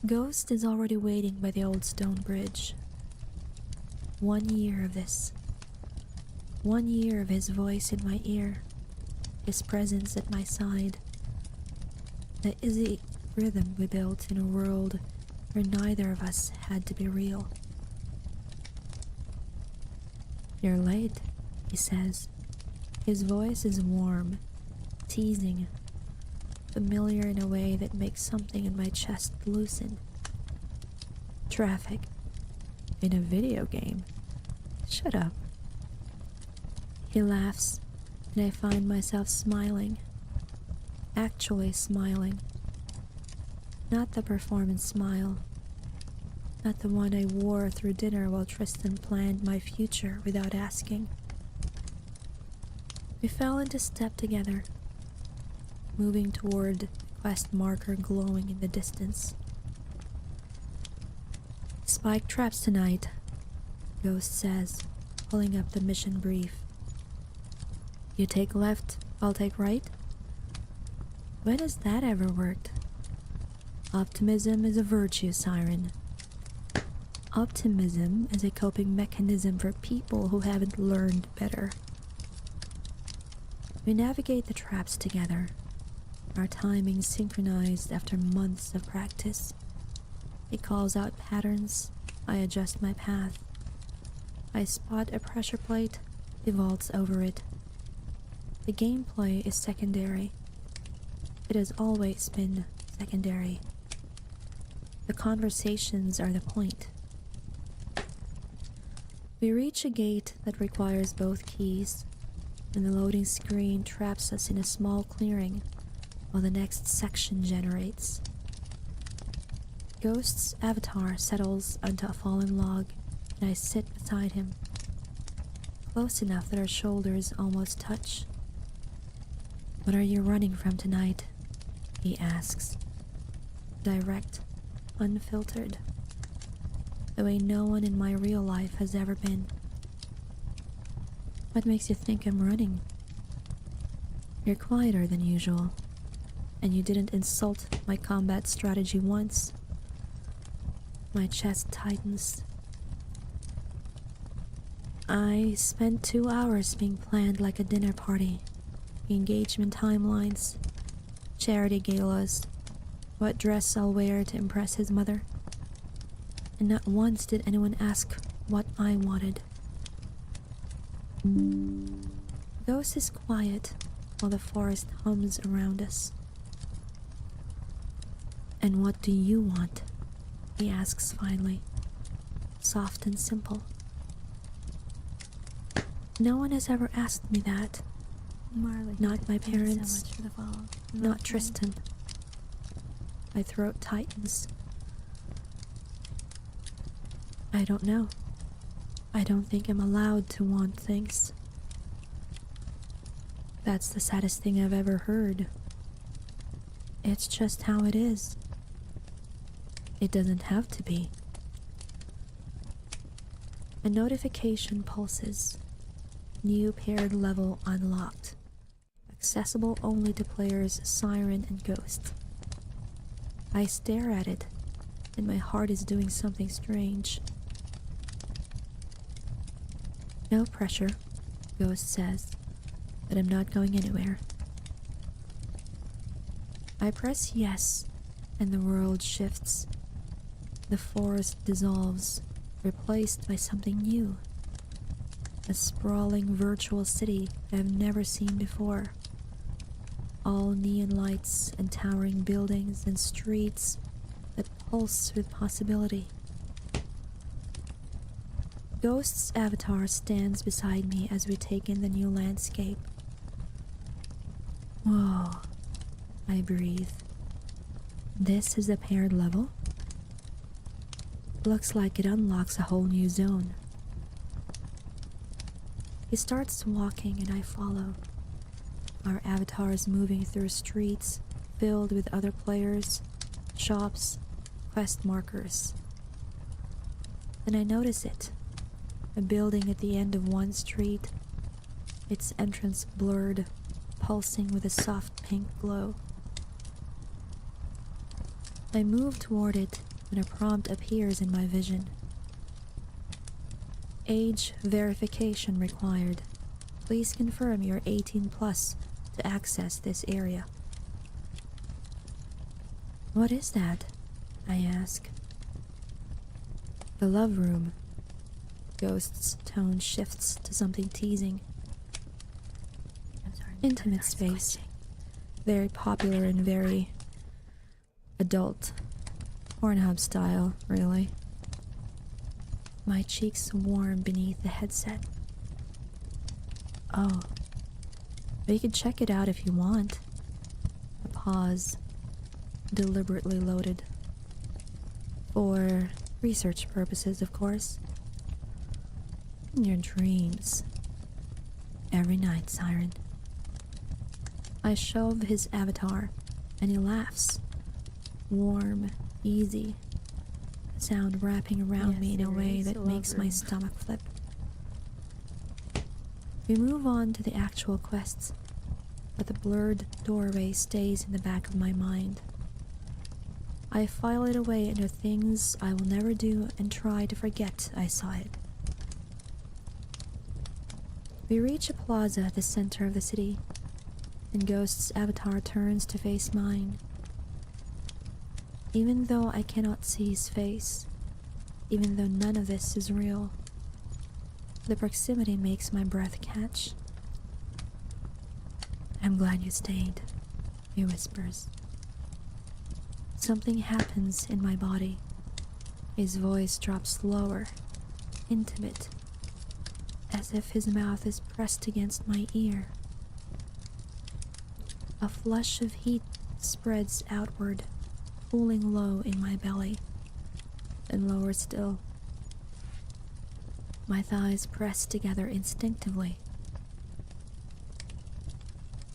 Ghost is already waiting by the old stone bridge. 1 year of this. 1 year of his voice in my ear. His presence at my side. The easy rhythm we built in a world where neither of us had to be real. You're late, he says. His voice is warm, teasing, familiar in a way that makes something in my chest loosen. Traffic. In a video game. Shut up. He laughs, and I find myself smiling. Actually smiling. Not the performance smile. Not the one I wore through dinner while Tristan planned my future without asking. We fell into step together, moving toward the quest marker glowing in the distance. "Spike traps tonight," Ghost says, pulling up the mission brief. "You take left, I'll take right?" When has that ever worked? Optimism is a virtue, Siren. Optimism is a coping mechanism for people who haven't learned better. We navigate the traps together, our timing synchronized after months of practice. He calls out patterns, I adjust my path. I spot a pressure plate, he vaults over it. The gameplay is secondary. It has always been secondary. The conversations are the point. We reach a gate that requires both keys, and the loading screen traps us in a small clearing while the next section generates. Ghost's avatar settles onto a fallen log, and I sit beside him, close enough that our shoulders almost touch. "What are you running from tonight?" he asks. Direct, unfiltered, the way no one in my real life has ever been. "What makes you think I'm running?" "You're quieter than usual, and you didn't insult my combat strategy once." My chest tightens. "I spent 2 hours being planned like a dinner party. Engagement timelines, charity galas, what dress I'll wear to impress his mother. And not once did anyone ask what I wanted." Ghost is quiet while the forest hums around us. "And what do you want?" he asks finally, soft and simple. No one has ever asked me that. Marley, Not my thank you parents, so much for the follow. not Tristan. My throat tightens. I don't know. I don't think I'm allowed to want things. That's the saddest thing I've ever heard. It's just how it is. It doesn't have to be. A notification pulses. New paired level unlocked. Accessible only to players Siren and Ghost. I stare at it, and my heart is doing something strange. "No pressure," Ghost says, "but I'm not going anywhere." I press yes, and the world shifts. The forest dissolves, replaced by something new. A sprawling virtual city I've never seen before. All neon lights and towering buildings and streets that pulse with possibility. Ghost's avatar stands beside me as we take in the new landscape. Whoa, I breathe. This is a paired level? Looks like it unlocks a whole new zone. He starts walking and I follow. Our avatars moving through streets filled with other players, shops, quest markers. Then I notice it. A building at the end of one street, its entrance blurred, pulsing with a soft pink glow. I move toward it when a prompt appears in my vision. Age verification required. Please confirm you're 18 plus to access this area. "What is that?" I ask. "The love room." Ghost's tone shifts to something teasing. I'm sorry. Intimate space. Very popular and very adult. Pornhub style, really. My cheeks warm beneath the headset. "Oh, we could check it out if you want." A pause, deliberately loaded. "For research purposes, of course." "In your dreams. Every night, Siren." I shove his avatar, and he laughs. Warm, easy, a sound wrapping around me in a way that makes my stomach flip. We move on to the actual quests, but the blurred doorway stays in the back of my mind. I file it away into things I will never do and try to forget I saw it. We reach a plaza at the center of the city, and Ghost's avatar turns to face mine. Even though I cannot see his face, even though none of this is real, the proximity makes my breath catch. "I'm glad you stayed," he whispers. Something happens in my body. His voice drops lower, intimate, as if his mouth is pressed against my ear. A flush of heat spreads outward, cooling low in my belly, then lower still. My thighs press together instinctively.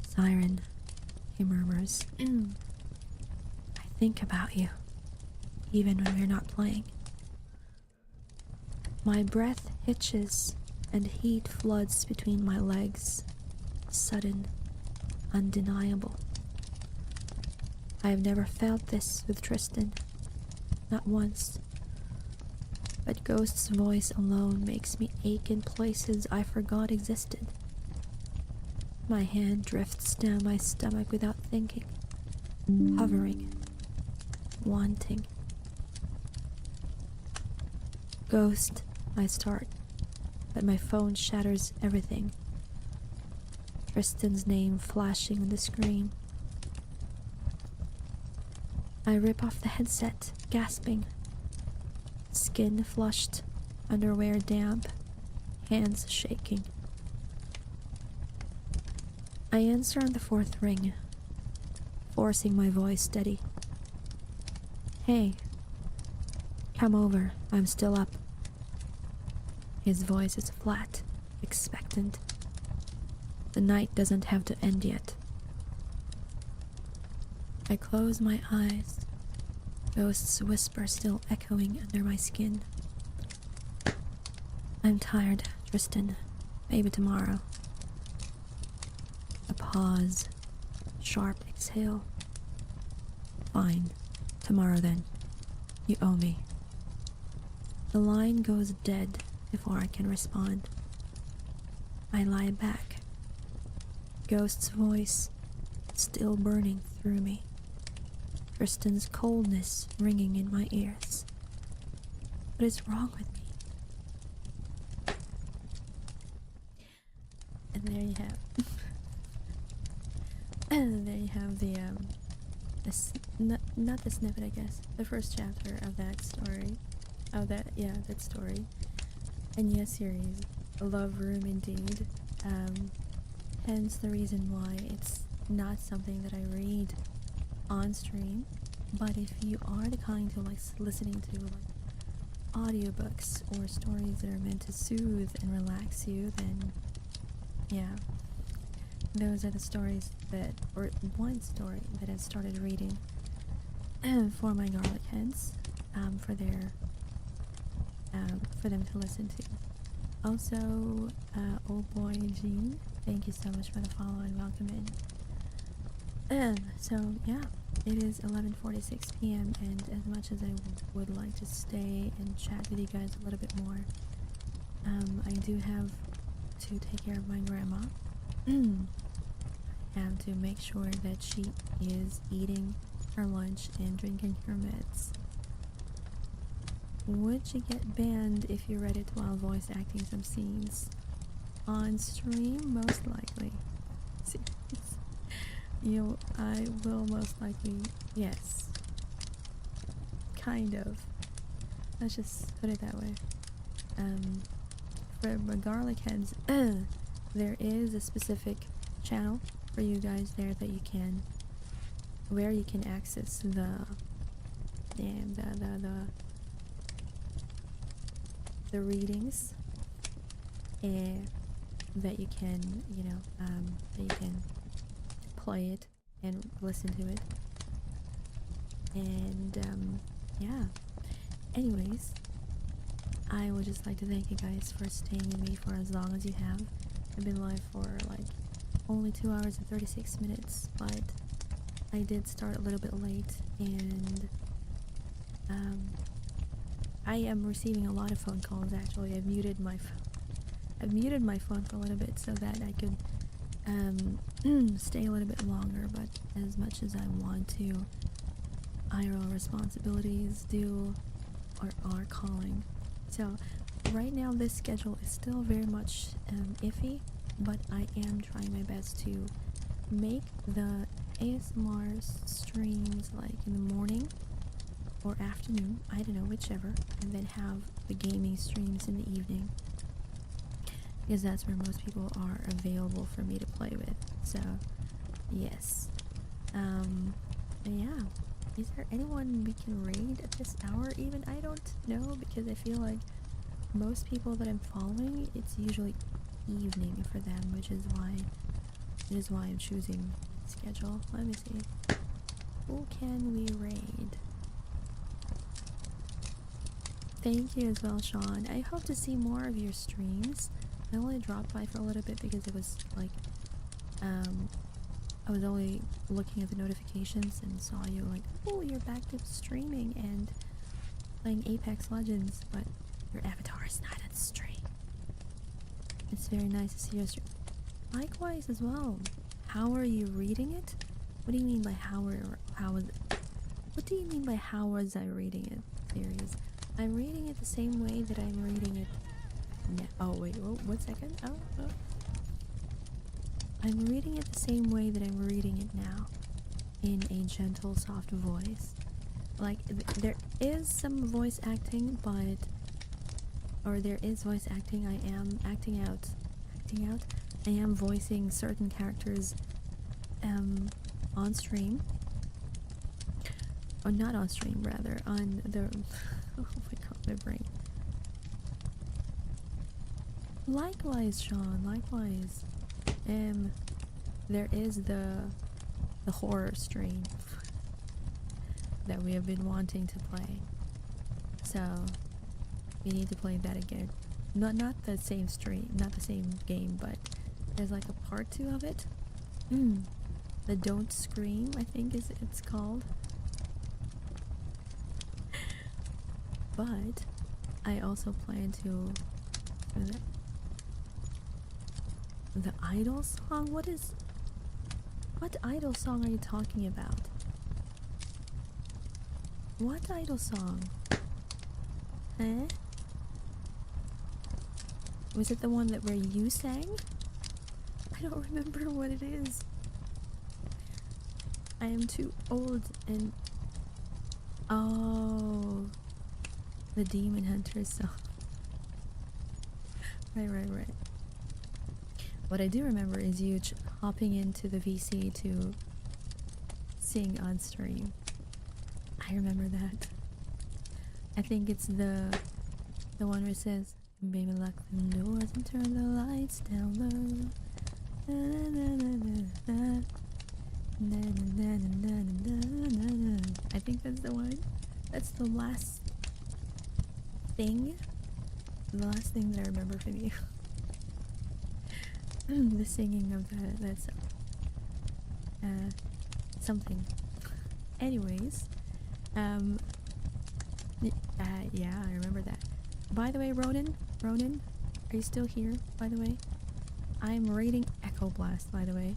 "Siren," he murmurs. "I think about you, even when we're not playing." My breath hitches and heat floods between my legs, sudden, undeniable. I have never felt this with Tristan, not once. But Ghost's voice alone makes me ache in places I forgot existed. My hand drifts down my stomach without thinking, hovering, wanting. "Ghost," I start, but my phone shatters everything. Tristan's name flashing on the screen. I rip off the headset, gasping. Skin flushed, underwear damp, hands shaking. I answer on the fourth ring, forcing my voice steady. "Hey, come over, I'm still up." His voice is flat, expectant. The night doesn't have to end yet. I close my eyes, Ghost's whisper still echoing under my skin. "I'm tired, Tristan. Maybe tomorrow." A pause, sharp exhale. "Fine, tomorrow then. You owe me." The line goes dead before I can respond. I lie back, Ghost's voice still burning through me, Tristan's coldness ringing in my ears. What is wrong with me? And there you have and there you have the not the snippet, I guess, the first chapter of that story, that story. And yes, series, love room indeed. Hence the reason why it's not something that I read on stream. But if you are the kind who likes listening to like audiobooks or stories that are meant to soothe and relax you, then yeah, those are the stories or one story that I've started reading for my garlic hens, for them to listen to. Also, old boy Jean, thank you so much for the follow and welcome in. So yeah, it is 11:46 p.m. and as much as I would like to stay and chat with you guys a little bit more, I do have to take care of my grandma. I have to make sure that she is eating her lunch and drinking her meds. Would you get banned if you read it while voice acting some scenes? On stream, most likely. I will most likely, yes. Kind of. Let's just put it that way. For my garlic heads, there is a specific channel for you guys there that you can, where you can access the readings, that you can, that you can play it and listen to it And yeah. Anyways, I would just like to thank you guys for staying with me for as long as you have. I've been live for like only 2 hours and 36 minutes, but I did start a little bit late, and I am receiving a lot of phone calls. Actually, I've muted my phone for a little bit so that I could stay a little bit longer. But as much as I want to, IRL responsibilities do or are calling. So right now this schedule is still very much iffy, but I am trying my best to make the ASMR streams like in the morning or afternoon, I don't know, whichever, and then have the gaming streams in the evening, because that's where most people are available for me to play with. So yes, yeah. Is there anyone we can raid at this hour even? I don't know, because I feel like most people that I'm following, it's usually evening for them, which is why I'm choosing schedule. Let me see. Who can we raid? Thank you as well, Sean. I hope to see more of your streams. I only dropped by for a little bit because it was like, I was only looking at the notifications and saw you like, oh, you're back to streaming and playing Apex Legends, but your avatar is not on stream. It's very nice to see your stream. Likewise as well. How are you reading it? What do you mean by what do you mean by how was I reading it? Series. I'm reading it the same way that I'm reading it now. Oh wait, oh, 1 second. Oh. I'm reading it the same way that I'm reading it now, in a gentle, soft voice. Like, there is some voice acting, there is voice acting. I am acting out. I am voicing certain characters, on stream. Or not on stream, rather, on the, oh my god, my brain. Likewise, Sean, likewise. There is the horror stream that we have been wanting to play. So we need to play that again. Not the same stream, not the same game, but there's like a part 2 of it. The Don't Scream, I think it's called. But I also plan to the Idol song? What Idol song are you talking about? What Idol song? Eh? Was it the one where you sang? I don't remember what it is. I am too old and... Oh... The Demon Hunter song. Right. What I do remember is you hopping into the VC to sing on stream. I remember that. I think it's the one where it says, "Baby, lock the doors and turn the lights down low." I think that's the one. That's the last thing. The last thing that I remember from you. The singing of that song. Something. Anyways, yeah, I remember that. By the way, Ronan, are you still here? By the way, I'm rating Echo Blast. By the way,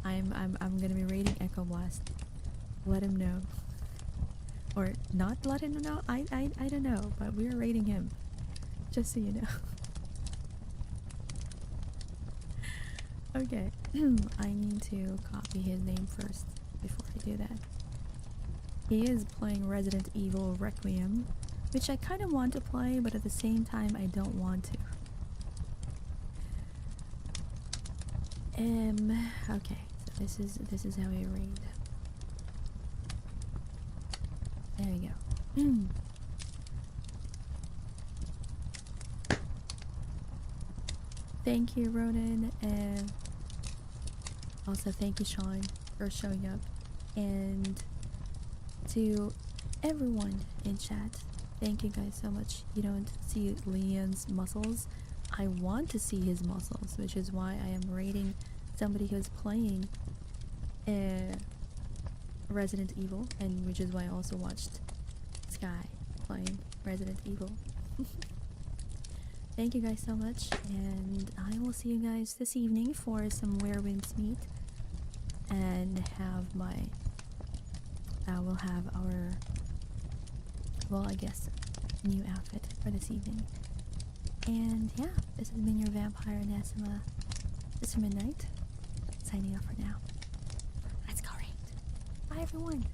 I'm gonna be rating Echo Blast. Let him know, or not let him know. I don't know, but we're rating him. Just so you know. Okay, I need to copy his name first before I do that. He is playing Resident Evil Requiem, which I kind of want to play, but at the same time I don't want to. Okay, so this is how I read. There we go. Thank you, Ronan, also thank you, Sean, for showing up. And to everyone in chat. Thank you guys so much. You don't see Leon's muscles. I want to see his muscles, which is why I am rating somebody who's playing Resident Evil, and which is why I also watched Sky playing Resident Evil. Thank you guys so much, and I will see you guys this evening for some Werewinds meat, and have my we'll have our, well, I guess, new outfit for this evening. And yeah, this has been your vampire Oneesama, Mr. Midnight, signing off for now. Let's go raid. Bye everyone.